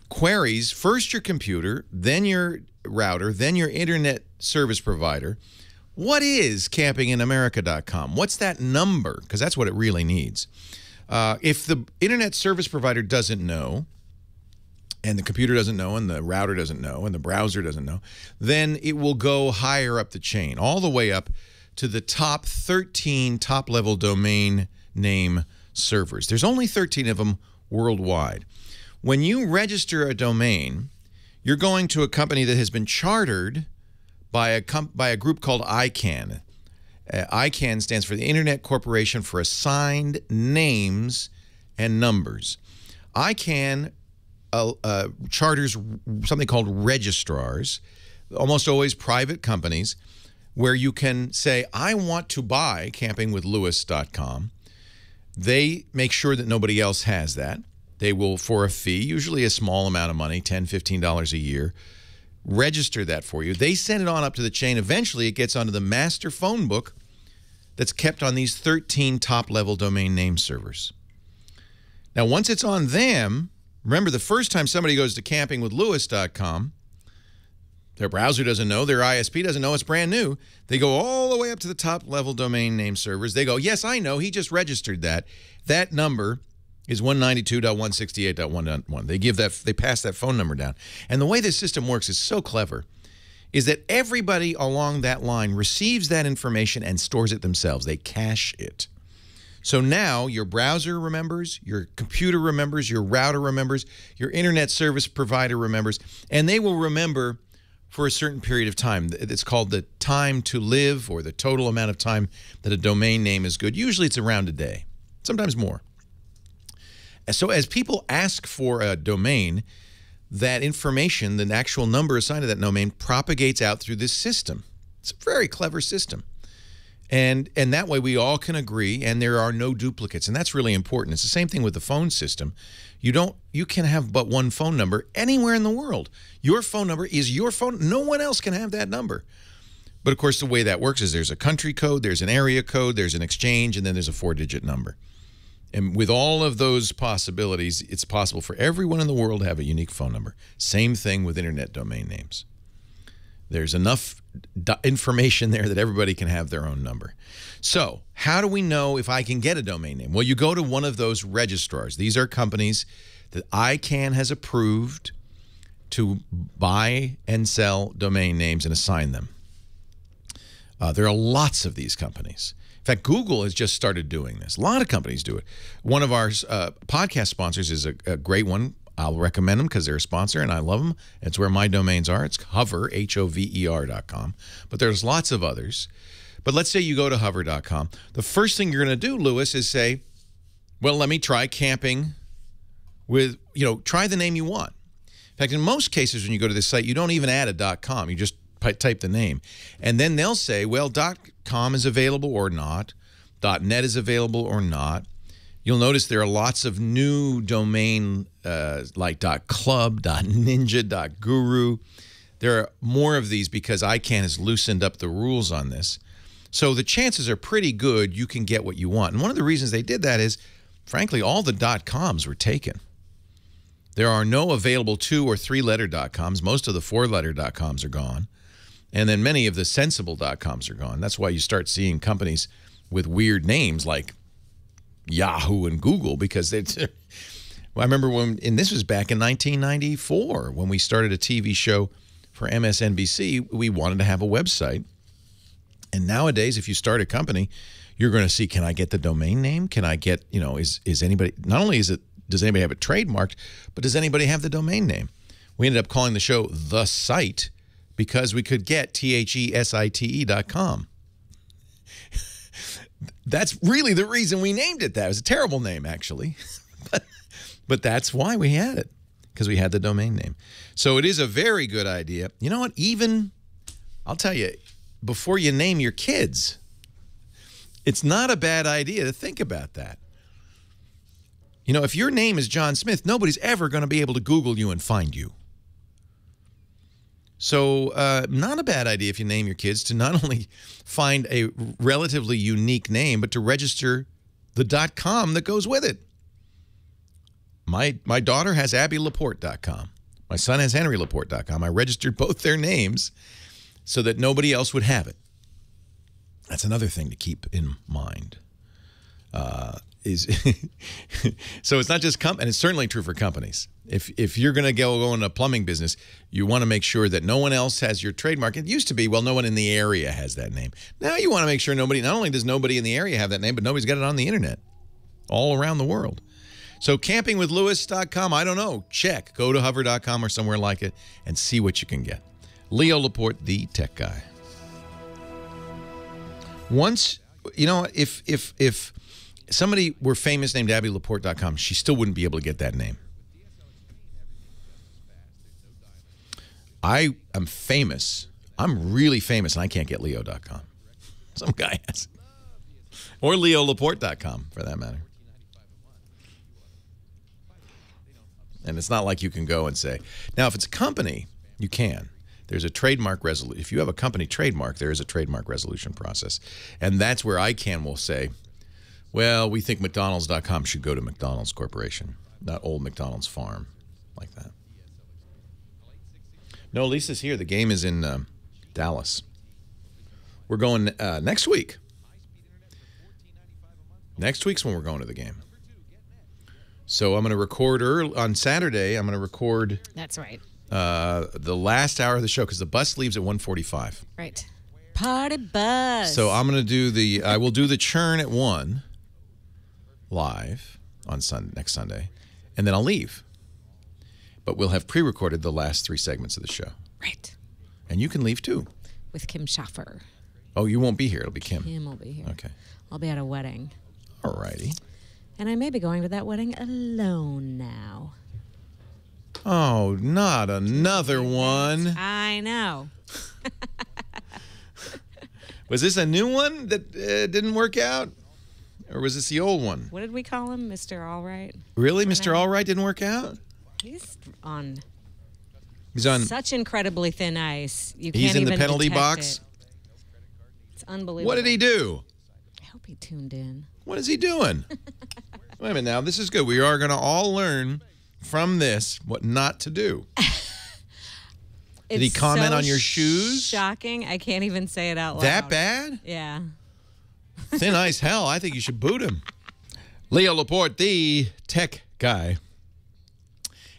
queries first your computer, then your router, then your internet service provider. What is campinginamerica.com? What's that number? Because that's what it really needs. If the internet service provider doesn't know, and the computer doesn't know, and the router doesn't know, and the browser doesn't know, then it will go higher up the chain, all the way up to the top 13 top-level domain name servers. There's only 13 of them worldwide. When you register a domain, you're going to a company that has been chartered by a group called ICANN. ICANN stands for the Internet Corporation for Assigned Names and Numbers. ICANN charters something called registrars, almost always private companies, where you can say, I want to buy campingwithlewis.com. They make sure that nobody else has that. They will, for a fee, usually a small amount of money, $10, $15 a year, register that for you. They send it on up to the chain. Eventually, it gets onto the master phone book that's kept on these 13 top-level domain name servers. Now, once it's on them, remember, the first time somebody goes to campingwithlewis.com, their browser doesn't know, their ISP doesn't know, it's brand new. They go all the way up to the top-level domain name servers. They go, yes, I know, he just registered that. That number is 192.168.1.1. They pass that phone number down. And the way this system works is so clever, is that everybody along that line receives that information and stores it themselves. They cache it. So now your browser remembers, your computer remembers, your router remembers, your internet service provider remembers, and they will remember for a certain period of time. It's called the time to live, or the total amount of time that a domain name is good. Usually it's around a day, sometimes more. So as people ask for a domain, that information, the actual number assigned to that domain, propagates out through this system. It's a very clever system. And that way we all can agree, and there are no duplicates, and that's really important. It's the same thing with the phone system. You can have but one phone number anywhere in the world. Your phone number is your phone. No one else can have that number. But of course, the way that works is there's a country code, there's an area code, there's an exchange, and then there's a 4-digit number. And with all of those possibilities, it's possible for everyone in the world to have a unique phone number. Same thing with internet domain names. There's enough information there that everybody can have their own number. So how do we know if I can get a domain name? Well, you go to one of those registrars. These are companies that ICANN has approved to buy and sell domain names and assign them. There are lots of these companies. In fact, Google has just started doing this. A lot of companies do it. One of our podcast sponsors is a great one. I'll recommend them because they're a sponsor, and I love them. It's where my domains are. It's Hover, Hover.com. But there's lots of others. But let's say you go to Hover.com. The first thing you're going to do, Lewis, is say, well, let me try camping with, try the name you want. In fact, in most cases when you go to this site, you don't even add a .com. You just type the name. And then they'll say, well, .com is available or not. .net is available or not. You'll notice there are lots of new domain like .club, .ninja, .guru. There are more of these because ICANN has loosened up the rules on this. So the chances are pretty good you can get what you want. And one of the reasons they did that is, frankly, all the .coms were taken. There are no available 2- or 3-letter .coms. Most of the 4-letter .coms are gone. And then many of the sensible .coms are gone. That's why you start seeing companies with weird names like Yahoo and Google, because it's. Well, I remember and this was back in 1994 when we started a TV show for MSNBC. We wanted to have a website, and nowadays, if you start a company, you're going to see: can I get the domain name? Can I get is anybody? Not only does anybody have it trademarked, but does anybody have the domain name? We ended up calling the show The Site because we could get THESITE.com. That's really the reason we named it that. It was a terrible name, actually. but that's why we had it, because we had the domain name. So it is a very good idea. You know what? Even, I'll tell you, before you name your kids, it's not a bad idea to think about that. If your name is John Smith, nobody's ever going to be able to Google you and find you. So not a bad idea if you name your kids to not only find a relatively unique name, but to register the .com that goes with it. My daughter has AbbieLaporte.com. My son has HenryLaporte.com. I registered both their names so that nobody else would have it. That's another thing to keep in mind. So it's not just and it's certainly true for companies. If you're going to go in a plumbing business, you want to make sure that no one else has your trademark. It used to be, well, no one in the area has that name. Now you want to make sure not only does nobody in the area have that name, but nobody's got it on the internet all around the world. So campingwithlewis.com, I don't know. Check. Go to hover.com or somewhere like it and see what you can get. Leo Laporte, the tech guy. Once, if somebody were famous named AbbieLaporte.com, she still wouldn't be able to get that name. I am famous. I'm really famous, and I can't get Leo.com. Some guy has. Or LeoLaporte.com, for that matter. And it's not like you can go and say. Now, if it's a company, you can. There's a trademark resolution. If you have a company trademark, there is a trademark resolution process. And that's where ICANN will say, well, we think McDonald's.com should go to McDonald's Corporation, not Old McDonald's Farm, like that. No, Lisa's here. The game is in Dallas. We're going next week. Next week's when we're going to the game. So I'm going to record on Saturday. I'm going to record. That's right. The last hour of the show because the bus leaves at 1:45. Right. Party bus. So I'm going to do I will do the churn at 1 live on next Sunday, and then I'll leave. But we'll have pre-recorded the last 3 segments of the show. Right. And you can leave too. With Kim Schaffer. Oh, you won't be here. It'll be Kim. Kim will be here. Okay. I'll be at a wedding. All righty. And I may be going to that wedding alone now. Oh, not another one. I know. Was this a new one that didn't work out? Or was this the old one? What did we call him? Mr. Allright? Really? Mr. Allright didn't work out? He's on such incredibly thin ice. You can't He's in even the penalty detect box? it. It's unbelievable. What did he do? I hope he tuned in. What is he doing? Wait a minute now. This is good. We are going to all learn from this what not to do. Did he comment on your shoes? Shocking. I can't even say it out loud. That bad? Yeah. Thin ice hell. I think you should boot him. Leo Laporte, the tech guy.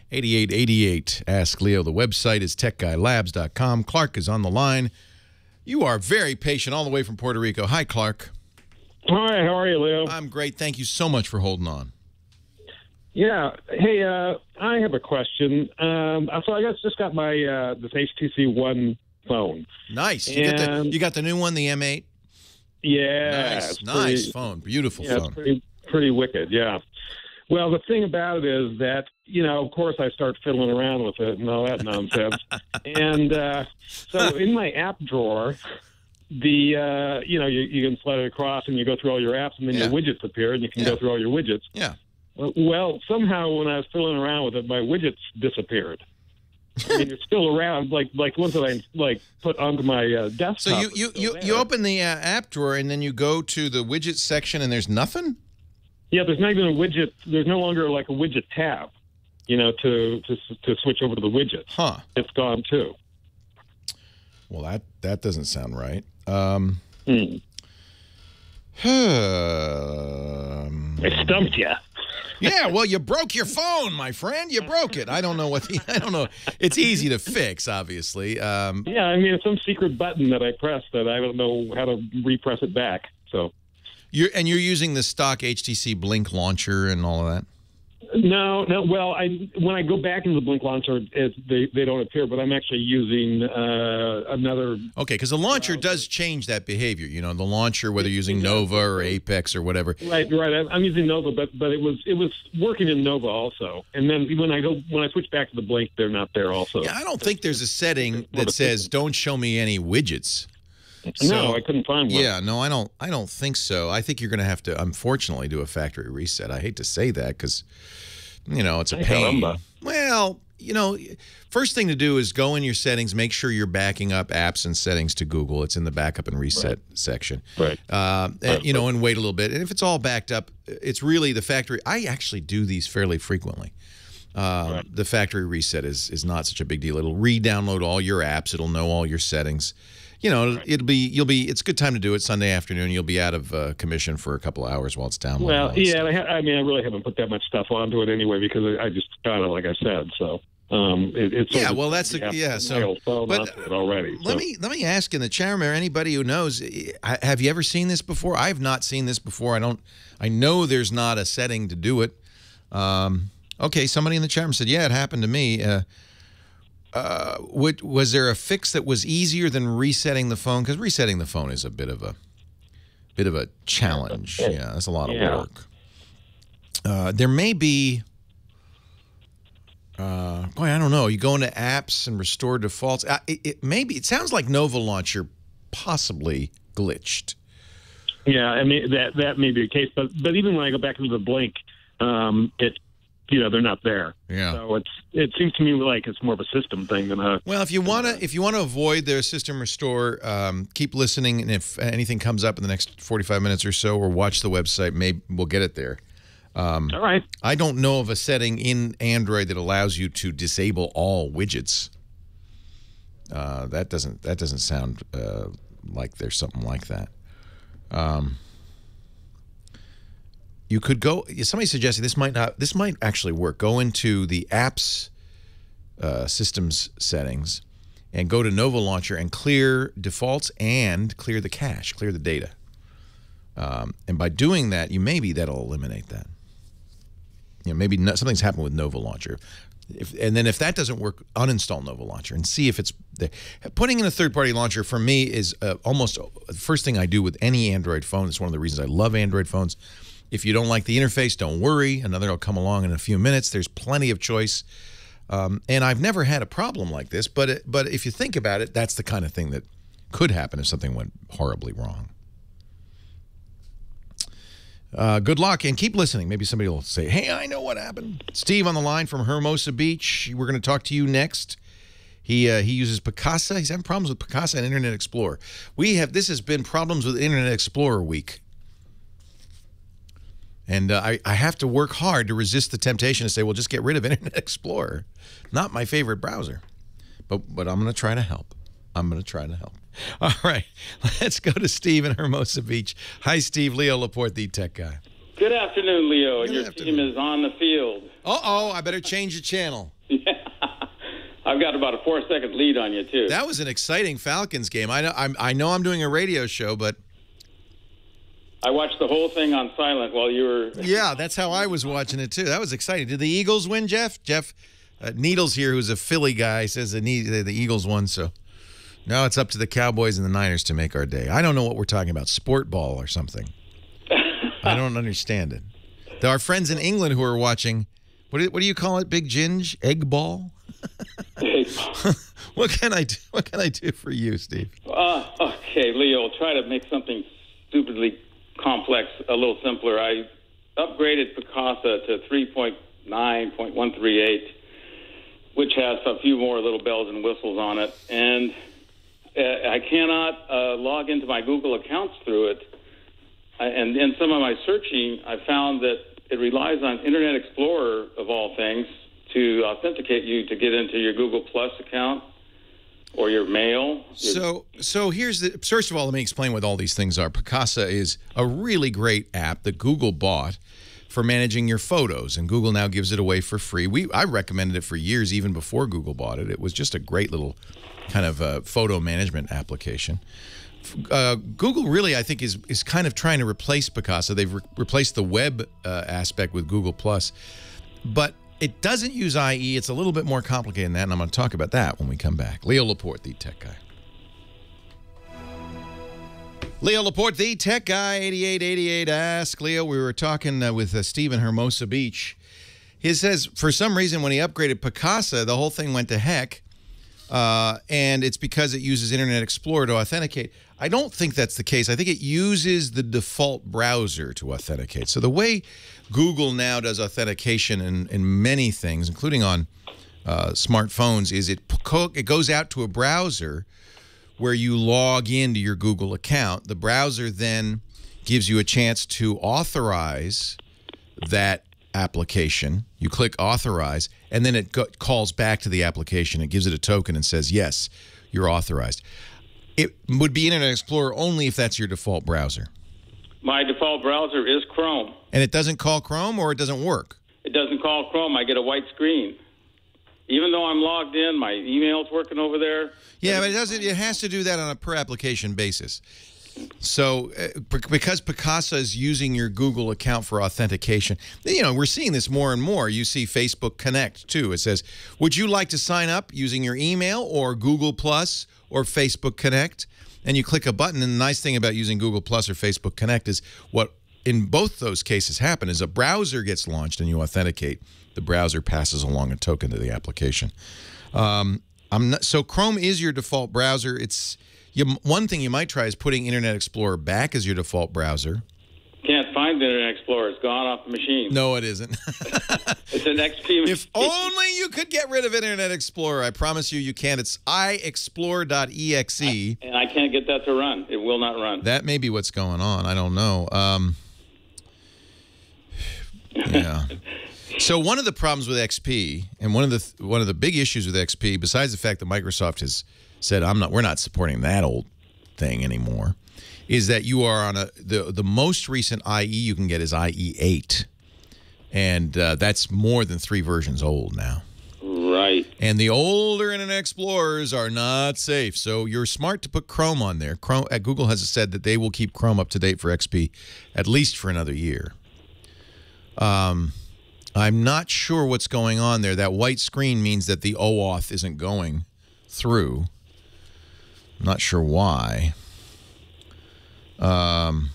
8888. Ask Leo. The website is techguylabs.com. Clark is on the line. You are very patient all the way from Puerto Rico. Hi, Clark. Hi, how are you, Leo? I'm great. Thank you so much for holding on. Yeah. Hey, I have a question. So I just got my this HTC One phone. Nice. You got the new one, the M8? Yeah. Nice phone. Beautiful phone. It's pretty wicked, yeah. Well, the thing about it is that, of course I start fiddling around with it and all that nonsense. And so in my app drawer, you can slide it across and you go through all your apps and then your widgets appear and you can go through all your widgets. Yeah. Well, somehow when I was fiddling around with it, my widgets disappeared. I mean, it's still around, like ones that I put onto my desktop. So you open the app drawer and then you go to the widget section and there's nothing? Yeah, there's not even a widget. There's no longer like a widget tab, to switch over to the widgets. Huh. It's gone too. Well, that doesn't sound right. I stumped you. Yeah, well, you broke your phone, my friend. You broke it. I don't know I don't know. It's easy to fix, obviously. Yeah, I mean, it's some secret button that I pressed that I don't know how to repress it back. So. You're using the stock HTC Blink launcher and all of that? No. Well, when I go back into the Blink launcher, they don't appear, but I'm actually using another. Okay, because the launcher does change that behavior. The launcher, whether you're using Nova or Apex or whatever. Right. I'm using Nova, but it was working in Nova also. And then when I switch back to the Blink, they're not there also. Yeah, I don't think there's a setting that says don't show me any widgets. No, I couldn't find one. Yeah, no, I don't think so. I think you're going to have to, unfortunately, do a factory reset. I hate to say that because, it's a pain. Well, first thing to do is go in your settings, make sure you're backing up apps and settings to Google. It's in the backup and reset section. Right. And wait a little bit. And if it's all backed up, it's really the factory. I actually do these fairly frequently. The factory reset is not such a big deal. It'll re-download all your apps. It'll know all your settings. It's a good time to do it Sunday afternoon. You'll be out of commission for a couple of hours while it's downloading. Well, yeah, I really haven't put that much stuff onto it anyway because I just got it, like I said. So it's already. Let me ask in the chat room, anybody who knows, have you ever seen this before? I've not seen this before. I know there's not a setting to do it. Okay, somebody in the chat room said, yeah, it happened to me. Was there a fix that was easier than resetting the phone? Because resetting the phone is a bit of a challenge. Yeah, that's a lot of work. There may be. I don't know. You go into apps and restore defaults. It sounds like Nova Launcher possibly glitched. Yeah, I mean that may be the case, but even when I go back into the Blink, they're not there. Yeah. So it seems to me like it's more of a system thing than a. Well, if you want to avoid the system restore, keep listening, and if anything comes up in the next 45 minutes or so, or watch the website, maybe we'll get it there. All right. I don't know of a setting in Android that allows you to disable all widgets. That doesn't sound like there's something like that. You could go. Somebody suggested this might actually work. Go into the apps systems settings and go to Nova Launcher and clear defaults and clear the cache, clear the data. And by doing that, that'll eliminate that. Maybe something's happened with Nova Launcher. And then if that doesn't work, uninstall Nova Launcher and see if it's there. Putting in a third-party launcher for me is almost the first thing I do with any Android phone. It's one of the reasons I love Android phones. If you don't like the interface, don't worry. Another will come along in a few minutes. There's plenty of choice. And I've never had a problem like this. But if you think about it, that's the kind of thing that could happen if something went horribly wrong. Good luck, and keep listening. Maybe somebody will say, hey, I know what happened. Steve on the line from Hermosa Beach. We're going to talk to you next. He uses Picasa. He's having problems with Picasa and Internet Explorer. This has been Problems with Internet Explorer week. And I have to work hard to resist the temptation to say, well, just get rid of Internet Explorer. Not my favorite browser. But I'm going to try to help. I'm going to try to help. All right. Let's go to Steve in Hermosa Beach. Hi, Steve. Leo Laporte, the tech guy. Good afternoon, Leo. Your team is on the field. Uh-oh. I better change the channel. I've got about a 4-second lead on you, too. That was an exciting Falcons game. I know I'm doing a radio show, but... I watched the whole thing on silent while you were... Yeah, that's how I was watching it, too. That was exciting. Did the Eagles win, Jeff? Jeff Needles here, who's a Philly guy, says the Eagles won, so... Now it's up to the Cowboys and the Niners to make our day. I don't know what we're talking about, sport ball or something. I don't understand it. There are friends in England who are watching, what do you call it, Big Ginge? Egg ball? What can I do for you, Steve? Okay, Leo, I'll try to make something stupidly complex a little simpler. I upgraded Picasa to 3.9.138, which has a few more little bells and whistles on it, and I cannot log into my Google accounts through it. And in some of my searching, I found that it relies on Internet Explorer, of all things, to authenticate you to get into your Google Plus account or your mail. So here's the... First of all, let me explain what all these things are. Picasa is a really great app that Google bought for managing your photos, and Google now gives it away for free. I recommended it for years, even before Google bought it. It was just a great little kind of photo management application. Google really, I think, is kind of trying to replace Picasa. They've replaced the web aspect with Google+. But it doesn't use IE. It's a little bit more complicated than that, and I'm going to talk about that when we come back. Leo Laporte, the tech guy. Leo Laporte, the tech guy, 8888 Ask Leo. We were talking with Steve in Hermosa Beach. He says, for some reason, when he upgraded Picasa, the whole thing went to heck. And it's because it uses Internet Explorer to authenticate. I don't think that's the case. I think it uses the default browser to authenticate. So the way Google now does authentication in many things, including on smartphones, is it goes out to a browser where you log into your Google account. The browser then gives you a chance to authorize that application. You click authorize, and then it calls back to the application. It gives it a token and says, yes, you're authorized. It would be Internet Explorer only if that's your default browser. My default browser is Chrome. And it doesn't call Chrome, or it doesn't work? It doesn't call Chrome. I get a white screen. Even though I'm logged in, my email's working over there. Yeah, but it has to do that on a per application basis. So because Picasa is using your Google account for authentication, you know, we're seeing this more and more. You see Facebook Connect, too. It says, would you like to sign up using your email or Google Plus or Facebook Connect? And you click a button, and the nice thing about using Google Plus or Facebook Connect is what in both those cases happen is a browser gets launched and you authenticate. The browser passes along a token to the application. So Chrome is your default browser. One thing you might try is putting Internet Explorer back as your default browser. Can't find Internet Explorer. It's gone off the machine. No, it isn't. It's an XP machine. If only you could get rid of Internet Explorer. I promise you, you can. It's iExplore.exe. And I can't get that to run. It will not run. That may be what's going on. I don't know. Yeah. So one of the problems with XP, and one of the big issues with XP, besides the fact that Microsoft has said we're not supporting that old thing anymore, is that you are on the most recent IE you can get is IE8, and that's more than 3 versions old now. Right. And the older Internet Explorers are not safe, so you're smart to put Chrome on there. Google has said that they will keep Chrome up to date for XP at least for another year. I'm not sure what's going on there. That white screen means that the OAuth isn't going through. I'm not sure why. And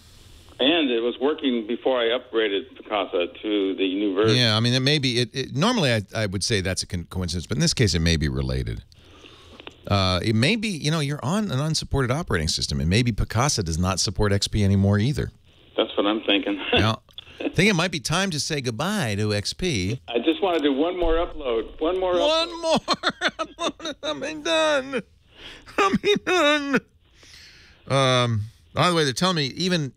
it was working before I upgraded Picasa to the new version. Yeah, I mean, it may be. Normally, I would say that's a coincidence, but in this case, it may be related. It may be, you're on an unsupported operating system, and maybe Picasa does not support XP anymore either. That's what I'm thinking. Now, I think it might be time to say goodbye to XP. I just want to do one more upload. One more. I'm done. By the way, they're telling me even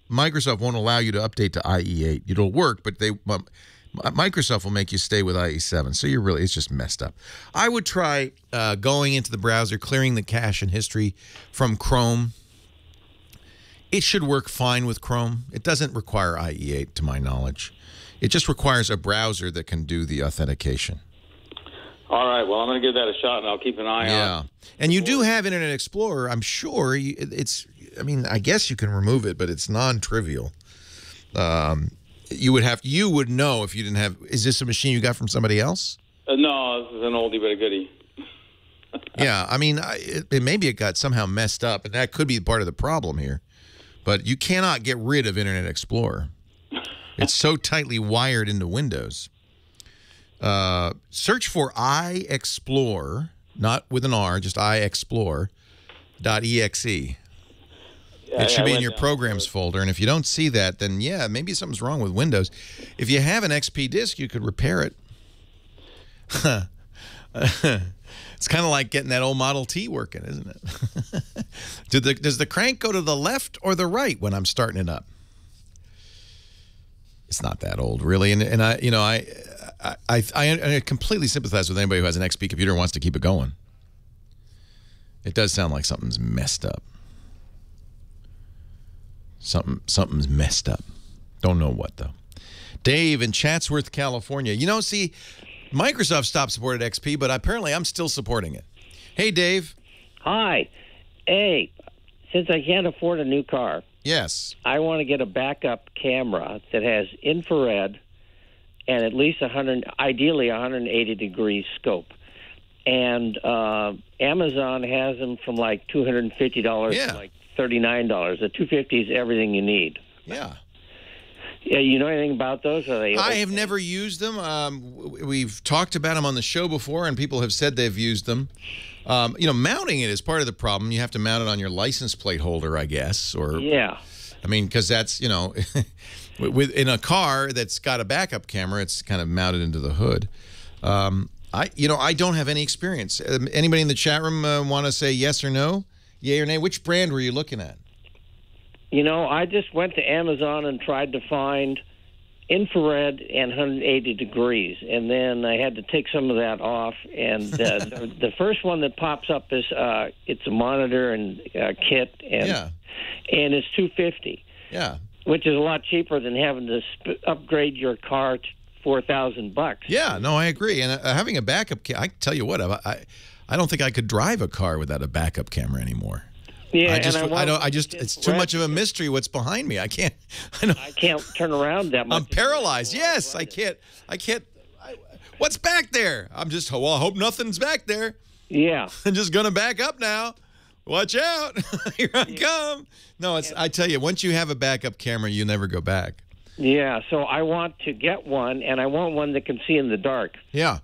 Microsoft won't allow you to update to IE8. It'll work, but Microsoft will make you stay with IE7. So it's just messed up. I would try going into the browser, clearing the cache and history from Chrome. It should work fine with Chrome. It doesn't require IE8, to my knowledge. It just requires a browser that can do the authentication. All right. Well, I'm going to give that a shot, and I'll keep an eye on it. Yeah. And you do have Internet Explorer. I'm sure I guess you can remove it, but it's non-trivial. You would know if you didn't have. Is this a machine you got from somebody else? No, this is an oldie but a goodie. Yeah, I mean, maybe it got somehow messed up, and that could be part of the problem here. But you cannot get rid of Internet Explorer. It's so tightly wired into Windows. Search for iExplore, not with an R, just iExplore.exe. It should be in your programs folder, and if you don't see that, then yeah, maybe something's wrong with Windows. If you have an XP disk, you could repair it. It's kind of like getting that old Model T working, isn't it? Does the crank go to the left or the right when I'm starting it up? It's not that old, really, and I completely sympathize with anybody who has an XP computer and wants to keep it going. It does sound like something's messed up. Something's messed up. Don't know what, though. Dave in Chatsworth, California. See, Microsoft stopped supporting XP, but apparently I'm still supporting it. Hey, Dave. Hi. Hey, since I can't afford a new car, yes, I want to get a backup camera that has infrared and at least ideally 180 degree scope. And Amazon has them from like $250 to like $39. The $250 is everything you need. Yeah. Yeah, you know anything about those? Are they? I have never used them. We've talked about them on the show before, and people have said they've used them. Mounting it is part of the problem. You have to mount it on your license plate holder, I guess. Or yeah. I mean, because that's in a car that's got a backup camera, it's kind of mounted into the hood. I don't have any experience. Anybody in the chat room want to say yes or no, yay or nay? Which brand were you looking at? I just went to Amazon and tried to find infrared and 180 degrees, and then I had to take some of that off. And the first one that pops up is it's a monitor and kit, and it's $250. Yeah, which is a lot cheaper than having to upgrade your car to $4,000. Yeah, no, I agree. And having a backup, I tell you what, I don't think I could drive a car without a backup camera anymore. Yeah, it's too much of a mystery what's behind me. I can't turn around that much. I'm paralyzed. Yes, I can't. What's back there? I hope nothing's back there. Yeah. I'm just going to back up now. Watch out. Here I come. No, I tell you, once you have a backup camera, you never go back. Yeah, so I want to get one, and I want one that can see in the dark. Yeah.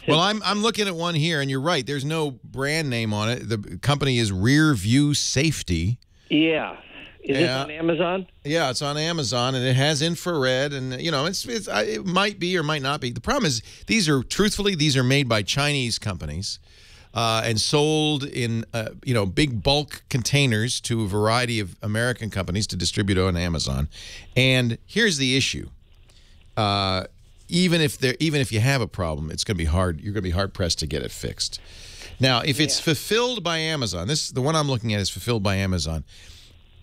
Well, I'm looking at one here, and you're right. There's no brand name on it. The company is Rear View Safety. Yeah. Is it on Amazon? Yeah, it's on Amazon, and it has infrared, and it might be or might not be. The problem is these are made by Chinese companies, and sold in big bulk containers to a variety of American companies to distribute on Amazon. And here's the issue: even if you have a problem, it's going to be hard. You're going to be hard pressed to get it fixed. Now, if it's fulfilled by Amazon, the one I'm looking at is fulfilled by Amazon.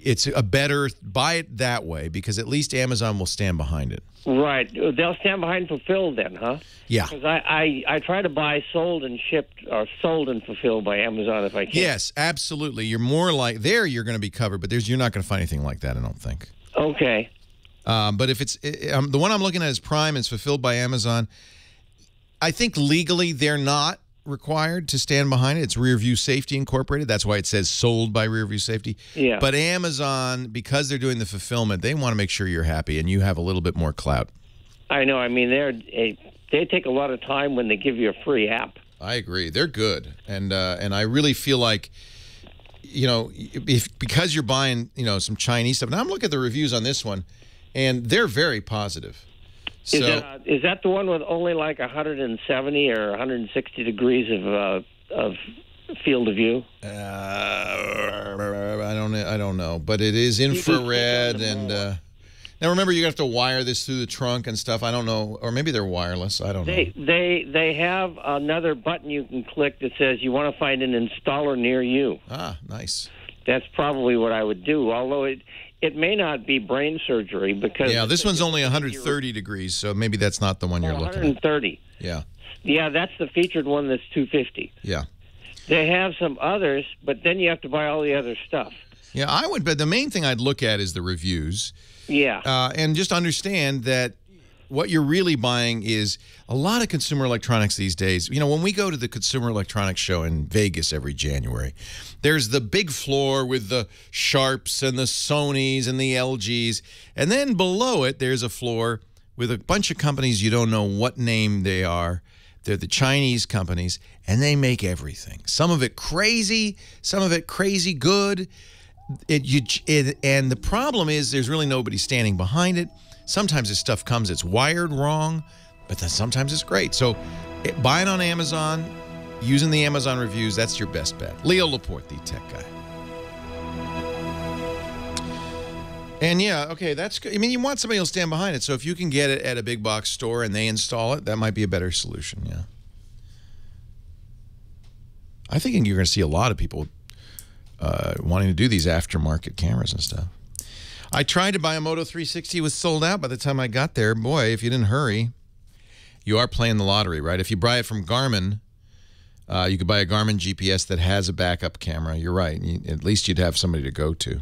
It's a better buy it that way because at least Amazon will stand behind it. Right. They'll stand behind fulfilled then, huh? Yeah. Because I try to buy sold and shipped or sold and fulfilled by Amazon if I can. Yes, absolutely. You're more like you're going to be covered, but you're not going to find anything like that, I don't think. Okay. But if it's the one I'm looking at is Prime, it's fulfilled by Amazon. I think legally they're not required to stand behind it. It's Rear View Safety Incorporated. That's why it says sold by Rear View Safety. Yeah. But Amazon, because they're doing the fulfillment, they want to make sure you're happy and you have a little bit more clout. I know. I mean, they take a lot of time when they give you a free app. I agree. They're good, and I really feel like, you know, because you're buying, you know, some Chinese stuff. Now I'm looking at the reviews on this one, and they're very positive. So, is that the one with only like 170 or 160 degrees of field of view? I don't know, but it is infrared, and now remember, you have to wire this through the trunk and stuff. I don't know, or maybe they're wireless. I don't know. They have another button you can click that says you want to find an installer near you. Ah, nice. That's probably what I would do, although it may not be brain surgery because... Yeah, this one's only 130 degrees, so maybe that's not the one you're looking at. 130. Yeah. Yeah, that's the featured one that's 250. Yeah. They have some others, but then you have to buy all the other stuff. Yeah, I would, but the main thing I'd look at is the reviews. Yeah. And just understand that what you're really buying is a lot of consumer electronics these days. You know, when we go to the Consumer Electronics Show in Vegas every January, there's the big floor with the Sharps and the Sonys and the LGs. And then below it, there's a floor with a bunch of companies you don't know what name they are. They're the Chinese companies, and they make everything. Some of it crazy, some of it crazy good. And the problem is there's really nobody standing behind it. Sometimes this stuff comes, it's wired wrong, but then sometimes it's great. So buying on Amazon, using the Amazon reviews, that's your best bet. Leo Laporte, the tech guy. And yeah, okay, that's good. I mean, you want somebody who'll stand behind it. So if you can get it at a big box store and they install it, that might be a better solution, yeah. I think you're going to see a lot of people wanting to do these aftermarket cameras and stuff. I tried to buy a Moto 360. It was sold out by the time I got there. Boy, if you didn't hurry, you are playing the lottery, right? If you buy it from Garmin, you could buy a Garmin GPS that has a backup camera. You're right. At least you'd have somebody to go to.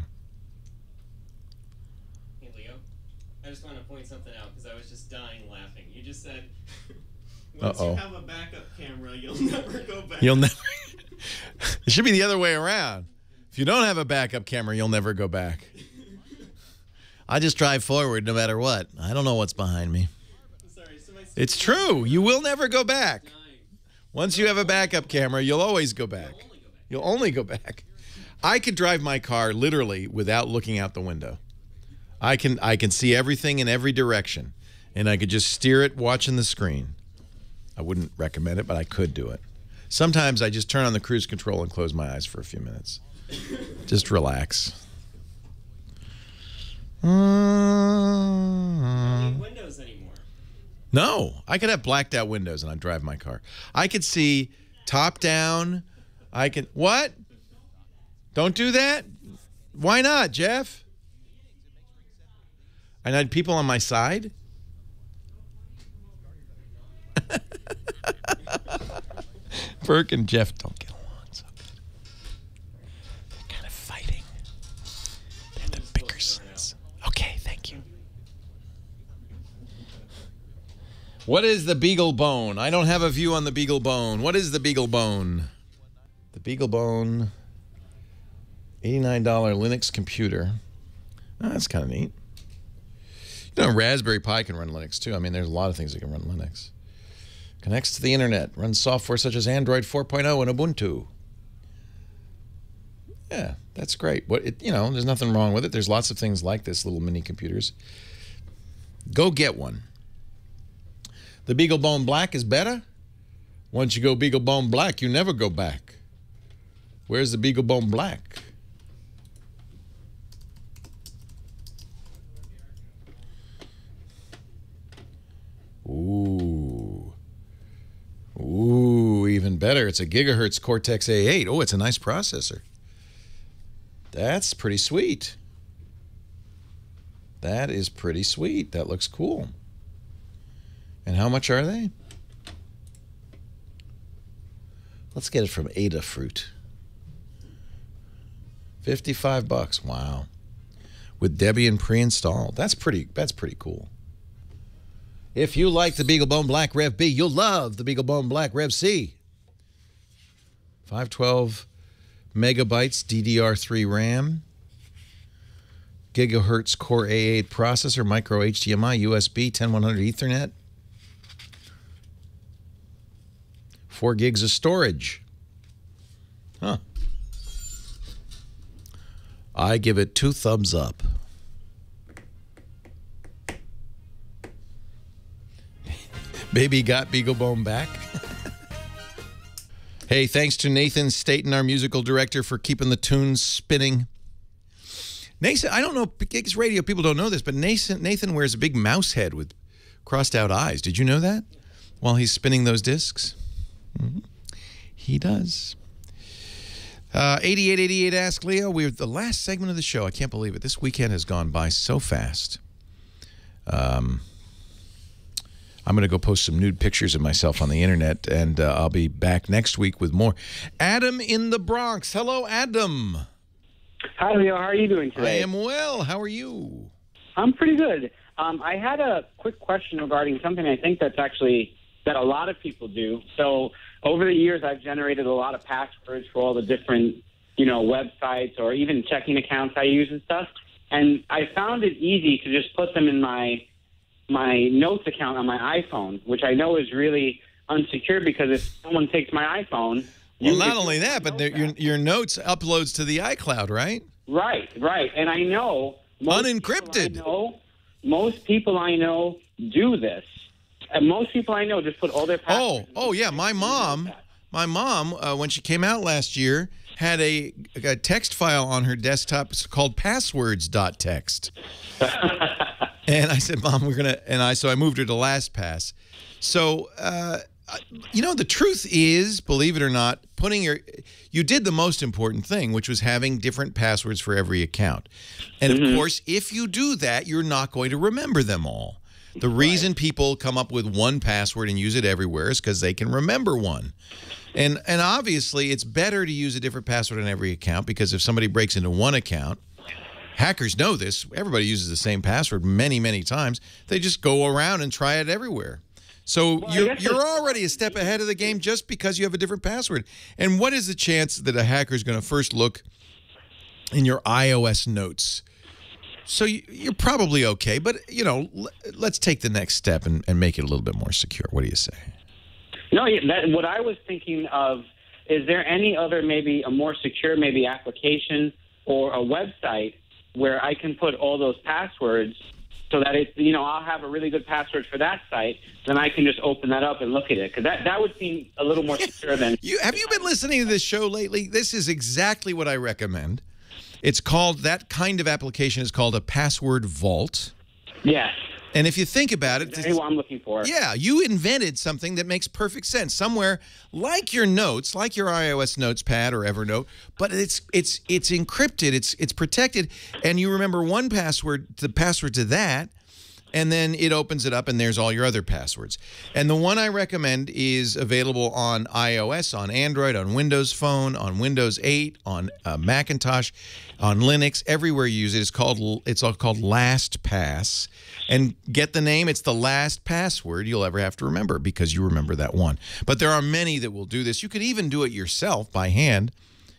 Hey, Leo. I just want to point something out because I was just dying laughing. You just said, once you have a backup camera, you'll never go back. You'll never. It should be the other way around. If you don't have a backup camera, you'll never go back. I just drive forward no matter what. I don't know what's behind me. It's true. You will never go back. Once you have a backup camera, you'll always go back. You'll only go back. I could drive my car literally without looking out the window. I can see everything in every direction, and I could just steer it watching the screen. I wouldn't recommend it, but I could do it. Sometimes I just turn on the cruise control and close my eyes for a few minutes. Just relax. Don't need windows anymore. No, I could have blacked out windows and I'd drive my car. I could see top down. I can, what? Don't do that? Why not, Jeff? And I had people on my side? Burke and Jeff don't get along so good. They're kind of fighting. They're the Bickersons. Okay, thank you. What is the Beagle Bone? I don't have a view on the Beagle Bone. What is the Beagle Bone? The Beagle Bone, $89 Linux computer. Oh, that's kind of neat. You know, Raspberry Pi can run Linux too. I mean, there's a lot of things that can run Linux. Connects to the internet, runs software such as Android 4.0 and Ubuntu. Yeah, that's great. You know, there's nothing wrong with it. There's lots of things like this, little mini computers. Go get one. The BeagleBone Black is better. Once you go BeagleBone Black, you never go back. Where's the BeagleBone Black? Ooh. Ooh, even better. It's a gigahertz Cortex A8. Oh, it's a nice processor. That's pretty sweet. That is pretty sweet. That looks cool. And how much are they? Let's get it from Adafruit. $55. Wow. With Debian pre-installed. That's pretty cool. If you like the BeagleBone Black Rev B, you'll love the BeagleBone Black Rev C. 512 megabytes DDR3 RAM. Gigahertz Core A8 processor, micro HDMI, USB, 10100 Ethernet. 4 gigs of storage. Huh. I give it 2 thumbs up. Baby got BeagleBone back. Hey, thanks to Nathan Staten, our musical director, for keeping the tunes spinning. Nathan, I don't know, Gigs Radio, people don't know this, but Nathan wears a big mouse head with crossed out eyes. Did you know that? While he's spinning those discs? He does. 8888 Ask Leo. We're the last segment of the show. I can't believe it. This weekend has gone by so fast. I'm going to go post some nude pictures of myself on the internet, and I'll be back next week with more. Adam in the Bronx. Hello, Adam. Hi, Leo. How are you doing today? I am well. How are you? I'm pretty good. I had a quick question regarding something I think that's actually that a lot of people do. So over the years, I've generated a lot of passwords for all the different, websites or even checking accounts I use and stuff. And I found it easy to just put them in my notes account on my iPhone, which I know is really unsecure because if someone takes my iPhone... Well, not only that, but your notes uploads to the iCloud, right? Right. And I know... Unencrypted. Most people I know do this. And most people I know just put all their passwords... Oh, yeah. My mom, when she came out last year, had a text file on her desktop called passwords.txt. And I said, Mom, so I moved her to LastPass. So, the truth is, believe it or not, you did the most important thing, which was having different passwords for every account. And of course, if you do that, you're not going to remember them all. The reason people come up with one password and use it everywhere is because they can remember one. And obviously, it's better to use a different password on every account because if somebody breaks into one account, hackers know this. Everybody uses the same password many, many times. They just go around and try it everywhere. So you're already a step ahead of the game just because you have a different password. And what is the chance that a hacker is going to first look in your iOS notes? So you're probably okay. But, let's take the next step and make it a little bit more secure. What do you say? No, what I was thinking of, is there any other maybe a more secure maybe application or a website where I can put all those passwords so that I'll have a really good password for that site, then I can just open that up and look at it. Because that would seem a little more secure than... Have you been listening to this show lately? This is exactly what I recommend. It's called, that kind of application is called a password vault. Yes. And if you think about it... That's what I'm looking for. Yeah, you invented something that makes perfect sense. Somewhere like your notes, like your iOS notes pad or Evernote, but it's encrypted, it's protected, and you remember one password, the password to that, and then it opens it up and there's all your other passwords. And the one I recommend is available on iOS, on Android, on Windows Phone, on Windows 8, on Macintosh, on Linux, everywhere you use it. It's called LastPass. And get the name, it's the last password you'll ever have to remember because you remember that one. But there are many that will do this. You could even do it yourself by hand.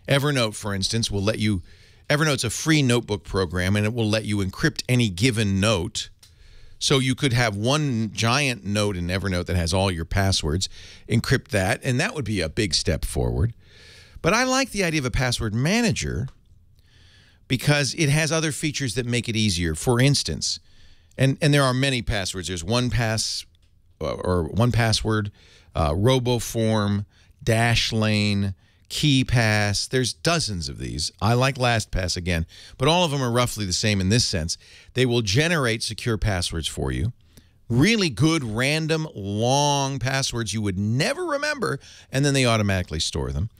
Evernote, for instance, will let you... Evernote's a free notebook program, and it will let you encrypt any given note. So you could have one giant note in Evernote that has all your passwords, encrypt that, and that would be a big step forward. But I like the idea of a password manager because it has other features that make it easier. For instance, and there are many passwords. There's OnePassword, RoboForm, Dashlane, KeyPass. There's dozens of these. I like LastPass again, but all of them are roughly the same in this sense. They will generate secure passwords for you. Really good, random, long passwords you would never remember, and then they automatically store them.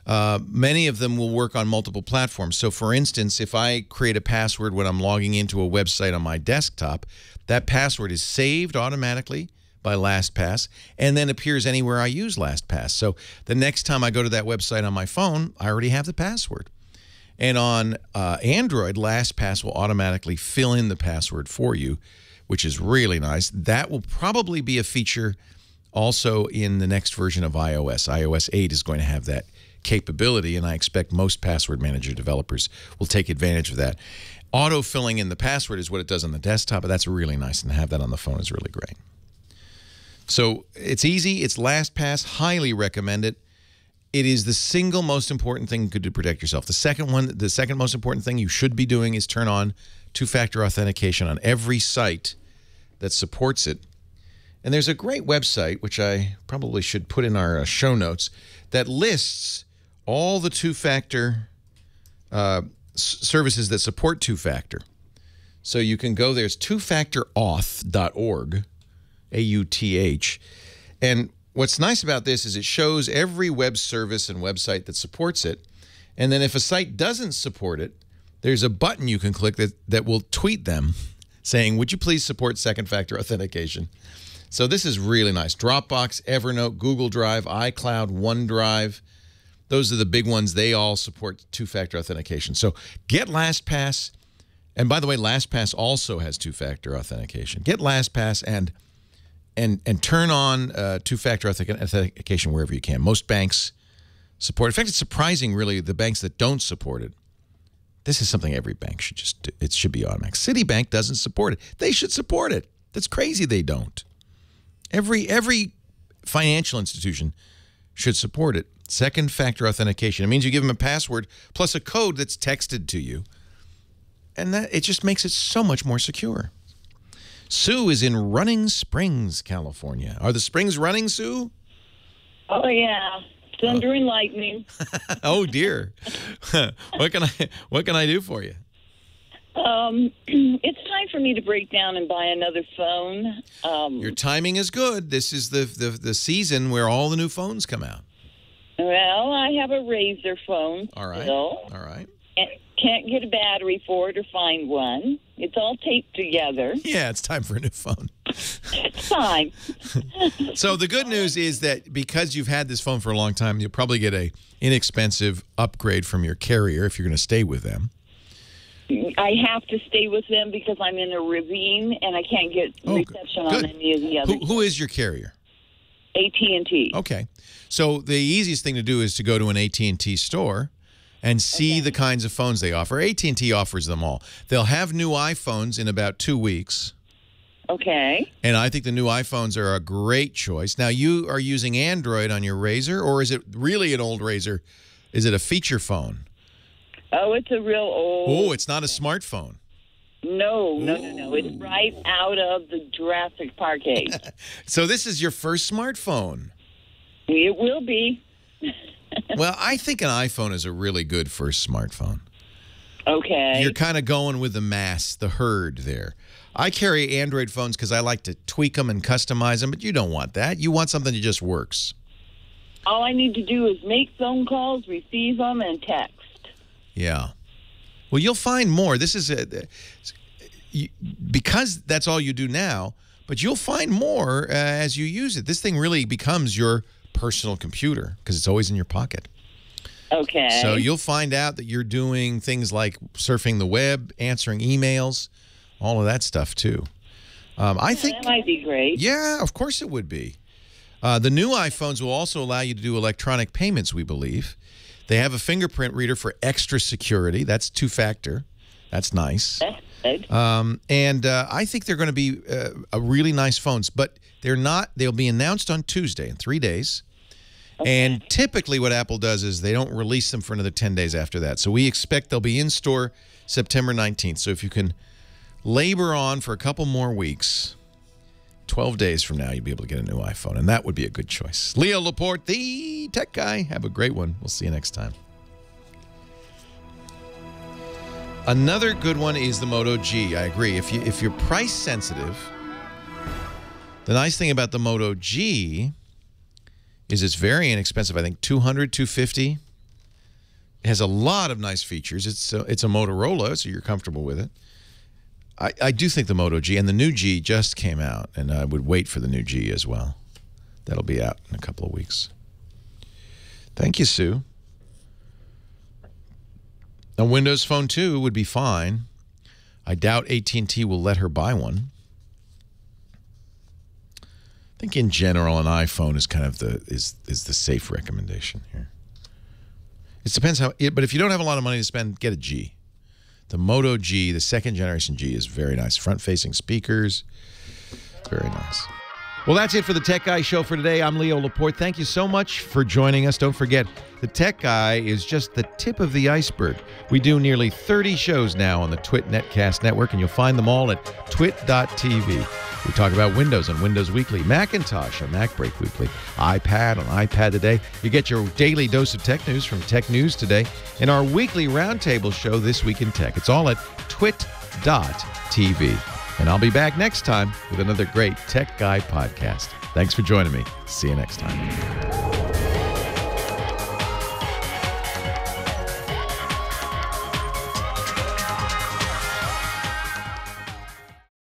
Many of them will work on multiple platforms. So, for instance, if I create a password when I'm logging into a website on my desktop, that password is saved automatically by LastPass and then appears anywhere I use LastPass. So the next time I go to that website on my phone, I already have the password. And on Android, LastPass will automatically fill in the password for you, which is really nice. That will probably be a feature also in the next version of iOS. iOS 8 is going to have that capability, and I expect most password manager developers will take advantage of that. Auto-filling in the password is what it does on the desktop, but that's really nice, and to have that on the phone is really great. So it's easy. It's LastPass. Highly recommend it. It is the single most important thing you could do to protect yourself. The second most important thing you should be doing is turn on two-factor authentication on every site that supports it. And there's a great website, which I probably should put in our show notes, that lists all the two-factor services that support two-factor. So you can go there. It's twofactorauth.org, A-U-T-H. And what's nice about this is it shows every web service and website that supports it. And then if a site doesn't support it, there's a button you can click that will tweet them saying, would you please support second-factor authentication? So this is really nice. Dropbox, Evernote, Google Drive, iCloud, OneDrive. Those are the big ones. They all support two-factor authentication. So get LastPass. And by the way, LastPass also has two-factor authentication. Get LastPass and turn on two-factor authentication wherever you can. Most banks support it. In fact, it's surprising, really, the banks that don't support it. This is something every bank should just do. It should be automatic. Citibank doesn't support it. They should support it. That's crazy they don't. Every financial institution should support it. Second-factor authentication. It means you give them a password plus a code that's texted to you. And it just makes it so much more secure. Sue is in Running Springs, California. Are the springs running, Sue? Oh, yeah. Thunder and lightning. Oh, dear. What can I do for you? It's time for me to break down and buy another phone. Your timing is good. This is the season where all the new phones come out. Well, I have a Razr phone. All right. Still. All right. Can't get a battery for it or find one. It's all taped together. Yeah, it's time for a new phone. It's time. So the good news is that because you've had this phone for a long time, you'll probably get a inexpensive upgrade from your carrier if you're going to stay with them. I have to stay with them because I'm in a ravine and I can't get reception on any of the others. Who is your carrier? AT&T. Okay. So the easiest thing to do is to go to an AT&T store and see the kinds of phones they offer. AT&T offers them all. They'll have new iPhones in about 2 weeks. Okay. And I think the new iPhones are a great choice. Now, you are using Android on your Razr, or is it really an old Razr? Is it a feature phone? Oh, it's a real old... Oh, it's not a smartphone. No. It's right out of the Jurassic Park age. So this is your first smartphone. It will be. Well, I think an iPhone is a really good first smartphone. Okay. You're kind of going with the mass, the herd there. I carry Android phones because I like to tweak them and customize them, but you don't want that. You want something that just works. All I need to do is make phone calls, receive them, and text. Yeah. Well, you'll find more. This is because that's all you do now, but you'll find more as you use it. This thing really becomes your personal computer because it's always in your pocket. Okay. So you'll find out that you're doing things like surfing the web, answering emails, all of that stuff too. I think that might be great. Yeah, of course it would be. The new iPhones will also allow you to do electronic payments, we believe. They have a fingerprint reader for extra security. That's two-factor. That's nice. That's good. I think they're going to be a really nice phones, but they're not. They'll be announced on Tuesday in 3 days. Okay. And typically what Apple does is they don't release them for another 10 days after that. So we expect they'll be in store September 19th. So if you can labor on for a couple more weeks, 12 days from now, you'll be able to get a new iPhone. And that would be a good choice. Leo Laporte, the tech guy. Have a great one. We'll see you next time. Another good one is the Moto G. I agree. If you're price sensitive, the nice thing about the Moto G is it's very inexpensive. I think $200, $250. It has a lot of nice features. It's a Motorola, so you're comfortable with it. I do think the Moto G and the new G just came out, and I would wait for the new G as well. That'll be out in a couple of weeks. Thank you, Sue. A Windows Phone 2 would be fine. I doubt AT&T will let her buy one. I think in general, an iPhone is kind of the safe recommendation here. It depends how. But if you don't have a lot of money to spend, get a G. The Moto G, the second generation G, is very nice. Front-facing speakers, very nice. Well, that's it for the Tech Guy Show for today. I'm Leo Laporte. Thank you so much for joining us. Don't forget, the Tech Guy is just the tip of the iceberg. We do nearly 30 shows now on the Twit Netcast Network, and you'll find them all at twit.tv. We talk about Windows on Windows Weekly, Macintosh on Mac Break Weekly, iPad on iPad Today. You get your daily dose of tech news from Tech News Today, and our weekly roundtable show, This Week in Tech. It's all at twit.tv. And I'll be back next time with another great Tech Guy podcast. Thanks for joining me. See you next time.